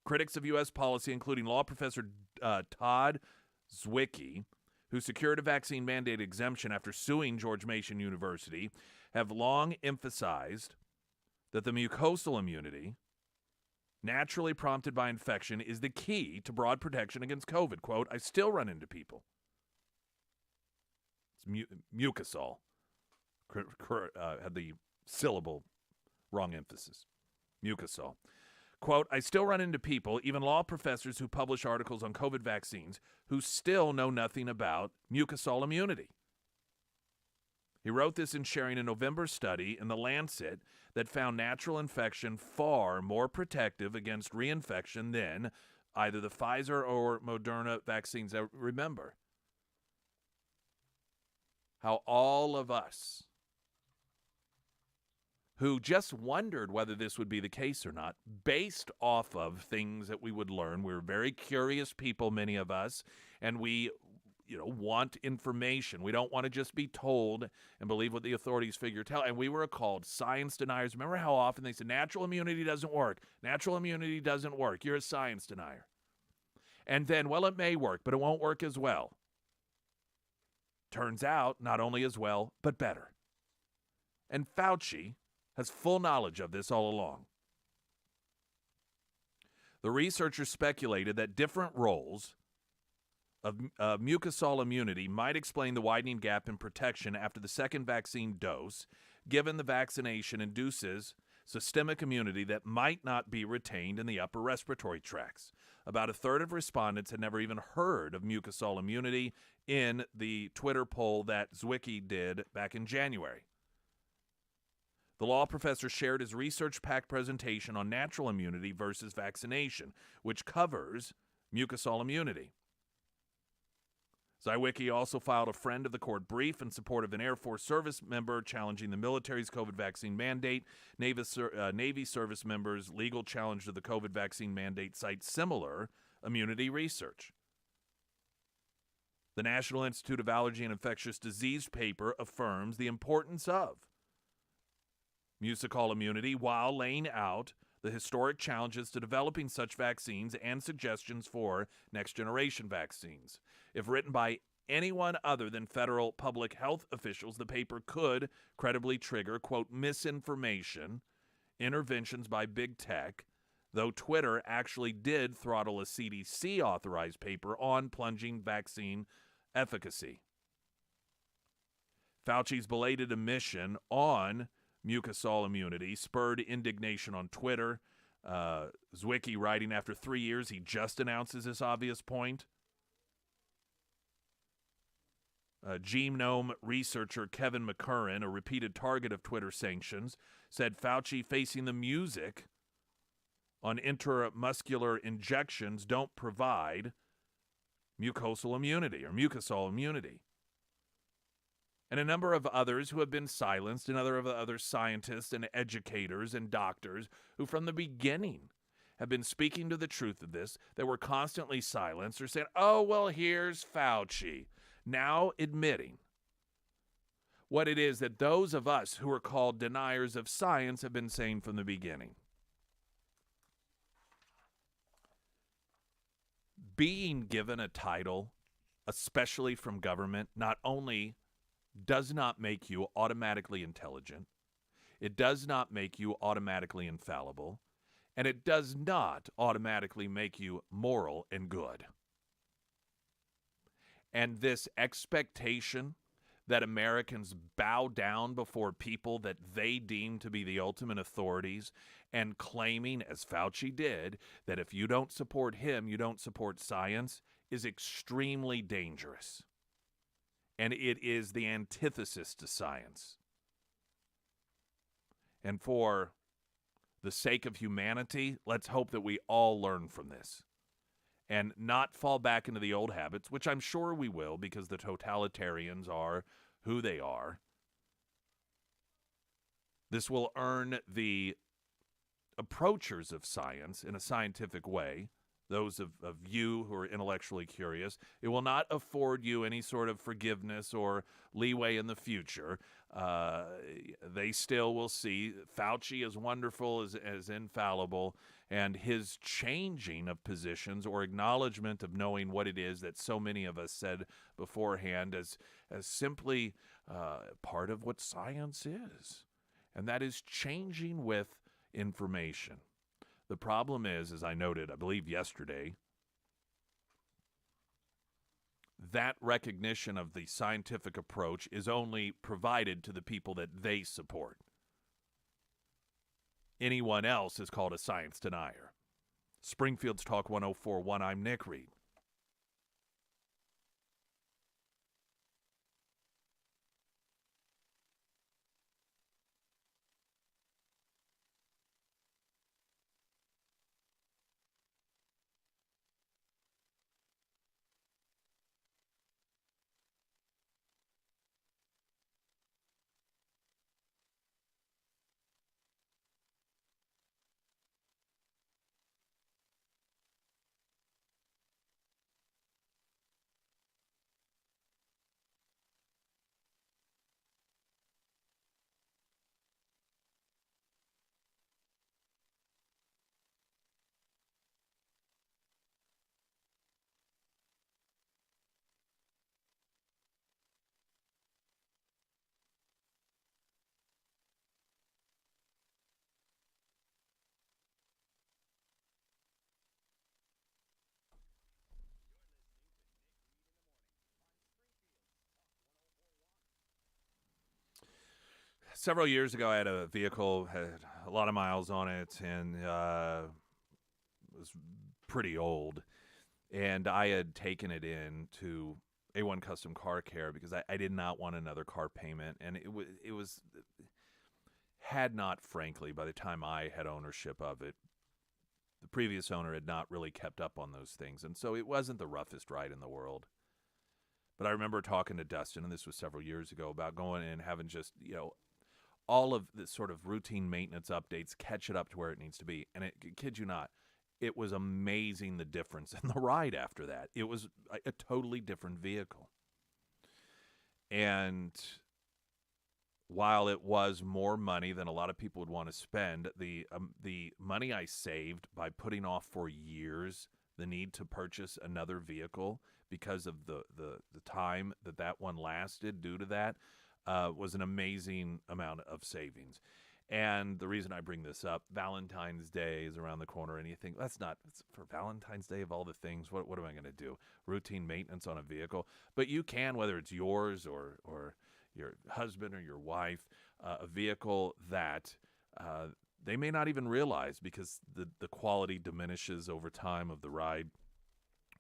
Critics of U.S. policy, including law professor Todd Zwicky, who secured a vaccine mandate exemption after suing George Mason University, have long emphasized that the mucosal immunity, naturally prompted by infection, is the key to broad protection against COVID. Quote, I still run into people. It's mucosal. Had the syllable wrong emphasis. Mucosal. Quote, I still run into people, even law professors who publish articles on COVID vaccines, who still know nothing about mucosal immunity. He wrote this in sharing a November study in The Lancet that found natural infection far more protective against reinfection than either the Pfizer or Moderna vaccines. Now, remember how all of us who just wondered whether this would be the case or not, based off of things that we would learn. We were very curious people, many of us, and we want information. We don't want to just be told and believe what the authorities tell. And we were called science deniers. Remember how often they said natural immunity doesn't work. Natural immunity doesn't work. You're a science denier. And then, well, it may work, but it won't work as well. Turns out, not only as well, but better. And Fauci has full knowledge of this all along. The researchers speculated that different roles of mucosal immunity might explain the widening gap in protection after the second vaccine dose, given the vaccination induces systemic immunity that might not be retained in the upper respiratory tracts. About a third of respondents had never even heard of mucosal immunity in the Twitter poll that Zwicky did back in January. The law professor shared his research-packed presentation on natural immunity versus vaccination, which covers mucosal immunity. Zwicky also filed a friend of the court brief in support of an Air Force service member challenging the military's COVID vaccine mandate. Navy service members' legal challenge to the COVID vaccine mandate cites similar immunity research. The National Institute of Allergy and Infectious Disease paper affirms the importance of mucosal immunity while laying out the historic challenges to developing such vaccines and suggestions for next-generation vaccines. If written by anyone other than federal public health officials, the paper could credibly trigger, quote, misinformation, interventions by big tech, though Twitter actually did throttle a CDC-authorized paper on plunging vaccine efficacy. Fauci's belated admission on mucosal immunity spurred indignation on Twitter. Zwicky writing, after 3 years, he just announces this obvious point. Genome researcher Kevin McCurran, a repeated target of Twitter sanctions, said Fauci facing the music on intramuscular injections don't provide mucosal immunity or mucosal immunity. And a number of others who have been silenced, and other scientists and educators and doctors who from the beginning have been speaking to the truth of this, that were constantly silenced or saying, oh, well, here's Fauci, now admitting what it is that those of us who are called deniers of science have been saying from the beginning. Being given a title, especially from government, not only does not make you automatically intelligent, it does not make you automatically infallible, and it does not automatically make you moral and good. And this expectation that Americans bow down before people that they deem to be the ultimate authorities, and claiming, as Fauci did, that if you don't support him, you don't support science, is extremely dangerous. And it is the antithesis to science. And for the sake of humanity, let's hope that we all learn from this and not fall back into the old habits, which I'm sure we will, because the totalitarians are who they are. This will earn the approachers of science in a scientific way, those of you who are intellectually curious. It will not afford you any sort of forgiveness or leeway in the future. They still will see Fauci as wonderful, as infallible, and his changing of positions or acknowledgement of knowing what it is that so many of us said beforehand as simply part of what science is. And that is changing with information. The problem is, as I noted, I believe yesterday, that recognition of the scientific approach is only provided to the people that they support. Anyone else is called a science denier. Springfield's Talk 104.1, I'm Nick Reed. several years ago, I had a vehicle, had a lot of miles on it, and was pretty old. And I had taken it in to A1 Custom Car Care because I did not want another car payment. And it was had not, frankly, by the time I had ownership of it, the previous owner had not really kept up on those things. And so it wasn't the roughest ride in the world. But I remember talking to Dustin, and this was several years ago, about going in and having just, all of this sort of routine maintenance updates, catch it up to where it needs to be. And kid you not, it was amazing the difference in the ride after that. It was a totally different vehicle. And while it was more money than a lot of people would want to spend, the money I saved by putting off for years the need to purchase another vehicle because of the time that one lasted due to that was an amazing amount of savings. And the reason I bring this up, Valentine's Day is around the corner, and you think, that's not, for Valentine's Day of all the things, what am I going to do? Routine maintenance on a vehicle? But you can, whether it's yours or your husband or your wife, a vehicle that they may not even realize because the quality diminishes over time of the ride,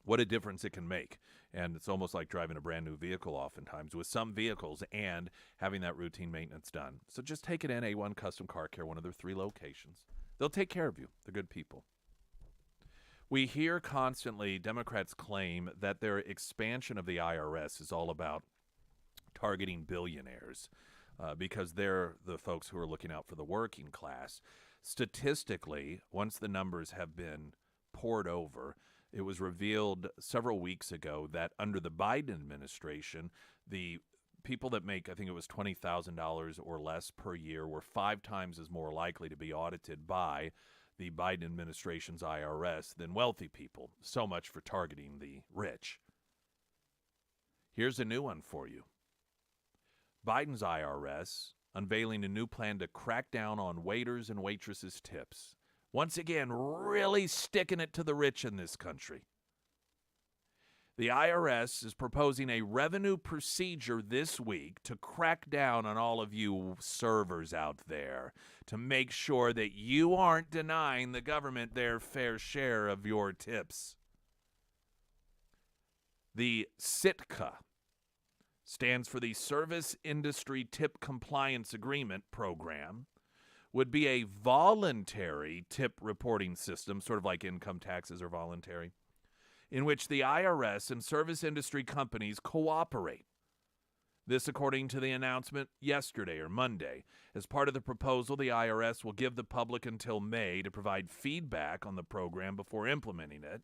what a difference it can make. And it's almost like driving a brand new vehicle oftentimes with some vehicles and having that routine maintenance done. So just take it in, A1 Custom Car Care, one of their 3 locations. They'll take care of you. They're good people. We hear constantly Democrats claim that their expansion of the IRS is all about targeting billionaires because they're the folks who are looking out for the working class. Statistically, once the numbers have been poured over, it was revealed several weeks ago that under the Biden administration, the people that make, I think it was $20,000 or less per year, were 5 times as more likely to be audited by the Biden administration's IRS than wealthy people. So much for targeting the rich. Here's a new one for you. Biden's IRS unveiling a new plan to crack down on waiters and waitresses' tips. Once again, really sticking it to the rich in this country. The IRS is proposing a revenue procedure this week to crack down on all of you servers out there to make sure that you aren't denying the government their fair share of your tips. The SITCA stands for the Service Industry Tip Compliance Agreement Program, would be a voluntary tip reporting system, sort of like income taxes are voluntary, in which the IRS and service industry companies cooperate. This according to the announcement yesterday or Monday. As part of the proposal, the IRS will give the public until May to provide feedback on the program before implementing it.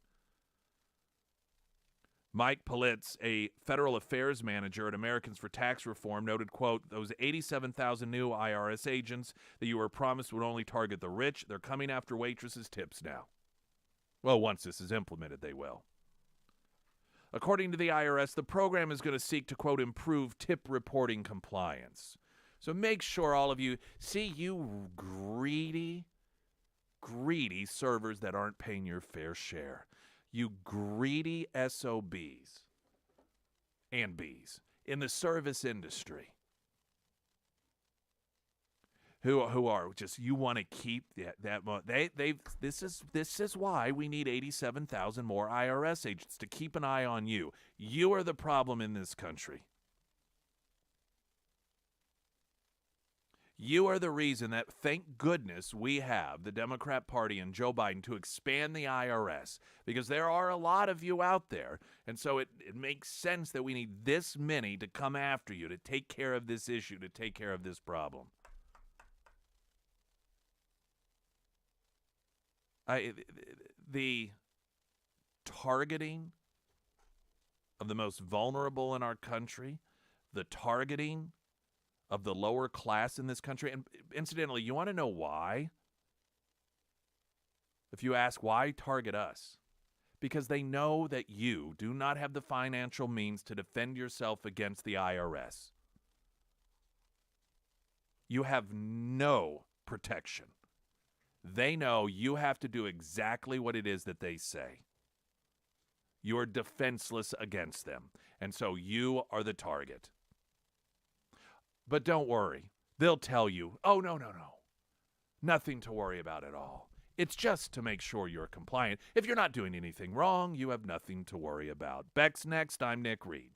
Mike Politz, a federal affairs manager at Americans for Tax Reform, noted, quote, those 87,000 new IRS agents that you were promised would only target the rich, they're coming after waitresses' tips now. Well, once this is implemented, they will. According to the IRS, the program is going to seek to, quote, improve tip reporting compliance. So make sure all of you, see you greedy servers that aren't paying your fair share. You greedy SOBs and Bs in the service industry who are just, you want to keep this is why we need 87,000 more IRS agents to keep an eye on you. You are the problem in this country. You are the reason that, thank goodness, we have the Democrat Party and Joe Biden to expand the IRS, because there are a lot of you out there, and so it makes sense that we need this many to come after you, to take care of this issue, to take care of this problem. The targeting of the most vulnerable in our country, the targeting of the lower class in this country. And incidentally, you want to know why? If you ask, why target us? Because they know that you do not have the financial means to defend yourself against the IRS. You have no protection. They know you have to do exactly what it is that they say. You are defenseless against them. And so you are the target. But don't worry. they'll tell you, oh, no. Nothing to worry about at all. It's just to make sure you're compliant. If you're not doing anything wrong, you have nothing to worry about. Beck's next. I'm Nick Reed.